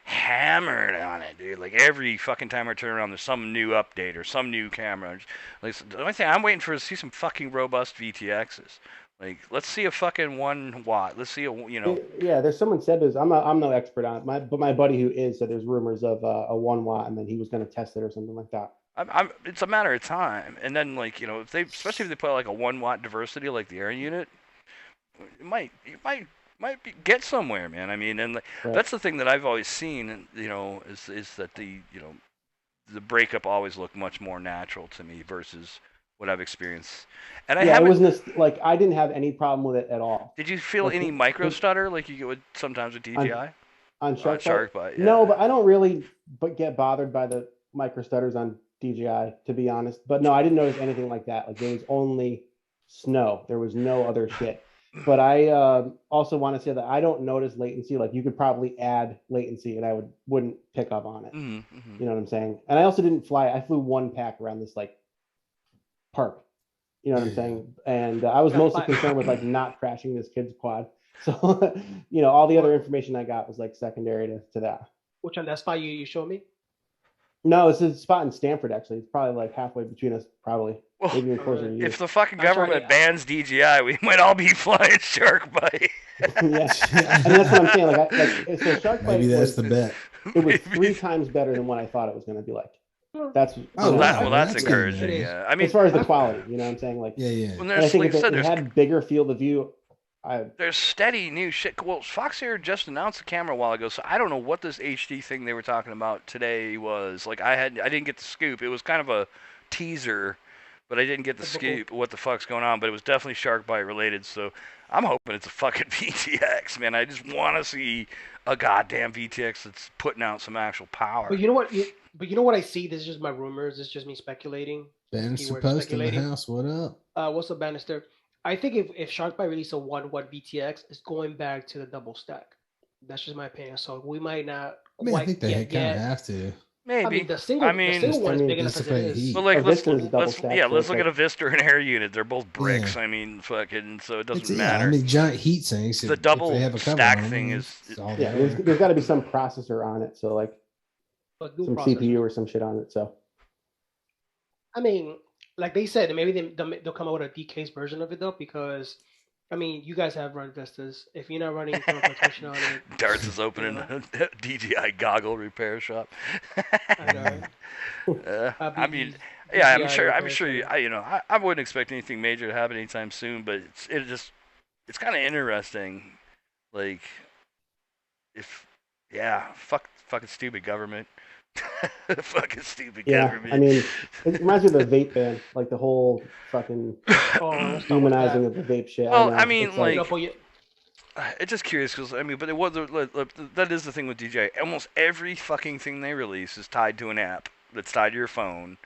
hammered on it, dude. Like every fucking time I turn around, there's some new update or some new camera. Like the only thing I'm waiting for is to see some fucking robust VTXs. Like, let's see a fucking 1 watt. Let's see a, you know. Yeah, there's someone said this. I'm no expert on it. But my buddy who is said there's rumors of a 1 watt, and then he was going to test it or something like that. It's a matter of time. And then, like, you know, especially if they put like a 1 watt diversity like the air unit, it might get somewhere, man. I mean, and like, that's the thing that I've always seen, you know, is that the breakup always looked much more natural to me versus what I've experienced. And it wasn't like I didn't have any problem with it at all. Did you feel any micro stutter like you get with sometimes with DJI? On Sharkbite, yeah. No, but I don't really get bothered by the micro stutters on DJI, to be honest. But no, I didn't notice anything like that. Like there was only snow. There was no other shit. But I also want to say that I don't notice latency. Like you could probably add latency and I wouldn't pick up on it. Mm-hmm. You know what I'm saying? And I also didn't fly. I flew one pack around this like park. You know what I'm saying? And I was mostly concerned with like not crashing this kid's quad. So, you know, all the other information I got was like secondary to that. Which one? That spot you showed me? No, it's a spot in Stanford, actually. It's probably like halfway between us, probably. Maybe even closer to you. If the fucking government bans DJI, we might all be flying Sharkbite. Yeah. And that's what I'm saying. So Sharkbite Maybe that's the bet. It was 3 times better than what I thought it was going to be like. That's that's encouraging. Yeah, I mean, as far as the quality, you know what I'm saying? Like, yeah. When And I think like if said, it had bigger field of view, there's steady new shit. Well, Fox here just announced the camera a while ago, so I don't know what this HD thing they were talking about today was. Like, I didn't get the scoop. It was kind of a teaser, but I didn't get the scoop of what the fuck's going on. But it was definitely Sharkbite related. So I'm hoping it's a fucking VTX, man. I just want to see a goddamn VTX that's putting out some actual power. But you know what? But you know what I see? This is just my rumors. This is just me speculating. Bannister Keyword Post in the speculating. house. What up? What's up, Bannister? I think if Sharkbite release a 1 watt VTX, it's going back to the double stack. That's just my opinion. So we might not I mean, I think they get kind of yet. have to. Maybe. I mean, the single one is big enough as it is. But like, let's Vista's double stack, so let's it's look like- at a Vista and Air unit. They're both bricks. Yeah. I mean, fucking, so it doesn't It's, yeah, matter. I mean, giant heat sinks. The if double they have a cover stack on them, thing it's all yeah, there. there's got to be some processor on it. So like But dual some processor. CPU or some shit on it. So I mean, like they said, maybe they'll come out with a decased version of it though, because I mean, you guys have run Vistas. If you're not running thermal protection on it, Darts is opening a DJI goggle repair shop. I know. I mean, yeah, I'm DJI sure. repair shop. I wouldn't expect anything major to happen anytime soon, but it's kind of interesting. Like, fucking stupid government. Fucking stupid government. I mean, it reminds me of the vape ban, like the whole fucking demonizing of the vape shit. Well, know. I mean, It's like, it's just curious because I mean, but it was that is the thing with DJI. Almost every fucking thing they release is tied to an app that's tied to your phone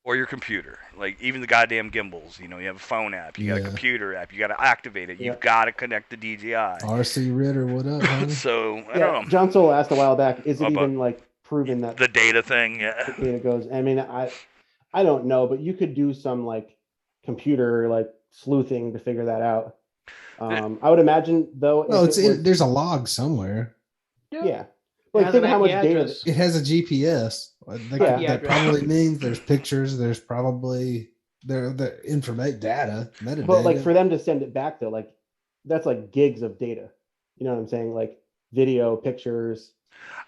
or your computer. Like even the goddamn gimbals. You know, you have a phone app, you got a computer app, you got to activate it. You've got to connect to DJI. RC Ritter, what up, honey? So I don't know. John Solo asked a while back, is it About even like proven that the data thing? Yeah. the data goes? I mean, I don't know, but you could do some like computer like sleuthing to figure that out. I would imagine though. Well, if there's a log somewhere. Yeah. Like, think of how much data. It has a GPS. That probably means there's pictures. There's probably the information data, metadata. But like for them to send it back though, like that's like gigs of data. You know what I'm saying? Like video, pictures.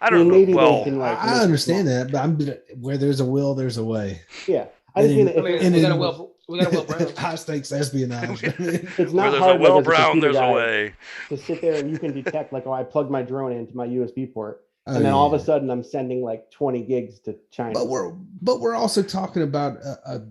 I don't know. Maybe well, they can, like, I understand that, but where there's a will, there's a way. Yeah, I just mean we got a Will Brown. High stakes espionage. It's not where there's hard. a Will like, Brown, there's guy, a way. To sit there and you can detect like, oh, I plugged my drone into my USB port, Oh, and then all of a sudden I'm sending like 20 gigs to China. But we're also talking about a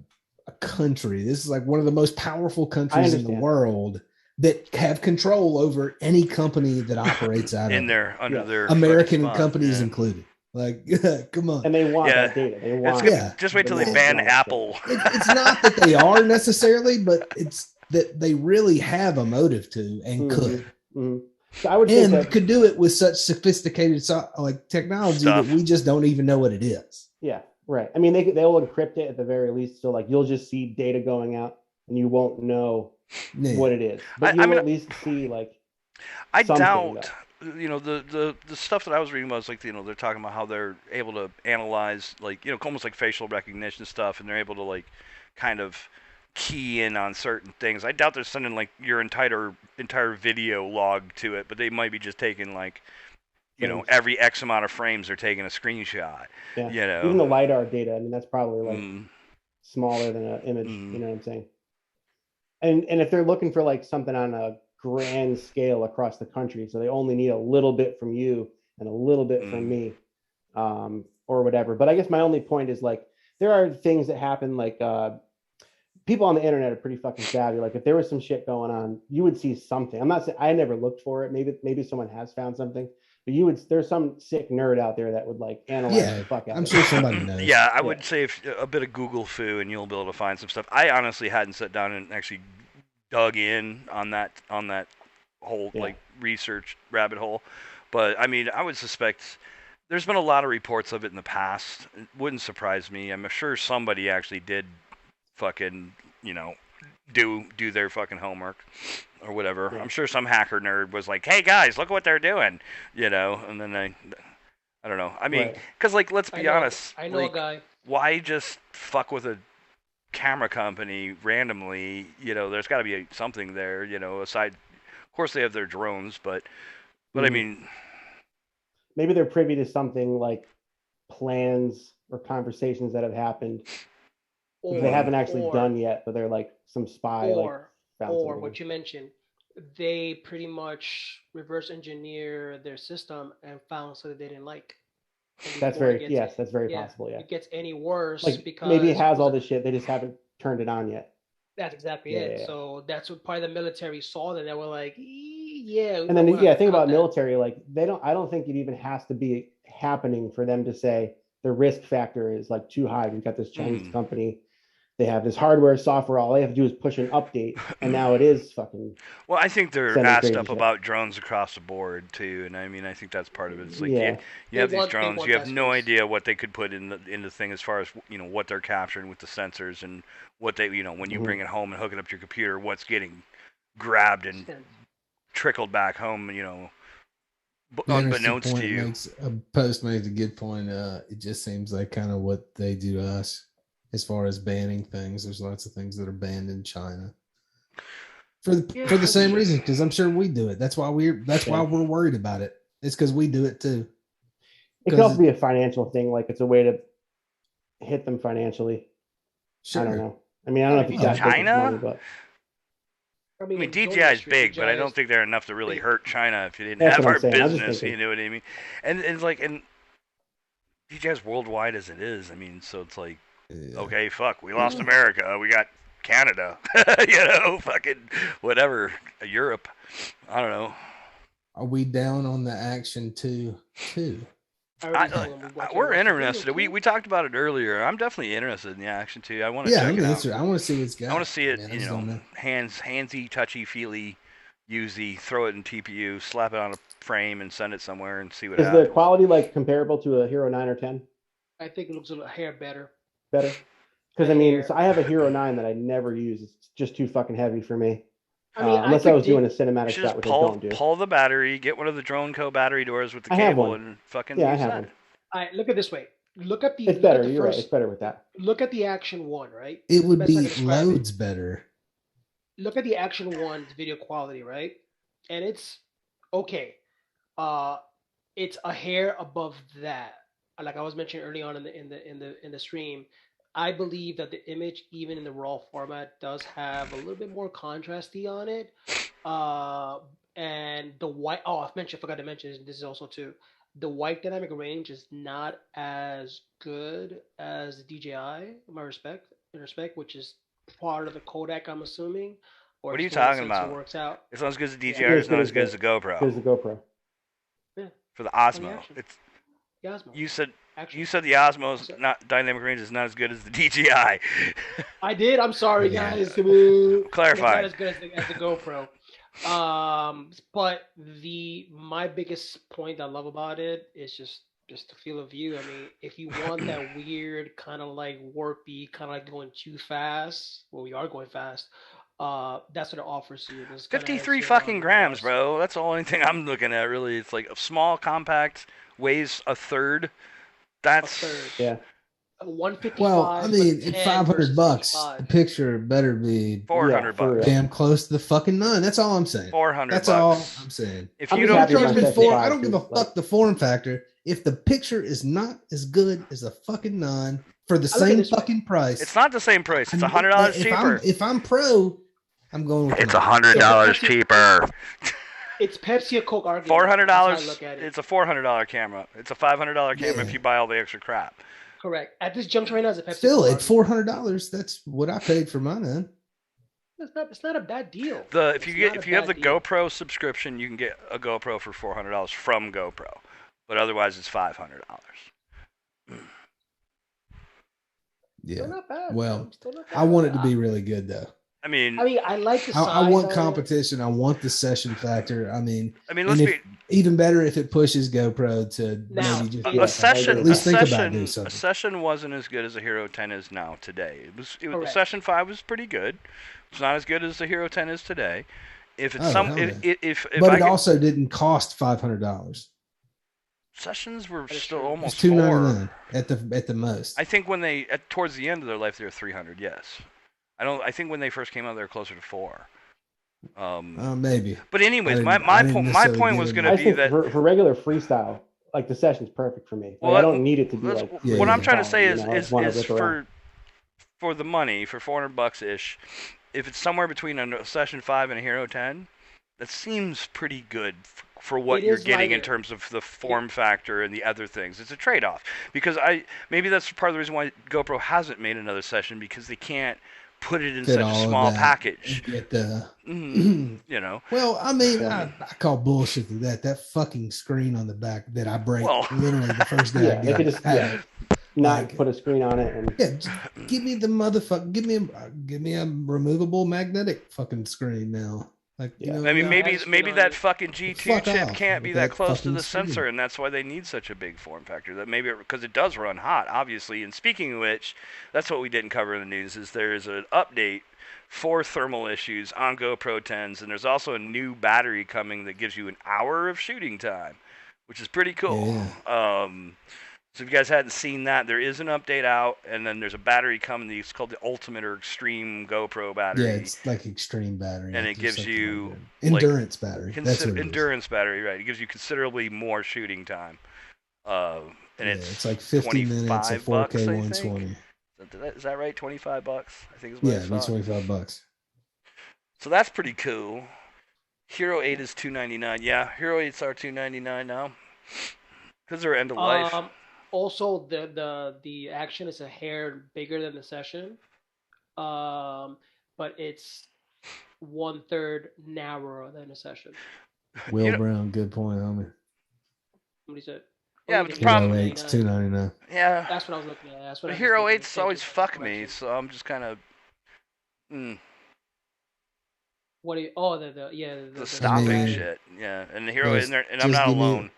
country. This is like one of the most powerful countries in the world that have control over any company that operates out in of there under their American spot, companies included. Like, come on. And they want that data. They want. Just wait till they ban Apple. It's not that they are necessarily, but it's that they really have a motive to and could. Mm-hmm. So I would think that, could do it with such sophisticated like technology that we just don't even know what it is. Yeah, right. I mean, they'll encrypt it at the very least, so like you'll just see data going out, and you won't know what it is. But you'll at least see like. I doubt. You know, the stuff that I was reading was like, you know, they're talking about how they're able to analyze, like, you know, almost like facial recognition stuff, and they're able to like kind of key in on certain things. I doubt they're sending like your entire video log to it, but they might be just taking like, you know, every X amount of frames they're taking a screenshot. Yeah. You know, even the LiDAR data. I mean, that's probably like smaller than an image. You know what I'm saying? And if they're looking for like something on a grand scale across the country, so they only need a little bit from you and a little bit from me, or whatever. But I guess my only point is like there are things that happen like people on the internet are pretty fucking savvy. Like if there was some shit going on, you would see something. I'm not saying I never looked for it. Maybe someone has found something, but there's some sick nerd out there that would like analyze the fuck out. I'm sure somebody knows. Yeah, I would say if a bit of Google foo and you'll be able to find some stuff. I honestly hadn't sat down and actually dug in on that whole like research rabbit hole, but I mean, I would suspect there's been a lot of reports of it in the past. It wouldn't surprise me. I'm sure somebody actually did fucking, you know, do their fucking homework or whatever. I'm sure some hacker nerd was like, hey guys, look what they're doing, you know, and then I don't know. I mean, because like, let's be honest. I know like, a guy. Why just fuck with a camera company randomly? You know, there's got to be something there, you know, aside, of course they have their drones, but I mean, maybe they're privy to something like plans or conversations that have happened they haven't actually done yet, but they're like some spy or what you mentioned, they pretty much reverse engineer their system and found something they didn't like. That's very possible. Yeah, it gets any worse like because maybe it has all this shit, they just haven't turned it on yet. That's exactly it. So that's what probably the military saw, that they were like, yeah. And then think about military, like I don't think it even has to be happening for them to say the risk factor is like too high. We've got this Chinese company. They have this hardware, software. All they have to do is push an update, and now it is fucking. Well, I think they're asked up about drones across the board too, and I mean, I think that's part of it. It's like you have these drones, you have no idea what they could put in the thing as far as, you know, what they're capturing with the sensors and what they, you know, when you bring it home and hook it up to your computer, what's getting grabbed and trickled back home, you know, unbeknownst to you. A post makes a good point. It just seems like kind of what they do to us. As far as banning things, there's lots of things that are banned in China for the same reason, because I'm sure we do it. That's why we're worried about it. It's because we do it too. It could also be a financial thing, like it's a way to hit them financially. Sure. I don't know. I mean, I don't know if you got China, money, but I mean, DJI is big, but I don't think they're enough to really hurt China if you didn't have our business. You know what I mean? And DJI is worldwide as it is. I mean, so it's like. Okay, fuck, we lost America. We got Canada. You know, fucking whatever. Europe. I don't know. Are we down on the action too? We're interested. We talked about it earlier. I'm definitely interested in the action too. I want to check it out. I want to see what's got. I want to see it, you know, handsy, touchy, feely, usy, throw it in TPU, slap it on a frame and send it somewhere and see what happens. Is the quality like comparable to a Hero 9 or 10? I think it looks a hair better. Better. Because I mean, so I have a Hero 9 that I never use. It's just too fucking heavy for me. I mean, Unless I was doing a You cinematic should shot, just which I don't do. pull the battery, get one of the Drone Co. battery doors with the I have cable, one. and fucking Yeah, I use have that. one. All right, look at it this way. Look at the. It's look better. At the You're first, right. It's better with that. Look at the Action 1, right? It would Best I be can describe it. loads better. Look at the Action 1's video quality, right? And it's okay. It's a hair above that. Like I was mentioning early on in the stream, I believe that the image, even in the raw format, does have a little bit more contrasty on it. And the white. Oh, I forgot to mention this is also too. The white dynamic range is not as good as the DJI, in respect, which is part of the Kodak, I'm assuming. Or What are you just the way the talking sensor about? Works out. It's not as good as the DJI, Yeah. it's not as good as the GoPro. Good as the GoPro. Yeah. For the Osmo. Action. It's The Osmo. you said Action. you said the Osmo's not dynamic range is not as good as the DJI. I did. I'm sorry, Yeah. guys. Clarify. It's not as good as the GoPro. But my biggest point I love about it is just the feel of view. I mean, if you want that weird kind of like warpy, kind of like going too fast, well, we are going fast. That's what it offers you. This kinda 53 has fucking your, grams, bro. That's the only thing I'm looking at, really. It's like a small, compact, weighs a third. That's third. Yeah. 155. Well, I mean, but at 10 versus $500, 55. the picture better be 400 for bucks. real. damn close to the fucking 9. That's all I'm saying. 400 That's bucks. all I'm saying. If I'm you just don't happy Charge about me that for, five, I don't give a like- fuck the form factor. If the picture is not as good as the fucking 9 for the I look at same this way. fucking price, it's not the same price. It's I- $100 if cheaper. if I'm pro, I'm going with It's the 9. $100 cheaper. It's Pepsi or Coke argument. $400. That's how I look at it. It's a $400 camera. It's a $500 camera Yeah. if you buy all the extra crap. Correct. At this juncture right now, it's a Pepsi. Still, Coke at $400, that's what I paid for my 9. argument. It's not a bad deal. If you It's not a have the bad deal. GoPro subscription, you can get a GoPro for $400 from GoPro, but otherwise it's $500. Yeah. Still not bad. Well, Still not I bad. want it to be really good though. I mean, I like the size. I want of it. competition. I want the session factor. I mean, let's and be even better if it pushes GoPro to Now, maybe just Yeah, a session. at least a think about session. doing A something. session wasn't as good as the Hero 10 is now today. The Correct. Session 5 was pretty good. It's not as good as the Hero 10 is today. If it's Oh, hell yeah. if but I it could- also didn't cost $500. sessions were That is still true. It's almost $299 $4. at the most. I think when they towards the end of their life they were $300. Yes, I think when they first came out they were closer to $4. Maybe. But anyways, I my didn't my necessarily point get was it. going I to just be think that for regular freestyle, like the session's perfect for me. Like, Well, I don't need it to be that's- like. Yeah, what I'm yeah. trying to say You is know, I just wanna rip around. for the money for $400 ish. If it's somewhere between a Session 5 and a Hero 10, that seems pretty good for what It you're is getting in lighter. terms of the form factor and the other things. It's a trade-off because maybe that's part of the reason why GoPro hasn't made another session because they can't put it in Fit such all a of small that package. and get the You know. Well, I mean, I call bullshit to that. That fucking screen on the back that I break Well- literally the first day. Yeah, I they get could it. just Hey, not like- put a screen on it and. yeah, just give me the motherfucker. Give me a removable magnetic fucking screen now. Like, you Yeah. know, I mean, No, maybe that's maybe good that on it. fucking G2 Fuck chip off can't be with that that close to fucking the sensor, screen. and that's why they need such a big form factor. That maybe because it does run hot, obviously. And speaking of which, that's what we didn't cover in the news. Is there is an update for thermal issues on GoPro 10s, and there's also a new battery coming that gives you an hour of shooting time, which is pretty cool. So if you guys hadn't seen that, there is an update out, and then there's a battery coming. It's called the Ultimate or Extreme GoPro battery. yeah, it's like extreme battery. And it It's gives something you, like that. like, endurance battery. That's what it is. endurance battery, right? It gives you considerably more shooting time. And Yeah, it's it's like 50 minutes at 25 bucks, 4K I 120. think. Is that right? $25? I think is what Yeah, I it'd be saw. $25. So that's pretty cool. Hero 8 is $299. Yeah, Hero 8s are $299 now because they're end of life. Also, the action is a hair bigger than the session, but it's 1/3 narrower than the session. Will You know- Brown, good point, homie. Somebody said. Yeah, Oh, but the you problem- did Hero 8's $299. Yeah. That's what I was looking at. That's what The I was Hero thinking. 8s always Thank you. fuck me, Correction. so I'm just kind of. What do you? Oh, the The stopping mean, shit. Yeah, and the Hero, just- and I'm just not give me- alone.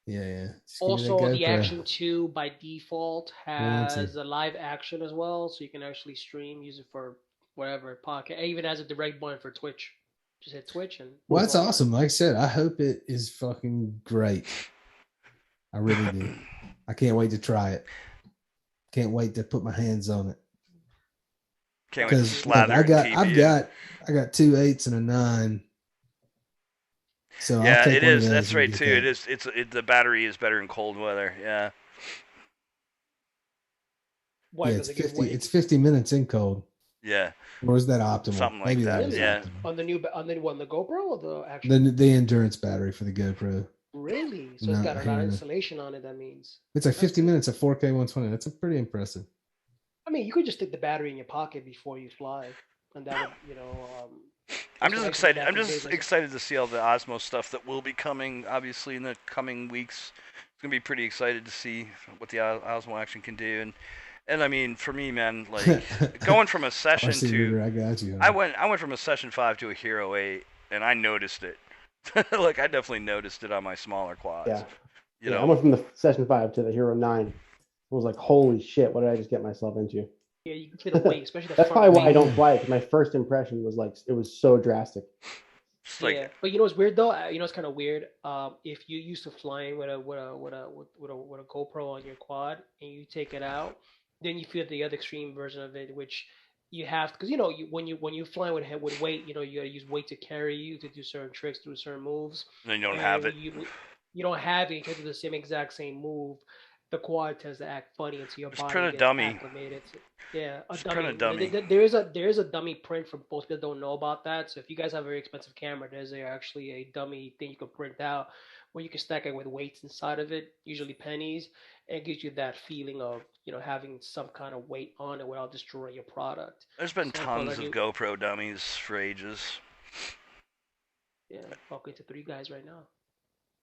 Yeah. Just give me that Also, the GoPro. Action 2 by default Want to. has a live action as well, so you can actually stream, use it for whatever podcast. It even has a direct button for Twitch. Just hit Twitch and. Well, it's that's all fine. awesome. Like I said, I hope it is fucking great. I really do. I can't wait to try it. Can't wait to put my hands on it. Can't wait to Because slather I got, in I've TPU. got 2 8s and a 9. So Yeah, I'll take it one of is. those That's when we right get too. that. It is. The battery is better in cold weather. Yeah. Why Yeah, does it's it give 50. weight? It's 50 minutes in cold. Yeah. Or is that optimal? Something like Maybe that. is Yeah. optimal. On the new on the GoPro or the actual? The endurance battery for the GoPro. Really? So No, it's got a lot here, of no. insulation on it. That means. It's like That's 50 good. minutes at 4K 120. That's pretty impressive. I mean, you could just stick the battery in your pocket before you fly, and that would, I'm that's just what I did excited. back I'm in the just days. excited to see all the Osmo stuff that will be coming. Obviously, in the coming weeks, it's gonna be pretty excited to see what the Osmo Action can do. And I mean, for me, man, like going from a session RC to Reader, I got you. I went from a Session 5 to a Hero 8, and I noticed it. Like I definitely noticed it on my smaller quads. Yeah. You I know, went from the Session 5 to the Hero 9. I was like, holy shit, what did I just get myself into? Yeah, you can feel the weight, especially the That's front probably why I weight. don't fly it, because my first impression was like, it was so drastic. it's like Yeah, but you know what's weird though? You know it's kind of weird. If you used to flying with a GoPro on your quad and you take it out, then you feel the other extreme version of it, which you have because when you fly with weight, you gotta use weight to carry you to do certain tricks, do certain moves. and then you don't have it. You don't have it. You can do the same exact same move. The quad tends to act funny until your Just body print a gets dummy. acclimated. Yeah, a Just dummy. print a dummy. There is a dummy print for most people don't know about that. So if you guys have a very expensive camera, there's actually a dummy thing you can print out where you can stack it with weights inside of it, usually pennies, and it gives you that feeling of having some kind of weight on it without destroying your product. There's been So tons of GoPro dummies for ages. Yeah, welcome to 3 guys right now.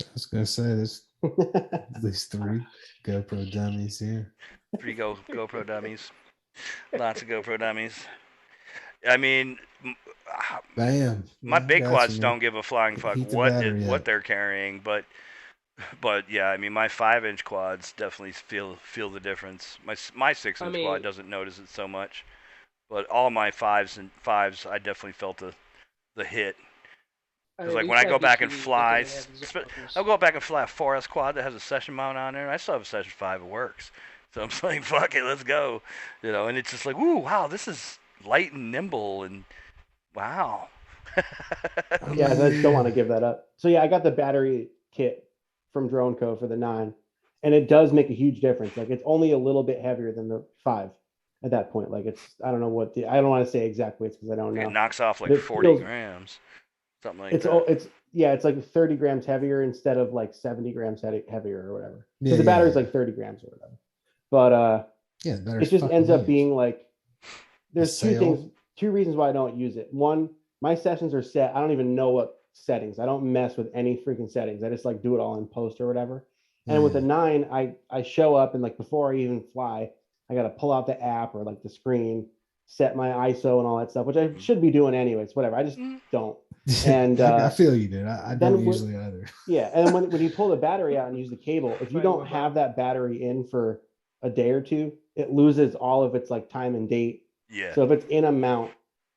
I was gonna say there's at least 3 GoPro dummies here. 3 GoPro dummies. Lots of GoPro dummies. I mean, Bam. my Yeah, big got quads you, don't man. give a flying fuck Heat the battery what up. they're carrying, but yeah, I mean my 5-inch quads definitely feel the difference. My 6-inch quad doesn't notice it so much, but all my 5s I definitely felt the hit. Because like when I go back and fly, I'll go back and fly a 4S quad that has a Session mount on there, and I still have a Session 5. It works. So I'm just like, fuck it, let's go. And it's just like, ooh, wow, this is light and nimble, and wow. Yeah, I just don't want to give that up. So yeah, I got the battery kit from Drone Co for the 9, and it does make a huge difference. Like it's only a little bit heavier than the 5 at that point. Like I don't know I don't want to say exact weights because I don't know. It knocks off like 40 grams, something like that. It's like 30 grams heavier instead of like 70 grams heavier or whatever. Yeah, So the battery's like 30 grams or whatever. But yeah, it just ends up being like there's two reasons why I don't use it. One, my sessions are set. I don't even know what settings. I don't mess with any freaking settings. I just like do it all in post or whatever. And with the 9, I show up and like before I even fly, I got to pull out the app or like the screen, set my ISO and all that stuff, which I should be doing anyways. Whatever. I just don't. And I feel you, dude. I don't usually either. Yeah, and when you pull the battery out and use the cable, if you don't have that battery in for a day or two, it loses all of its like time and date. Yeah. So if it's in a mount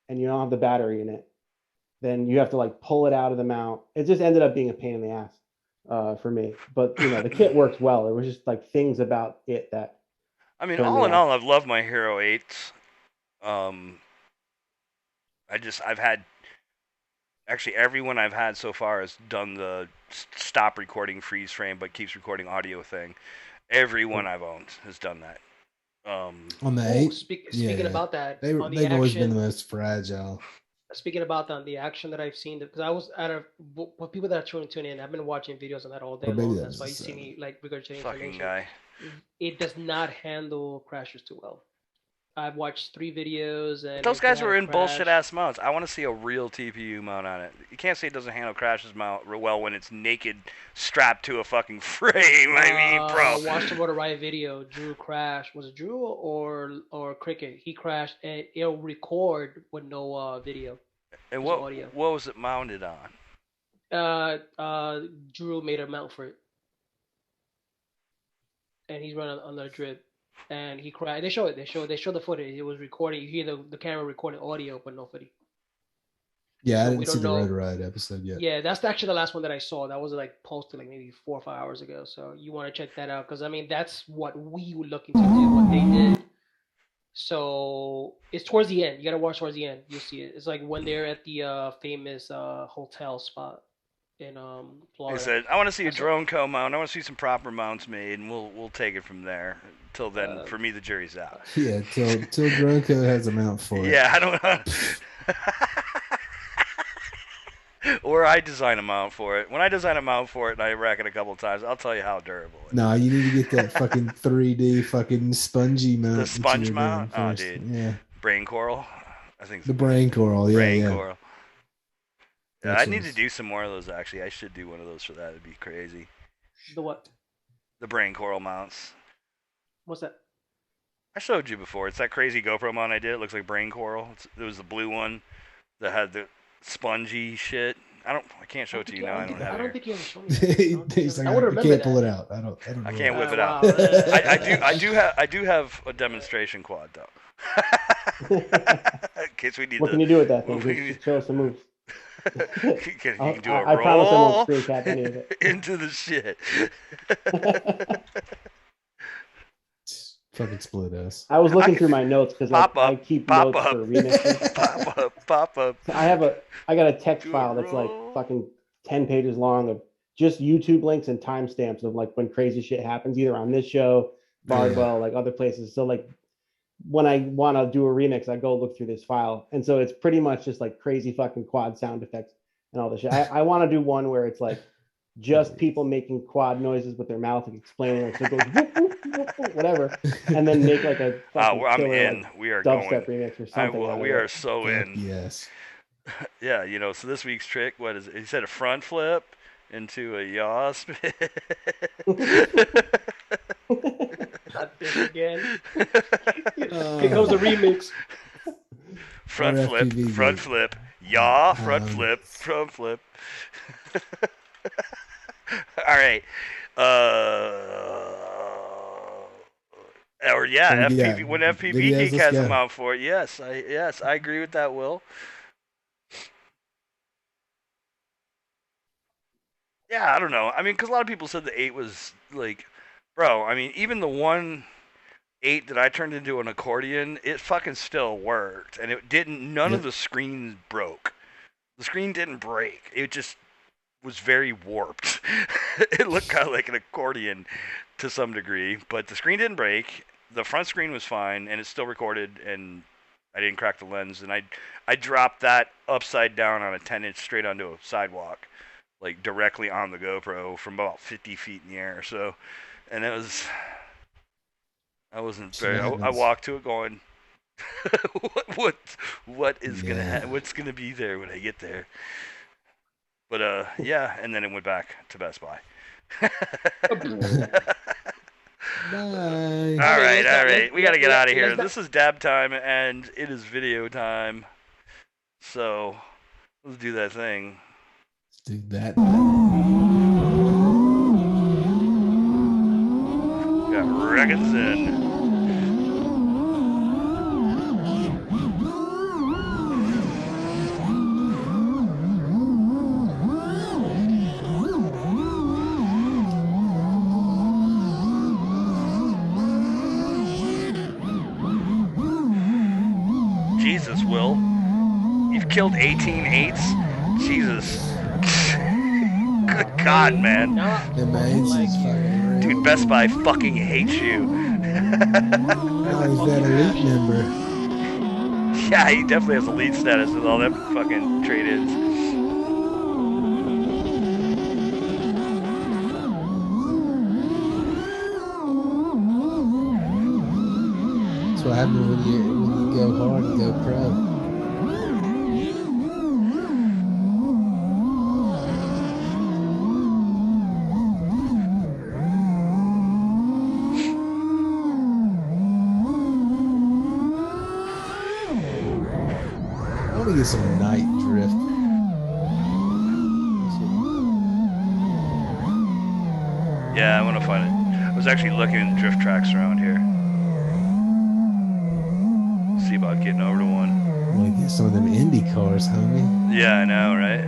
and you don't have the battery in it, then you have to like pull it out of the mount. It just ended up being a pain in the ass for me. But the kit works well. It was just like things about it that. I mean, all in all, I've loved my Hero 8s. I've had. Actually, everyone I've had so far has done the stop recording freeze frame, but keeps recording audio thing. Everyone I've owned has done that. On the 8? Speaking about that, they've always been the most fragile. Speaking about that, the action that I've seen, because I was for people that are tuning in, I've been watching videos on that all day long. That's why you see me like regurgitating information. Guy. It does not handle crashes too well. I've watched 3 videos and those guys were in bullshit ass mounts. I want to see a real TPU mount on it. You can't say it doesn't handle crashes well when it's naked, strapped to a fucking frame. I mean, bro. I watched the Riot video. Drew crashed. Was it Drew or Cricket? He crashed and it'll record with no video. And what was it mounted on? Drew made a mount for it. and he's running under a drip, and he cried. They show it. They show the footage. It was recording. You hear the camera recording audio, but no footage. Yeah, So I we didn't see don't the know. Road Ride episode yet. Yeah, that's actually the last one that I saw. That was like posted like maybe 4 or 5 hours ago. So you want to check that out because I mean that's what we were looking to do, what they did. So it's towards the end. You gotta watch towards the end. You'll see it. It's like when they're at the famous hotel spot in They Florida. said, I want to see a drone co-mount. I want to see some proper mounts made, and we'll take it from there. Till then, for me, the jury's out. Yeah, till Drone Code has a mount for it. Yeah, I don't know. Or I design a mount for it. When I design a mount for it and I rack it a couple of times, I'll tell you how durable it is. No, you need to get that fucking 3D fucking spongy mount. The that you sponge were mount? doing Oh, first. dude. Yeah. Brain coral? I think The brain coral, yeah. brain yeah. coral. Yeah, That I need to sounds- do some more of those, actually. I should do one of those for that. It'd be crazy. The what? The brain coral mounts. What's that? I showed you before. It's that crazy GoPro mount I did. It looks like brain coral. It was the blue one that had the spongy shit. I can't show it to you now. I don't have I it don't here. think you ever showed me that. He's like, I would I remember can't pull that. it out. I don't I know. can't whip it wow. out. I do have a demonstration quad though. In case we need. What can you do with that thing? Just show us some moves. You can do a I promise I roll won't screen cap any of it. into the shit. Fucking split us. I was looking through my notes because I keep pop notes up, for remixes. pop up. I got a text Do a file that's like roll. fucking 10 pages long of just YouTube links and timestamps of like when crazy shit happens, either on this show, Bardwell, like other places. So like when I want to do a remix, I go look through this file. And so it's pretty much just like crazy fucking quad sound effects and all this shit. I want to do one where it's like just people making quad noises with their mouth and explaining like so it goes whoop, whoop, whoop, whoop, whatever, and then make like a fucking I'm killer, in. like, We are dubstep going. remix or something. We are so Fuck in. yes. Yeah, you know. So this week's trick, what is it? He said a front flip into a yaw spin. Not this again. Here goes the remix. Front flip, RFPV, front dude. flip, yaw, front Um, flip, front flip. All right. Or yeah, Yeah, FPV, when FPV videos, Geek let's has go. them out for it. Yes, I agree with that, Will. Yeah, I don't know. I mean, because a lot of people said the 8 was like, bro. I mean, even the 1.8 that I turned into an accordion, it fucking still worked, and it didn't. None of the screens broke. The screen didn't break. It just was very warped. It looked kind of like an accordion to some degree, but the screen didn't break. The front screen was fine, and it still recorded, and I didn't crack the lens. And I dropped that upside down on a 10-inch straight onto a sidewalk, like directly on the GoPro from about 50 feet in the air. So, and it was, I wasn't very, I walked to it going, what is what's gonna be there when I get there? But yeah, and then it went back to Best Buy. Bye. All right. We gotta get out of here. let's not- This is dab time, and it is video time. So let's do that thing. Do that. Got records in. Jesus, Will. You've killed 18 eights? Jesus. Good God, man. Them AIDS is fucking Dude, Best Buy fucking hates you. Oh, he's that elite member. Yeah, he definitely has elite status with all them fucking trade-ins. That's what happens when you go hard and go pro. I want to get some night drift. Yeah, I want to find it. was actually looking at drift tracks around here. See about getting over to one. Well, get some of them Indy cars, homie. Yeah, I know, right?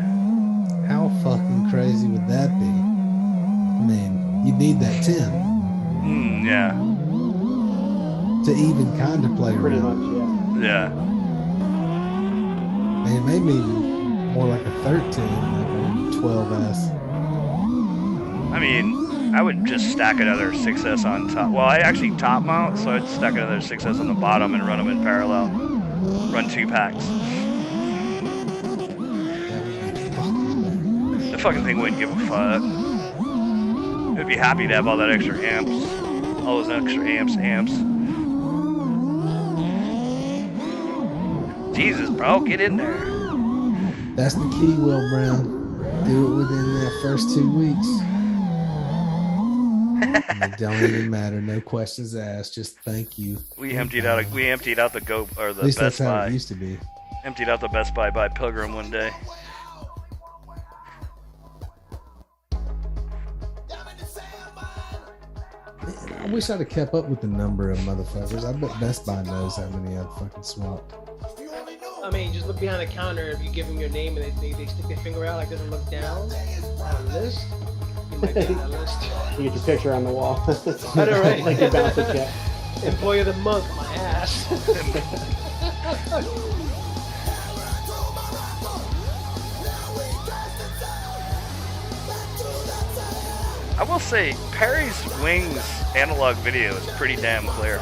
How fucking crazy would that be? I mean, you'd need that 10. Yeah. To even contemplate Pretty around. much, yeah. Yeah. Man, maybe more like a 13, like a 12S. I mean, I would just stack another 6S on top. Well, I actually top mount, so I'd stack another 6S on the bottom and run them in parallel. Run 2 packs. The fucking thing wouldn't give a fuck. It'd be happy to have all that extra amps. All those extra amps. Jesus, bro, get in there. That's the key, Will Brown. Do it within that first 2 weeks. It don't even matter. No questions asked. Just thank you. We emptied out the At least Best that's how Buy. it used to be. Emptied out the Best Buy by Pilgrim one day. I wish I'd have kept up with the number of motherfuckers. I bet Best Buy knows how many I've fucking swapped. I mean, just look behind the counter. If you give them your name and they stick their finger out, like doesn't look down at a list, you might be on that list. You get your picture on the wall. I know, right? Like your bouncer check. Employee of the month, my ass. I will say, Perry's Wings analog video is pretty damn clear.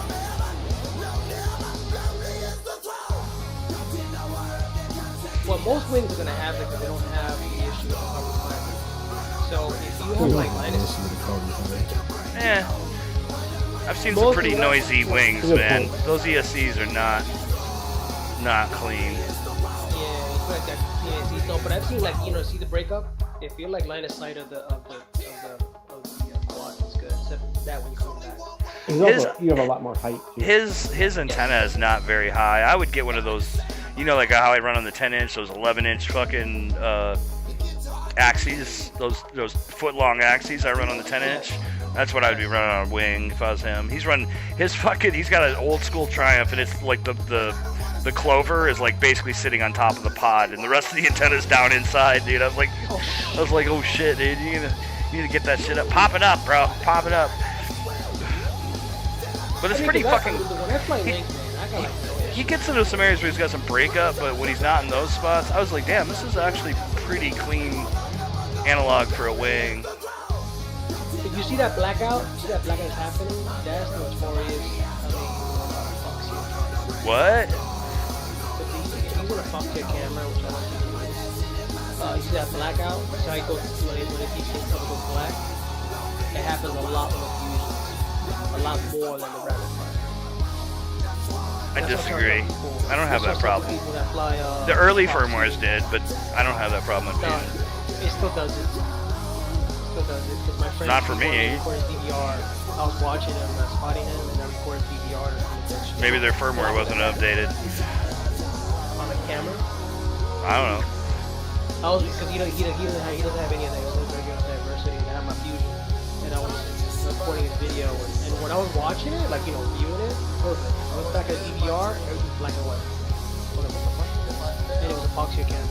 Well, most wings are gonna have it because they don't have the issue of carbon fiber. So if you have like Linus, Yeah. I've seen Most some pretty of the- noisy wings, man. Those ESCs are not clean. yeah, it's like that CNC stuff. But I've seen like see the breakup. If you're like line of sight of the quad, it's good. Except that one coming back. You have a lot more height. Too. His antenna is not very high. I would get one of those, like how I run on the 10-inch, those 11-inch fucking axes, those foot-long axes I run on the 10-inch. That's what I would be running on a wing if I was him. He's got an old school Triumph, and it's like the clover is like basically sitting on top of the pod, and the rest of the antenna's down inside, dude. I was like, oh shit, dude, you need to get that shit up. Pop it up, bro. Pop it up. But it's pretty fucking. He gets into some areas where he's got some breakup, but when he's not in those spots, I was like, damn, this is actually pretty clean analog for a wing. If you see that blackout, is happening, that's notorious. What? If he's gonna fuck your camera, which I don't think he is, you see that blackout? So I go to when it keeps covered with black. It happens a lot more fusions, a lot more than the rapid fire. I disagree. I don't have that problem. That fly, the early firmwares did, but I don't have that problem with no, fusion. it still does it. Because my friend Not for me. recorded DVR. I was watching him, spotting him, and I recorded DVR. Maybe their firmware wasn't updated. On the camera? I don't know. Because he doesn't have any of that. It was regular diversity. I have my fusion, and I was recording his video. And when I was watching it, viewing it, perfect. I went back at DVR, everything's black and white. What the fuck? And it was epoxy camera.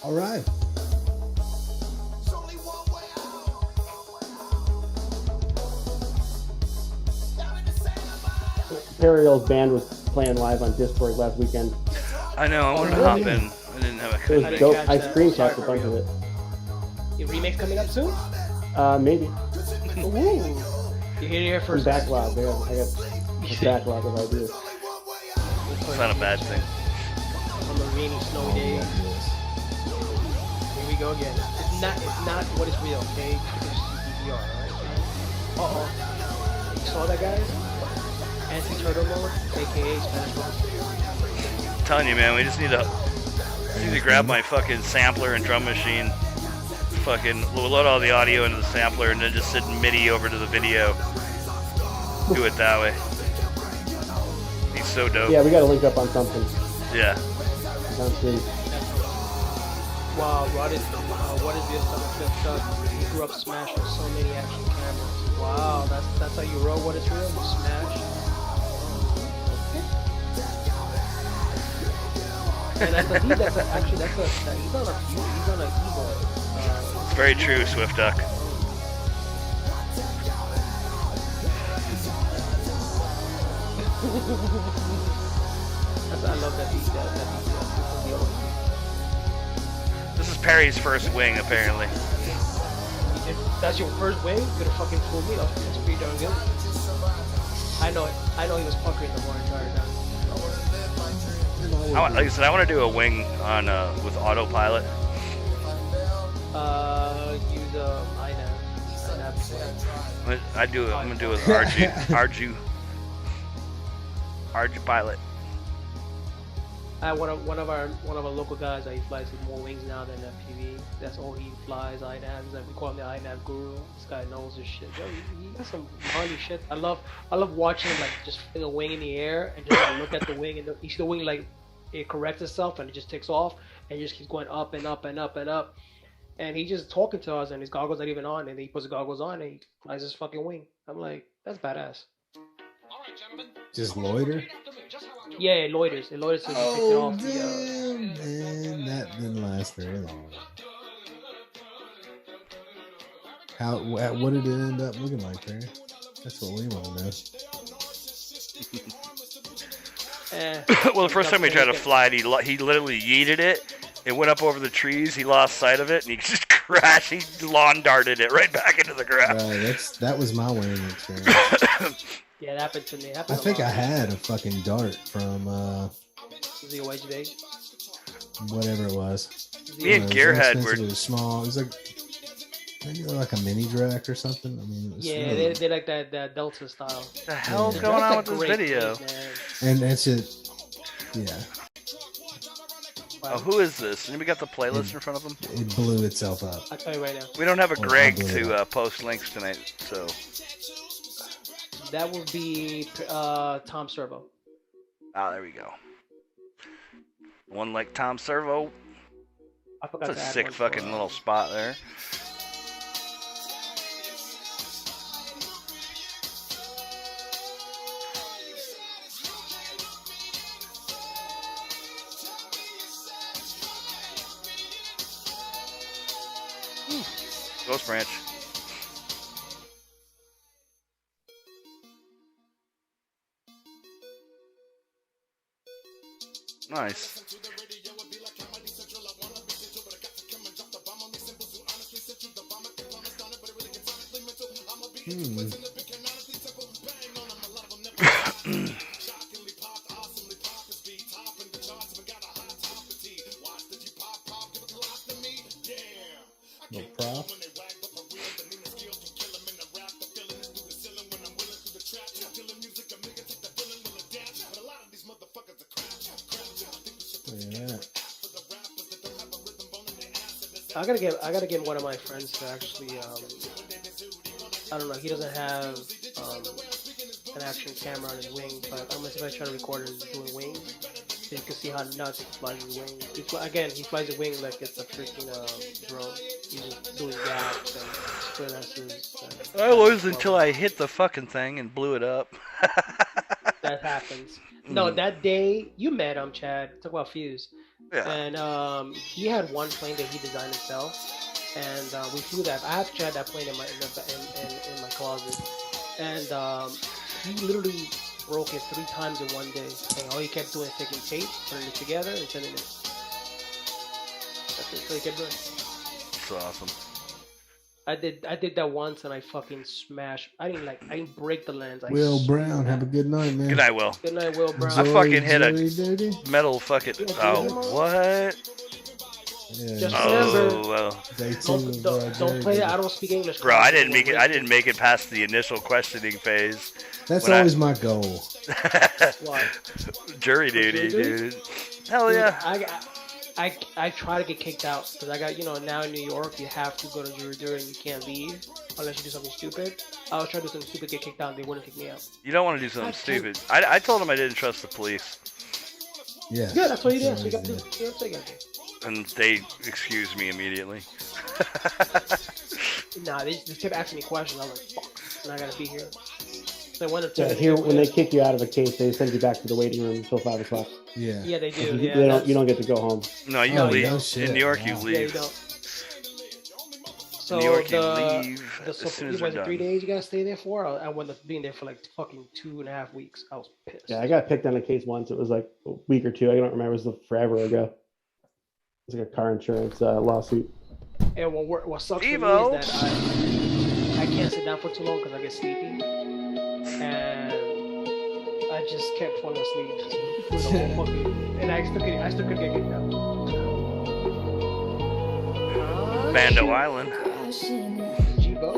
All right. Perio's band was playing live on Discord last weekend. I know, I wanted to hop in. I didn't have a It was couldn't dope. make I it. screenshot a bunch of it. Your remix coming up soon? Maybe. Ooh. You hear it here Some first. backlog. Yeah, I got a backlog of ideas. It's not a bad thing. On the rainy, snowy day. Here we go again. It's not what is real, okay? It's DVR, alright? Uh-oh. You saw that, guys? Anti-turtle mode, aka Spanish mode. I'm telling you, man, we just need to grab my fucking sampler and drum machine. We'll load all the audio into the sampler and then just sit MIDI over to the video. Do it that way. He's so dope. Yeah, we got to link up on something. Yeah. Well, what is your son of Fifth Doug? He grew up smashing so many action cameras. Wow, that's how you roll. What is real? You smash. And I believe he's on a Evo. It's very true, Swift Duck. I love that he's This is Perry's first wing, apparently. If that's your first wing, you're gonna fucking fool me. That's pretty darn good. I know he was puckering the whole entire time. Like I said, I want to do a wing on with autopilot. Use INAV. I'm gonna do it with Arju pilot. One of our local guys, he flies with more wings now than FPV. That's all he flies. INAV. Like, we call him the INAV guru. This guy knows his shit. Yo, he got some gnarly shit. I love watching him like just fling a wing in the air and just like, look at the wing, and you see the wing like it corrects itself and it just takes off and it just keeps going up and up and up and up. And he just talking to us and his goggles not even on, and he puts the goggles on and he flies his fucking wing. I'm like, that's badass. Just loiter? Yeah, it loiters. It loiters. Oh, damn, man. That didn't last very long. What did it end up looking like, Perry? That's what we want to know. Well, the first time we tried to fly it, he literally yeeted it. It went up over the trees. He lost sight of it, and he just crashed. He lawn darted it right back into the ground. That was my wing experience. Yeah, it happened to me. I think I had a fucking dart from Was it a WGDP? whatever it was. Me and Gearhead were. It was small. It was like maybe like a mini drac or something. I mean, it was yeah, they like that Delta style. The hell's going on with this video? And that's it. Yeah. Oh, who is this? Anybody got the playlist in front of them? It blew itself up. I'll tell you right now. We don't have a Greg to post links tonight, so. That would be Tom Servo. Ah, there we go. One like Tom Servo. I forgot That's a to add sick one fucking little spot there. Ghost Branch. Nice. No prop. Yeah. I gotta get one of my friends to actually I don't know, he doesn't have an action camera on his wing, but I'm gonna see if I try to record him doing wings, so you can see how nuts he flies his wing. He flies a wing like it's a freaking drone. He's just doing gaps and split S's. I was until I hit the fucking thing and blew it up. That happens. No, that day you met him, Chad. Talk about Fuse. Yeah. And he had one plane that he designed himself, and we flew that. I have Chad that plane in my closet, and he literally broke it 3 times in one day. And all he kept doing is taking tape, putting it together, and sending it. That's it. So he kept doing it. That's awesome. I did that once, and I fucking smashed. I didn't break the lens. Will Brown, have a good night, man. Good night, Will. Good night, Will Brown. I fucking hit a dirty. metal fucking. Oh, what? Yeah. Just Oh, well. don't play it. I don't speak English. Bro, I didn't make it past the initial questioning phase. That's When always my goal. What? Jury duty, dude. Hell yeah. I try to get kicked out because I got, now in New York you have to go to jury duty and you can't leave unless you do something stupid. I was trying to do something stupid, get kicked out, and they wouldn't kick me out. You don't want to do something stupid. I told him I didn't trust the police. Yeah. Yeah, that's what you did. So you got to do. And they excused me immediately. Nah, they just kept asking me questions. I was like, fuck, and I gotta be here. So when Here, when they kick you out of a case, they send you back to the waiting room until 5 o'clock. Yeah. Yeah, they do. You, Yeah, you don't get to go home. No, you leave. In New York, you Yeah, you leave. don't. So New York, you the leave as soon as was they're it 3 done. days you gotta stay there for? I wound up being there for like fucking 2.5 weeks. I was pissed. Yeah, I got picked on a case once. It was like a week or two. I don't remember. It was forever ago. It was like a car insurance lawsuit. And what sucks for me Evo. is that I can't sit down for too long because I get sleepy, and I just kept falling asleep for the whole fucking. And I still couldn't get kicked out. Bando Island. G-Bo.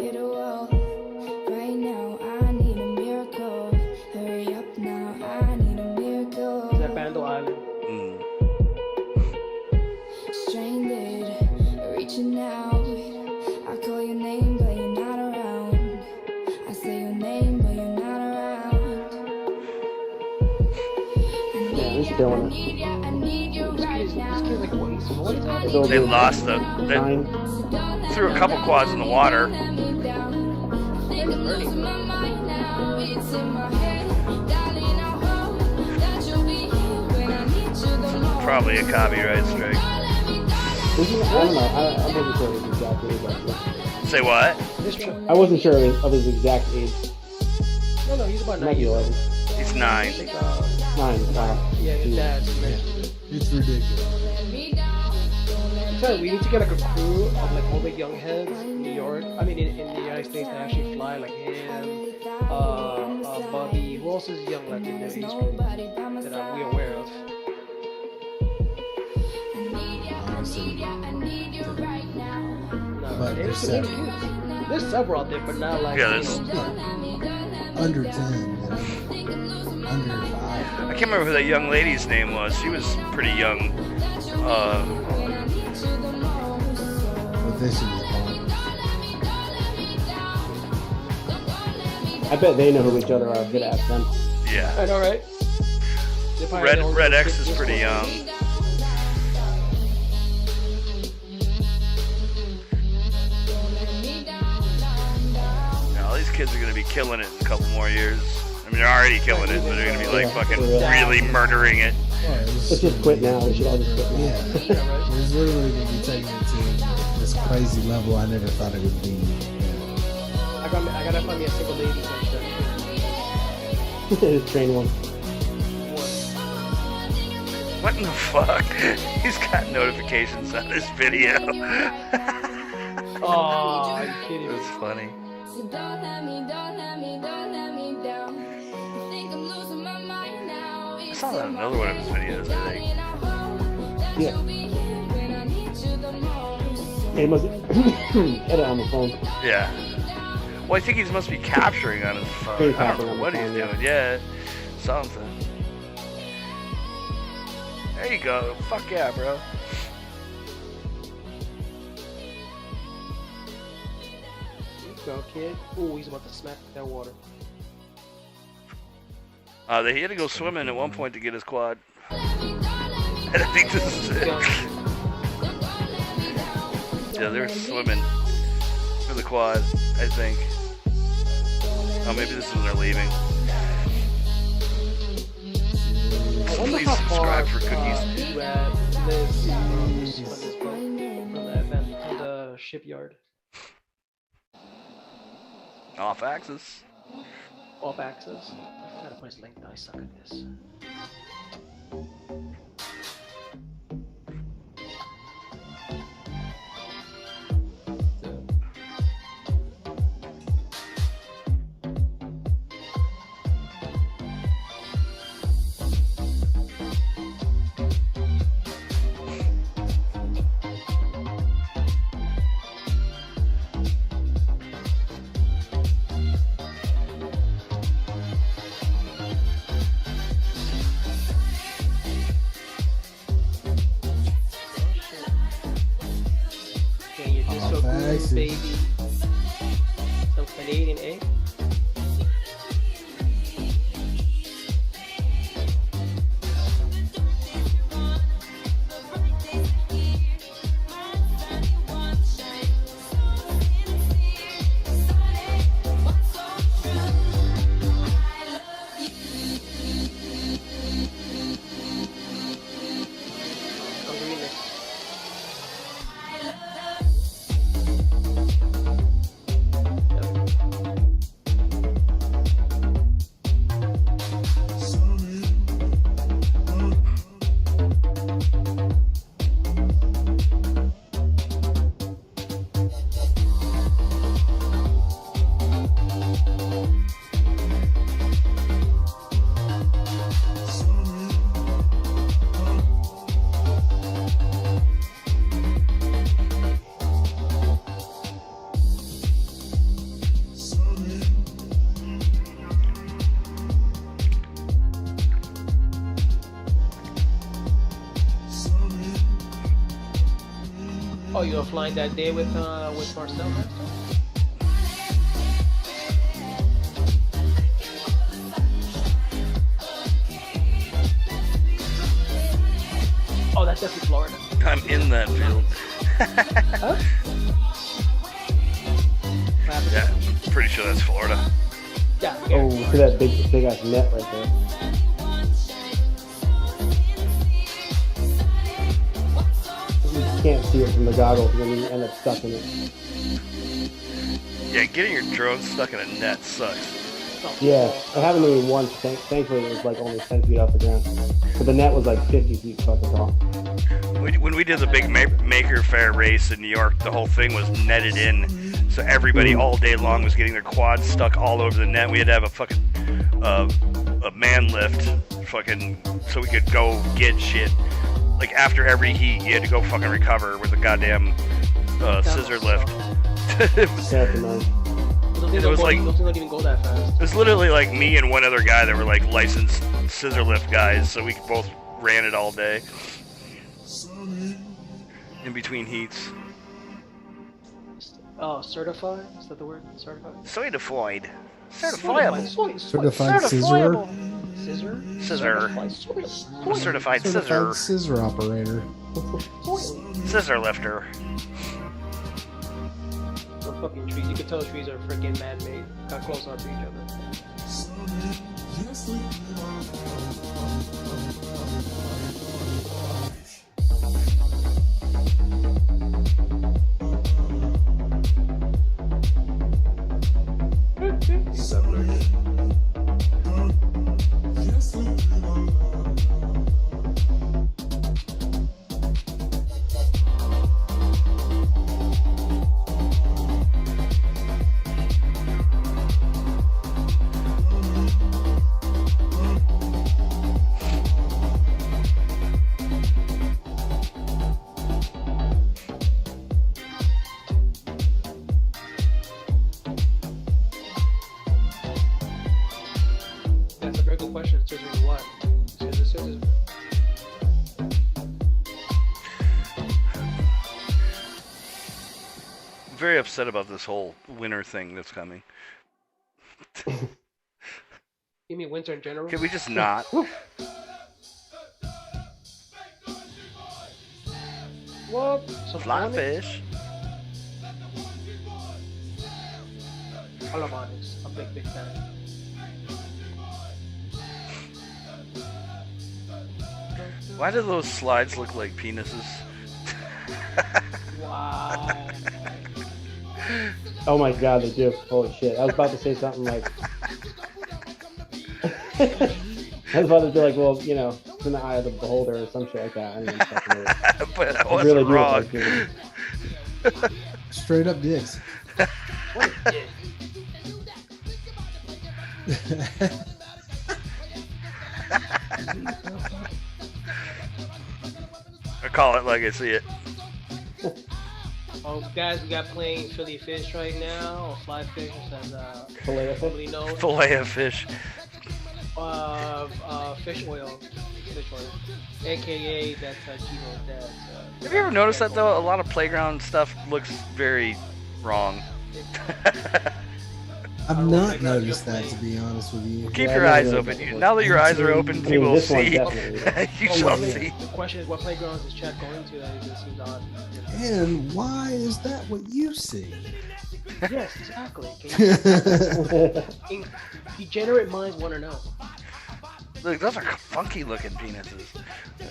Is that Bando Island? Reaching out, I call your name, but you're not around. I say your name, but you're not around. Yeah, he's killing it. I need you right now. They lost the. They threw a couple quads in the water. Probably a copyright strike. I don't know. I wasn't sure of his exact age. Actually. Say what? I wasn't sure of his exact age. No, he's about 9 Might be years 11. old. He's 9. Like, 9. yeah, his dad's It's ridiculous. So we need to get like a crew of like all the young heads in New York. I mean, in the United States that actually fly, like him, Bobby. Who else is young, like in the age group that we're aware of? But there's several. There's several out there, but not like. Yeah, there's. Under 10, under 5. I can't remember who that young lady's name was. She was pretty young. But then she was born. I bet they know who each other are. Good at them. Yeah. I know, right? Red X is pretty young. Now, all these kids are going to be killing it in a couple more years. I mean, they're already killing it, but they're going to be like fucking really murdering it. Let's just quit now. We should all just quit now. Yeah. It's literally going to be taking it to this crazy level I never thought it would be. I gotta find me a single lady. Just train one. What in the fuck? He's got notifications on this video. Oh, are you kidding me? That's funny. I saw that in another one of his videos, I think. Yeah. He must had it on the phone. Yeah. Well, I think he must be capturing on his phone. He's I don't capturing know on what the he's phone, yeah. doing. Yeah, something. There you go. Fuck yeah, bro. Go, kid. Ooh, he's about to smack that water. He had to go swimming at one point to get his quad. And I think this is it. Yeah, they were swimming for the quad, I think. Oh, maybe this is when they're leaving. Please subscribe for cookies. From the shipyard. Off axis. Off axis. I gotta put his link down. I suck at this. Baby, some Canadian egg. Oh, you were flying that day with Marcel? Oh, that's definitely Florida. I'm in that field. Huh? Yeah, pretty sure that's Florida. Yeah. Oh, look at that big ass net right there. You can't see it from the goggles, and then you end up stuck in it. Yeah, getting your drone stuck in a net sucks. Yeah, it happened to me once. Thankfully, it was like only 10 feet off the ground. But the net was like 50 feet fucking tall. When we did the big Maker Faire race in New York, the whole thing was netted in. So everybody all day long was getting their quads stuck all over the net. We had to have a fucking a man lift, fucking, so we could go get shit. Like after every heat, you had to go fucking recover with a goddamn scissor lift. It was like, don't even go that fast. it was literally like me and one other guy that were like licensed scissor lift guys, so we both ran it all day in between heats. Oh, certified? Is that the word? Certified? Certified. Certifiable. Certified scissor. Scissor? Scissor. Certified scissor. Scissor operator. Scissor lifter. The fucking trees. You can tell trees are freaking man-made. Got close up to each other. That's a very good question. Scissors what? Scissors. I'm very upset about this whole winter thing that's coming. You mean winter in general? Can we just not? What? Some Flyfish. I love Onyx. I'm a big fan. Why do those slides look like penises? Wow. Oh my god, they do. Holy shit. I was about to say something like... I was about to be like, well, you know, it's in the eye of the beholder or some shit like that. I didn't even fucking know it. But I I wasn't really do wrong. look like penis. Straight up dicks. What a dick. I call it like I see it. Oh, guys, we got plain Philly fish right now, or fly fish, as Filet of fish? nobody knows. Fillet of fish. Fish oil, aka that's Gino's dad's. Have you ever noticed that though? A lot of playground stuff looks very wrong. I've not noticed that, to be honest with you. Keep your eyes open. Now that your eyes are open, you will this one see. definitely. You shall see. The question is, what playgrounds is Chad going to? That it seems odd. And why is that what you see? Yes, exactly. Degenerate minds want to know. Look, those are funky looking penises.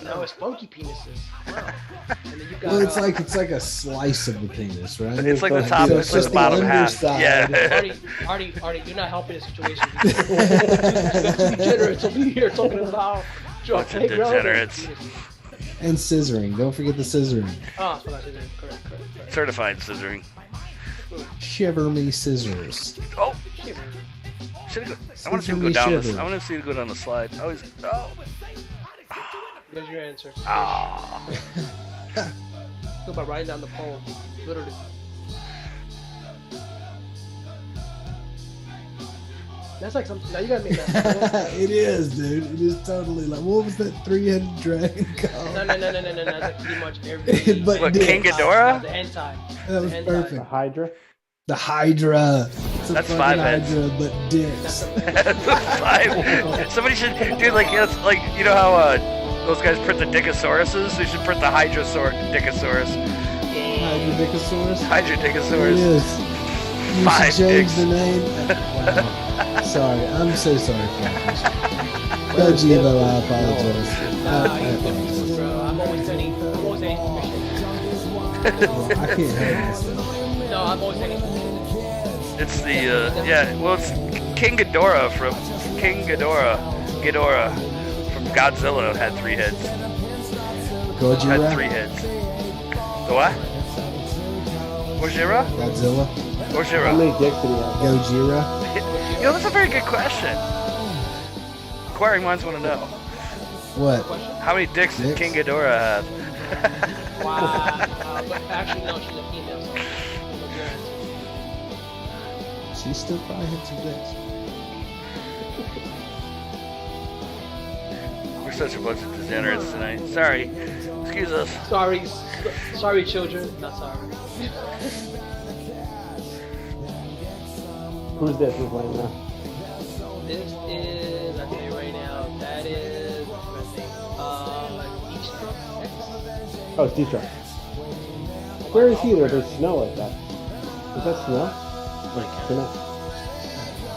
No, it's funky penises. Wow. And then you got, Well, it's like a slice of the penis, right? It's like the top, So it's like the just bottom half. underside. Yeah. Artie, you're not helping the situation. You got two degenerates over here talking about Bunch of degenerates. And scissoring. Don't forget the scissoring. Oh, so that's it. Correct. Certified scissoring. Shiver me scissors. Oh! I want to see him go down this. I want to see him go down the slide. Oh, he's. Oh! There's your answer. Ah! Think about riding down the pole. Literally. That's like something. Now you gotta make that. It is, dude. It is totally like, what was that 3-headed dragon called? No. That's like pretty much every. But What, dicks. King Ghidorah? The hentai. That was The hentai. The perfect. Hydra. The Hydra. It's a That's fucking 5 heads. Hydra, but dicks. Five. Somebody should, dude, like, it's like, you know how those guys print the Dickosauruses? They should print the Dickosaurus. Hydrodickosaurus? Hydrodickosaurus. It is. You 5 should change dicks. the name. Wow. Sorry. I'm so sorry, Frank. No, Givo, I apologize. I apologize. Bro, I'm always sending permission. Well, I can't help myself. No, I'm always sending permission. It's the, it's King Ghidorah from Godzilla had 3 heads. Gojira? Had 3 heads. The what? Gojira? Godzilla? How Gojira. many dicks did he have? Gojira? You know, that's a very good question. Inquiring minds want to know. What? How many dicks did King Ghidorah have? Wow. But actually, no, she's a female. So She still probably had some dicks. We're such a bunch of degenerates tonight. Sorry. Excuse us. sorry, children. Not sorry. Who's this? Who's playing now? This is, I'll tell you right now, that is, Eastern X? Oh, it's Detroit. Where is he there? There's snow like that. Is that snow? Like, snow?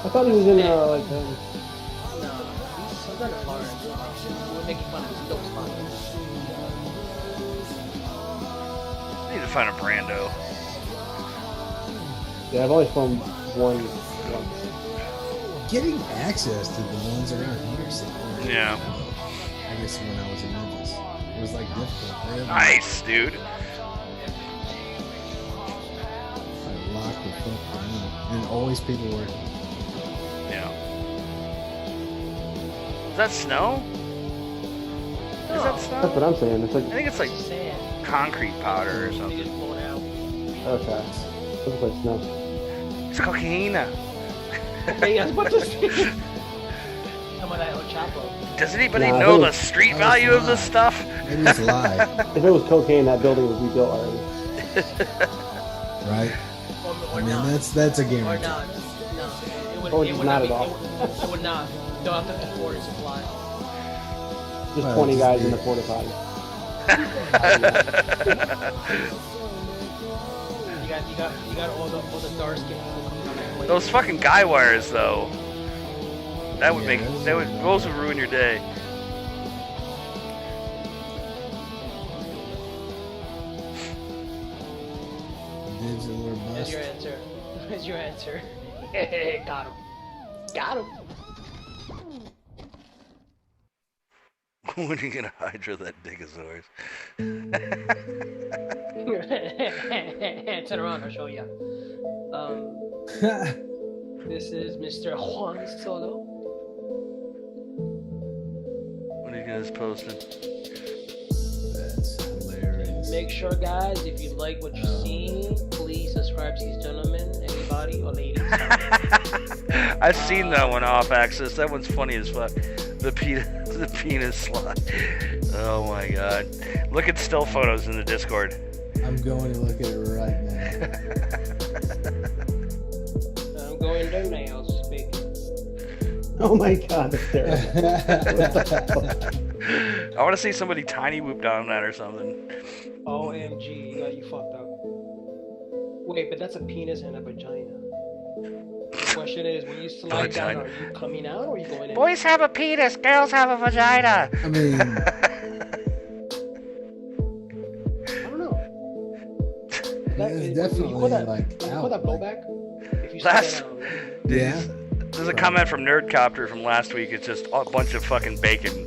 I thought he was in, No, he's not in Florida. We're making fun of his dope spot. I need to find a Brando. Yeah, I've only flown one once. Getting access to the ones around here is Yeah. I guess when I was in Memphis. It was like difficult. Nice, dude. I locked the fuck down. And always people working. Yeah. Is that snow? Is that snow? That's what I'm saying. It's like, I think it's like concrete powder or something. okay. Looks like snow. It's cocaine. Hey, I was about to say. Some of that El Chapo. Does anybody Nah, know it the was- street that was value of lie. this stuff? Maybe it's a lie. If it was cocaine, that building would be built already. Right? Or I mean, not. that's a Or guarantee. not. No. It would, Or it would not be, at all. It would not. They'll have to afford and supply. Just Well, 20 just guys be- in the porta potty. You got all the dark skin people coming on that way. Those fucking guy wires, though. That would Yeah, make those would ruin your day. Dibs and we're There's bust. your answer. There's your answer. Got him. Got him. When are you gonna hydra that Digosaurus? Turn around, I'll show you. This is Mr. Juan Solo. When are you guys posting? That's hilarious. Make sure, guys, if you like what you see, please subscribe to these gentlemen, anybody or ladies. I've seen that one off axis. That one's funny as fuck. The penis slot. Oh my god. Look at still photos in the Discord. I'm going to look at it right now. I'm going down now, speaking. Oh my god, that's terrible. I want to see somebody tiny whoop down that or something. OMG, you fucked up. Wait, but that's a penis and a vagina. The question is, when you slide down, are you coming out or are you going in? Boys have a penis, girls have a vagina. I mean, I don't know. it's definitely you call that, like you call out. that blowback? If you That's- slide down. Yeah. There's a comment from Nerdcopter from last week. It's just a bunch of fucking bacon.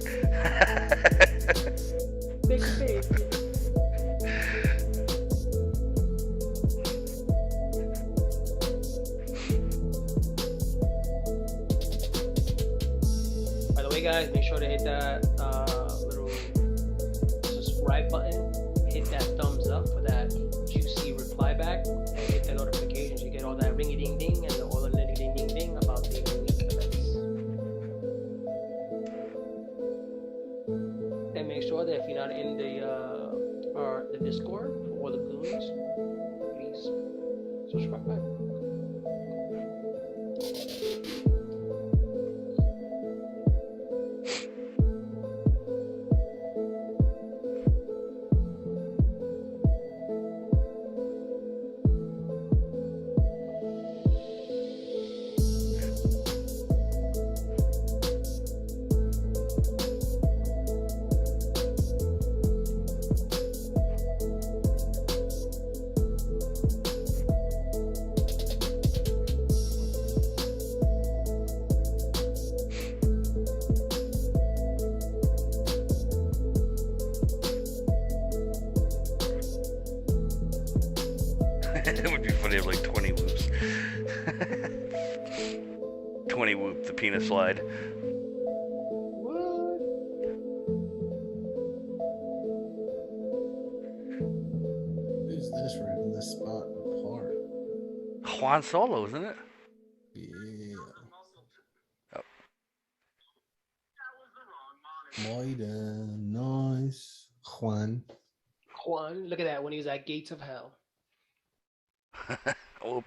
Big. By the way, guys, make sure to hit that little subscribe button. Hit that thumbs up for that juicy reply back, and hit the notifications. You get all that ring-a-ding-ding and all the nitty-ding-ding-ding about the week events. Discord for the goons, please subscribe. It would be funny if like 20 whoops. 20 whoop the penis slide. Who's this ripping this spot apart? Juan Solo, isn't it? Yeah. Oh. Moida, nice. Juan. Juan, look at that when he was at Gates of Hell. Oh,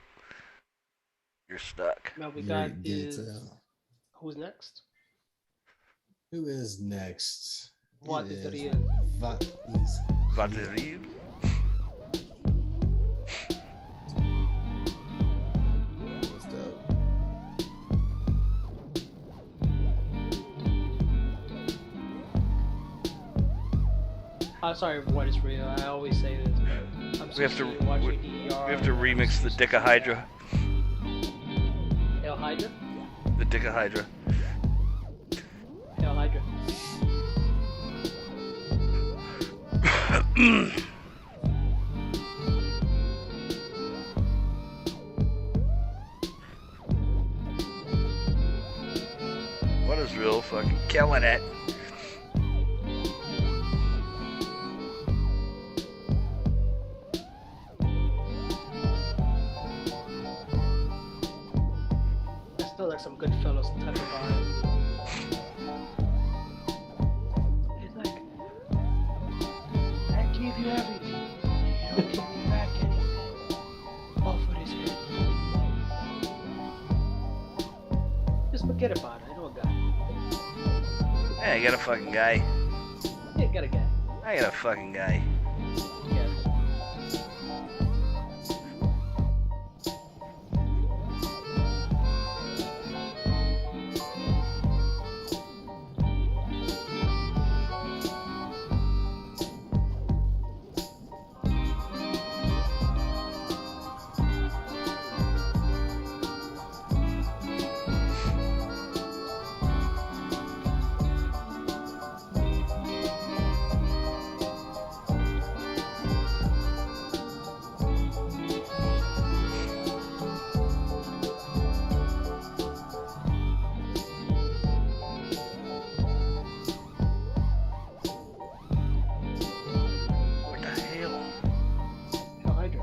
you're stuck. Now we Yeah, got Gates is of Hell. who's next? Who is next? What It is is it? Vatlis. Valeriu? What's up? I'm sorry for what is real. I always say this, but I'm so We have to sick of watching we DER. have to remix the Dicka Hydra. Hail Hydra? The Dicka Hydra. Hail Hydra. What is real fucking killing it? There's still like some good fellows type of vibe. It's like, I give you everything. You don't give me back anything. Off with his head. Just forget about it. I know a guy. Hey, I got a fucking guy. Yeah, got a guy. I got a fucking guy. Yeah. What the hell? Hail Hydra.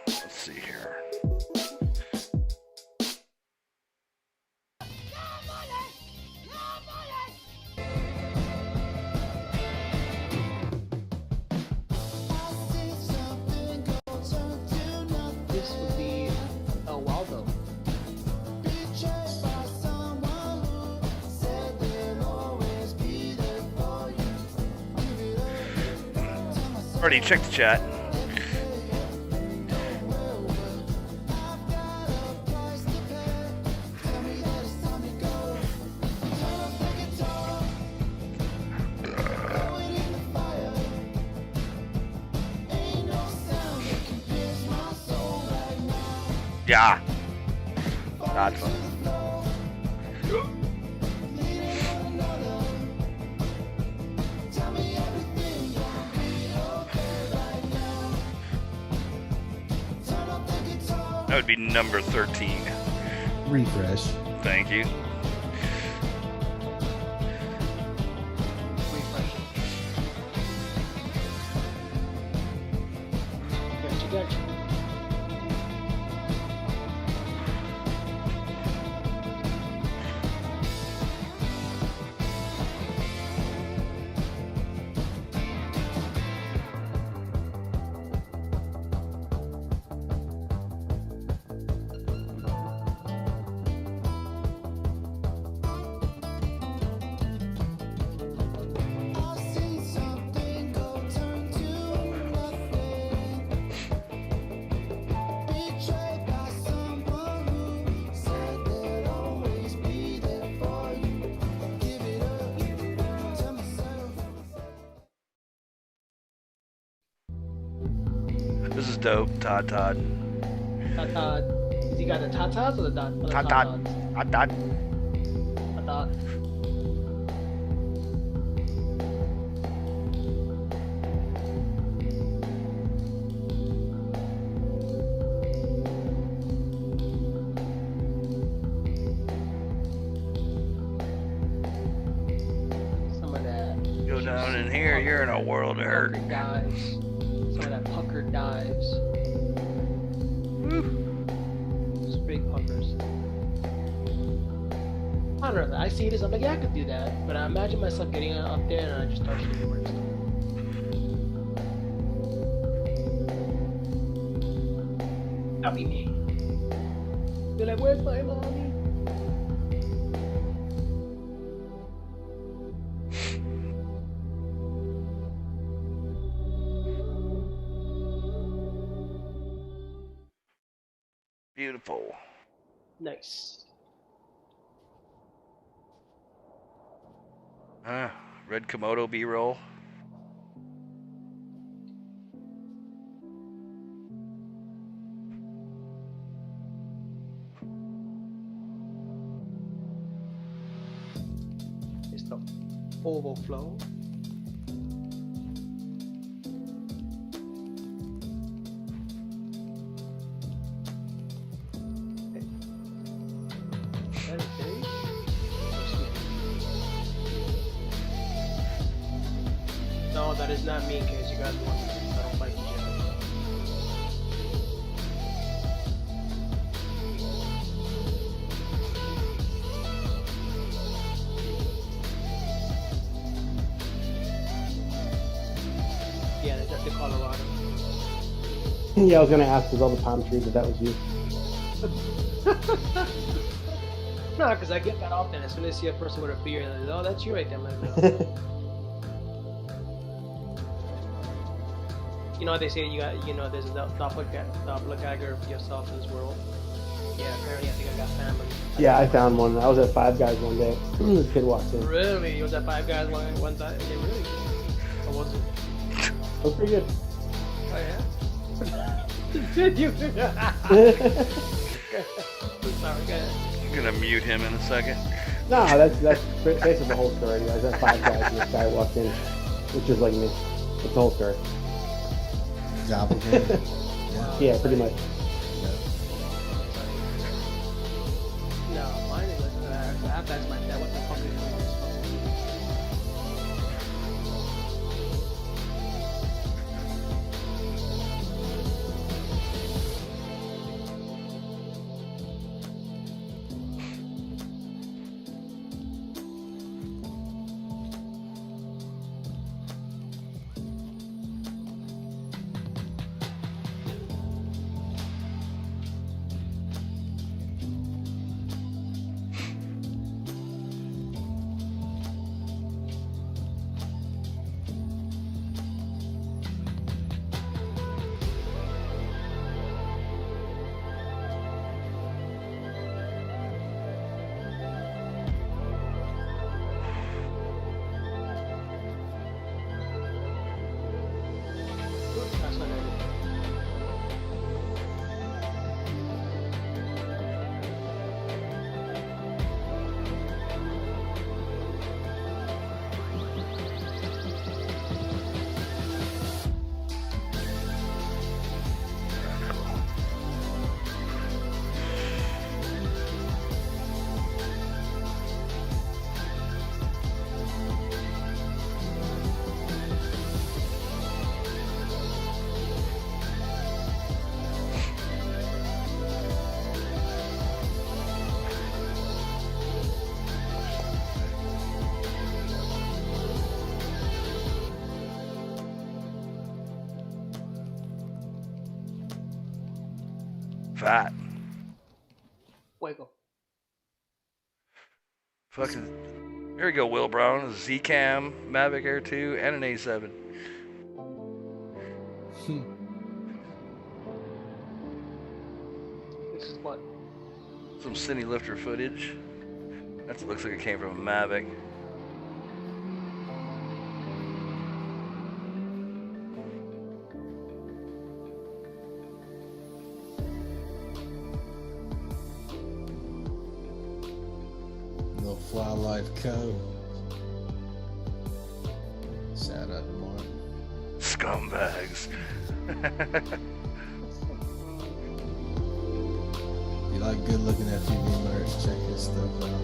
Let's see here. This would be a Waldo. Already checked the chat. Yeah. That's fun. That would be number 13. Refresh. Thank you. Gotcha. This is dope, Todd. Todd. You got the tatas or the dot? Todd. Dot. Some of that. Go down in here, you're in a world of hurt. Pucker dives. Some of that pucker dives. Just big puckers. I don't know. I see this. I'm like, yeah, I could do that. But I imagine myself getting up there and I just start shooting work stuff. That'll be me. Be like, where's my mommy? Beautiful. Nice. Red Komodo B-roll. It's the overflow. No, that is not me in case you guys want to. I don't like you. Yeah, that's the Colorado. Yeah, I was gonna ask with all the palm trees if that was you. No, because I get that often. As soon as I see a person with a beard, I'm like, oh, that's you right there. I'm like, no. You know, they say you got, you know, there's a doppelganger of yourself in this world. Yeah, apparently I think I got family. Yeah, I found one. I was at Five Guys one day. This kid walked in. Really? You was at Five Guys one time? Yeah, really? Or was it? It was pretty good. Oh, yeah? You... Sorry, go ahead. I'm gonna mute him in a second. No, that's basically the whole story. I was at Five Guys and this guy walked in, which is like me. It's the whole story. Doppelganger. Yeah, pretty much. No, mine is like, that's my dad. What the fuck is this? fat. Wiggle. Fucking. Here we go, Will Brown. Z-Cam, Mavic Air 2, and an A7. This is what? Some cine lifter footage. That looks like it came from a Mavic. Little Fly Life Co. Shout out to Mark. Scumbags. If you like good looking FPV merch, check his stuff out.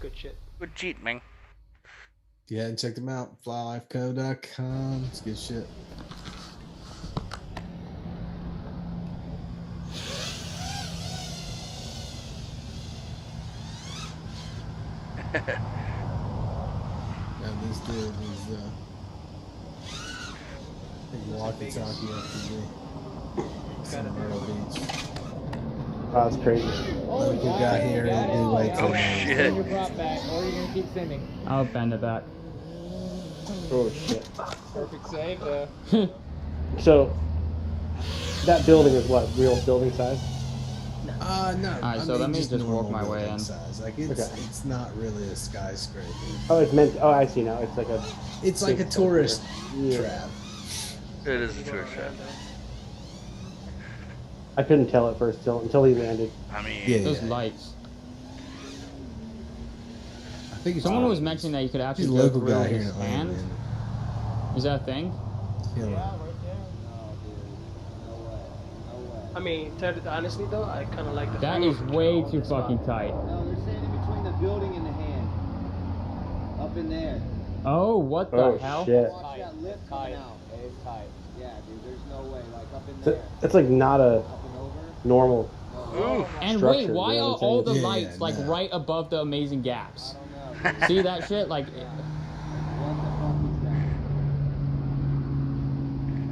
Good shit. Good cheat, man. Yeah, and check them out. FlyLifeCo.com. It's good shit. Now this dude was walkie-talkie FPV. Some Myrtle Beach. Oh, that's crazy. Let me get guy here and do wait till shit. Send your prop back, or you're gonna keep sending. I'll bend it back. Oh shit. Perfect save. So that building is what? Real building size? No. Alright, so let me just work my way in. Size. Like it's not really a skyscraper. Oh, it's meant. Oh, I see now. It's like a. It's like a tourist trap. It is a tourist trap. I couldn't tell at first until he landed. I mean, those lights. I think someone was mentioning that you could actually he's a local grill guy here in his Atlanta. hand. Man. Is that a thing? Yeah. I mean, honestly though, I kind of like the. That is way too fucking tight. No, they're saying in between the building and the hand. Up in there. Oh, what the hell? Shit. Watch that lip coming out. It's tight. Yeah, dude, there's no way. Like up in there. It's like not a normal. And structure, wait, why you know are what I'm all the saying? lights like right above the amazing gaps? See that shit? Like, I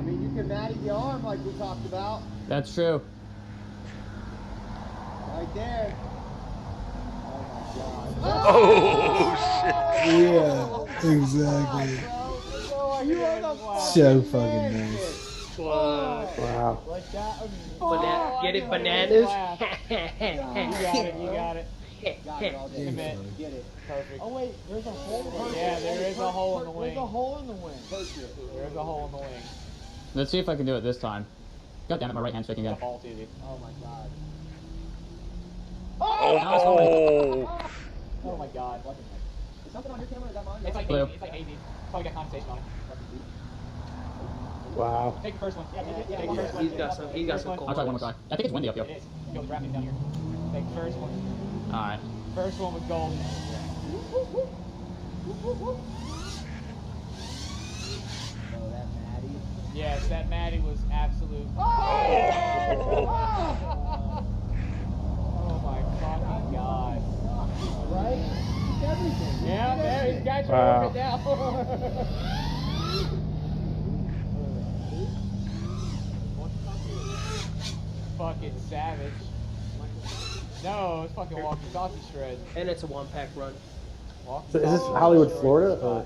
mean, you can natty the arm like we talked about. that's true. Right there. oh shit. Yeah. Exactly. You are the So fucking nice. Wow. Like that. Get it, bananas? You got it. Commit. Get it. Perfect. Oh wait, there's a hole. Yeah, there is a hole in the wing. There's a hole in the wing. There's a hole in the wing. Let's see if I can do it this time. God damn it, my right hand's shaking again. Oh my god. Oh! Oh my god. Is something on your camera? Is that mine? It's like Blue. it's like AV. Probably got condensation on it. Wow. Take the first one. Yeah, take the Yeah, first one. he's got some. He's got some cool. I'll try one more try. I think it's windy up here. It is. Go the wrapping down here. Take the first one. Alright. First one with gold. Oh, that Maddie. Yes, that Maddie was absolute. Oh my fucking god. Right? Everything. Yeah, there, he's got you Wow. over now. Fucking savage. No, it's fucking walkie-talkie shred. And it's a one-pack run. So is this Hollywood, Florida? Or?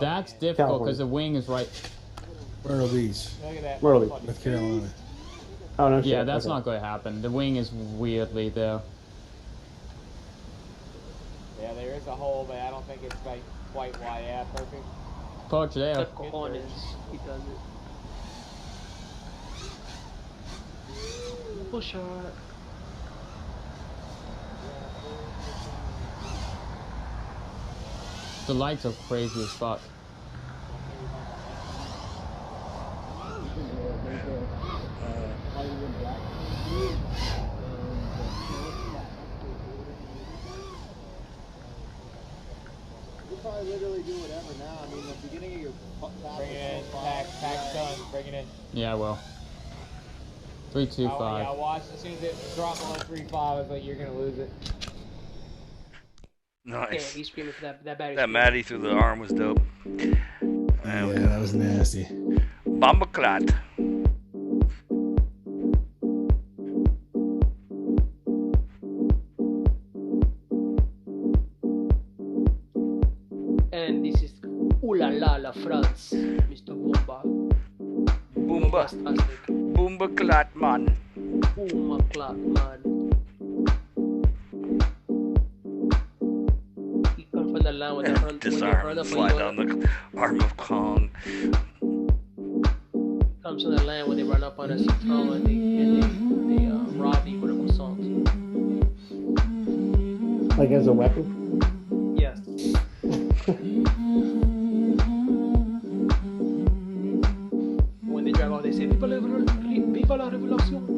That's difficult because California. the wing is right. Myrtle Beach, Look at that. Myrtle Beach. North Carolina. Oh no shit. Yeah, that's Okay. not going to happen. The wing is weirdly there. Yeah, there is a hole, but I don't think it's like quite wide. Yeah, perfect. Torch there. The cojones. He does it. Push shot. The lights are crazy as fuck. You probably literally do whatever now. I mean, the beginning of your Bring it in. Pack's done. Bring it in. Yeah, well. 3, 2, 5. Yeah, watch. As soon as it drops below 3.5, I was like, you're gonna lose it. Yeah, Nice. he's screaming for that battery. That Maddie through the arm was dope. Yeah, that was nasty. Bomba clot. And this is Ooh La La La France, Mr. Bomba. Boomba. Fantastic. Boomba clot, man. Boomba clock, man. He comes from the line with the run. Disarm and slide down the arm of Kong. Comes from the land where they run up on a citron and they rob you with a croissant. Like as a weapon? Yes. When they drive out, they say, Viva la revolution.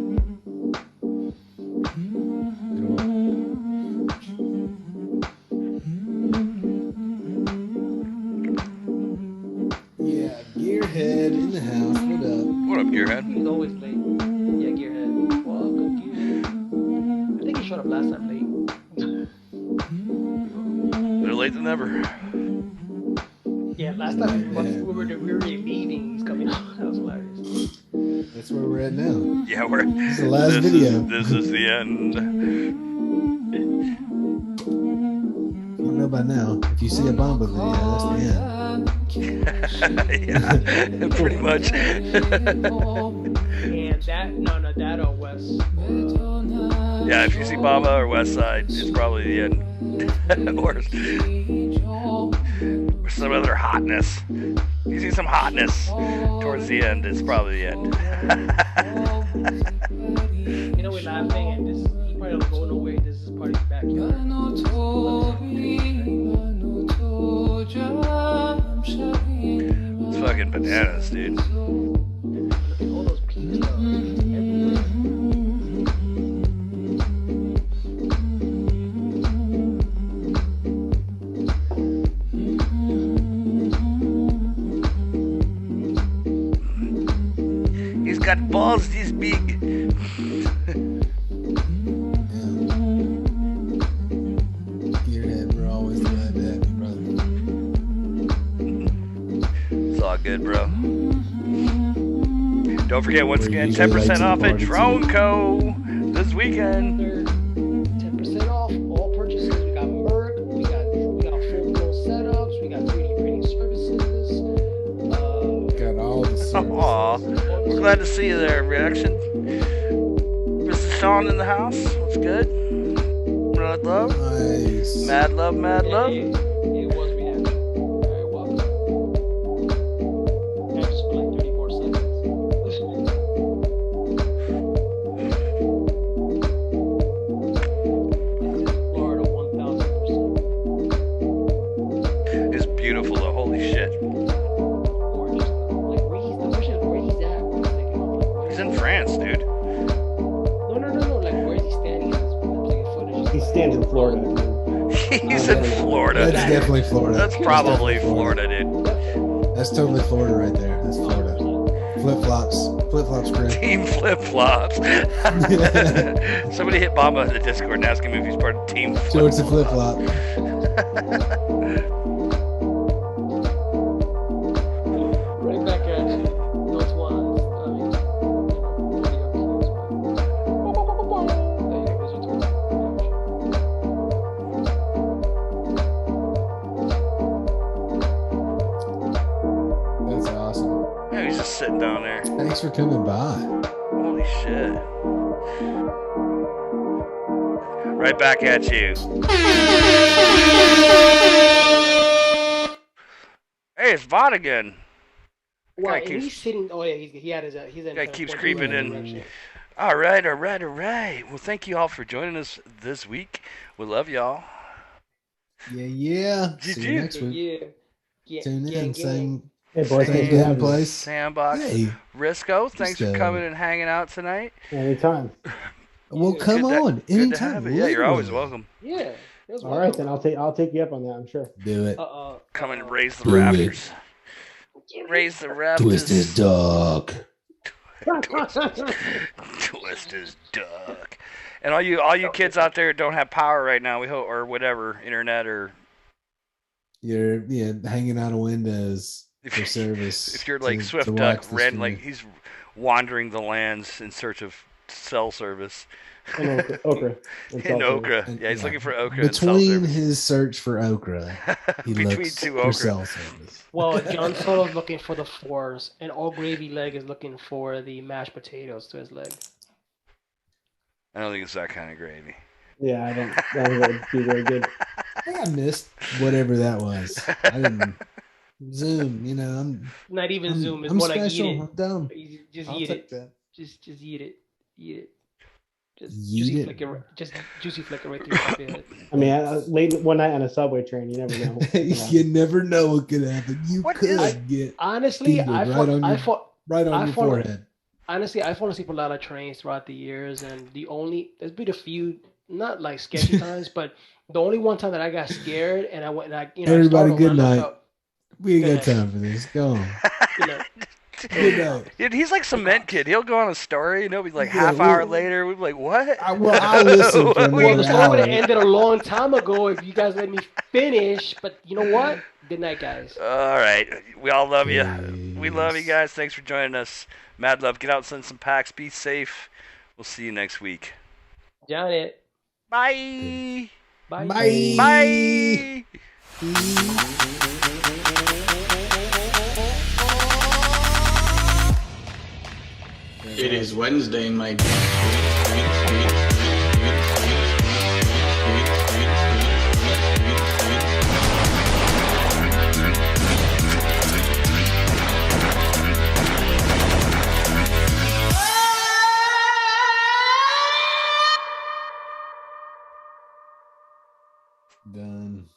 Yeah, Gearhead in the house. What up? What up, Gearhead? He's always late. Yeah, Gearhead. Welcome, Gearhead. I think he showed up last time late. Better late than never. Yeah, last time we were leaving, he's coming out. That was hilarious. That's where we're at now. Yeah, we're. This is the last video. This is the end. You know by now, if you see a Bomba video, that's the Yeah, pretty much. And that or West. Yeah, if you see Bama or West Side, it's probably the end. or some other hotness. You see some hotness towards the end, it's probably the end. You know, we're laughing, and this he probably don't go nowhere. This is part of his backyard. It's fucking bananas, dude. Look at all those peas everywhere. He's got balls this big. Gearhead, we're always glad to have you, brother. It's all good, bro. Don't forget, once We're again, usually 10% late to off the at party, Drone Co. this weekend. 10% off all purchases. We got Merc, we got full blown setups, we got 3D Aw, we're glad to see you there, Reaction. Mr. Sean in the house. What's good? Mad love. Nice. Mad love, mad love. It was reaction. Very welcome. I just for like 34 seconds. Florida 1000%. It's beautiful though. Holy shit. Gorgeous. Like where he's at? Where he's taking off. Like, He's in France, dude. No. Like where is he standing? I'm taking footage. He stands in Florida. He's in Florida. That's definitely Florida. That's probably Florida, dude. That's totally Florida right there. That's Florida. Flip flops, Chris. Team flip flops. Somebody hit Bamba in the Discord and ask him if he's part of Team Flip So it's a flip flop. Right back at you. Those ones. I mean, video cues, but. There you go. There's your tool. That's awesome. Yeah, he's just sitting down there. Thanks for coming by. Holy shit. Right back at you. Hey, it's Vod again. Why? Guy And keeps- he's sitting. Oh yeah, he had his. He's in. Guy keeps 10-14 creeping in. direction. All right. Well, thank you all for joining us this week. We love y'all. Yeah. Did See you? you next week. Yeah. Tune in. Same. Hey, boys, Same thanks for damn having me. place. Sandbox. Hey. Risco, thanks for Just, coming and hanging out tonight. Anytime. Well, come Good to- on. Good to Anytime. have it. Yeah, you're always literally. welcome. Yeah. It was All right, then I'll take you up on that. I'm sure. Do it. Come and raise the Do it. rafters. Raise the rafters. Twist his dog. Twist his duck. And all you kids out there don't have power right now, we hope, or whatever, internet or You're hanging out of windows for service. if you're like to Swift watch Duck, the ran stream. like he's wandering the lands in search of cell service. And okra. And In cell okra. And- Yeah, he's yeah. looking for okra and cell Between service. his search for okra, he Between looks two for okra. cell service. Well, John Solo's looking for the fours, and All Gravy Leg is looking for the mashed potatoes to his leg. I don't think it's that kind of gravy. Yeah, I don't think that would be very good. I think I missed whatever that was. I didn't Zoom. I'm Not even I'm- Zoom. It's I'm more like special. eat it. I'm dumb. Just I'll eat take it. that. Just eat it. Eat it. Just Yeet juicy it. flick it. Just juicy flick it right through your spit. I mean, late one night on a subway train, you never know. You never know what could happen. You could get Honestly, fingered I right on your forehead. Honestly, I've fallen asleep a lot of trains throughout the years, and there's been a few, not like sketchy times, but the only one time that I got scared and I went and I Everybody, started good running, I night. felt- We ain't Good got night. time for this. Go on. you know, Good night. Dude, he's like Cementkid. He'll go on a story and he'll be like Yeah, half hour well- later. We'll be like, what? I'll listen for What were you well, another the story would have hour. ended a long time ago if you guys let me finish. But you know what? Good night, guys. All right. We all love you. We Peace. love you guys. Thanks for joining us. Mad love. Get out and send some packs. Be safe. We'll see you next week. John it. Bye. Bye. Bye. Bye. It is Wednesday, my dude. Done.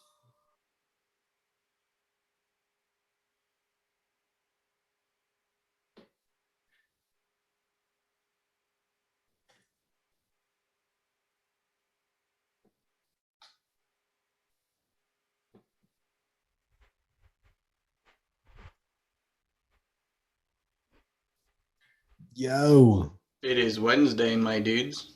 Yo. It is Wednesday, my dudes.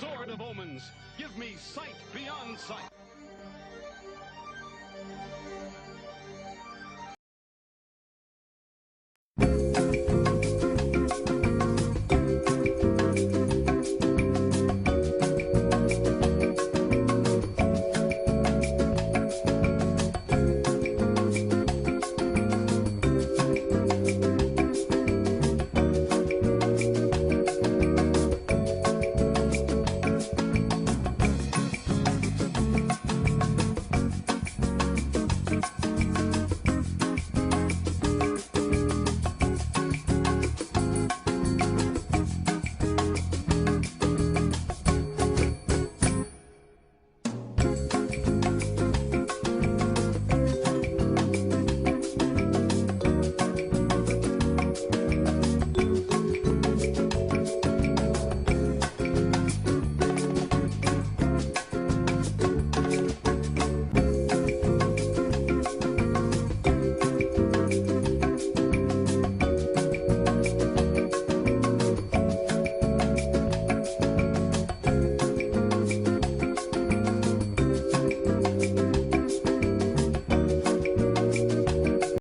Sword of omens, give me sight beyond sight.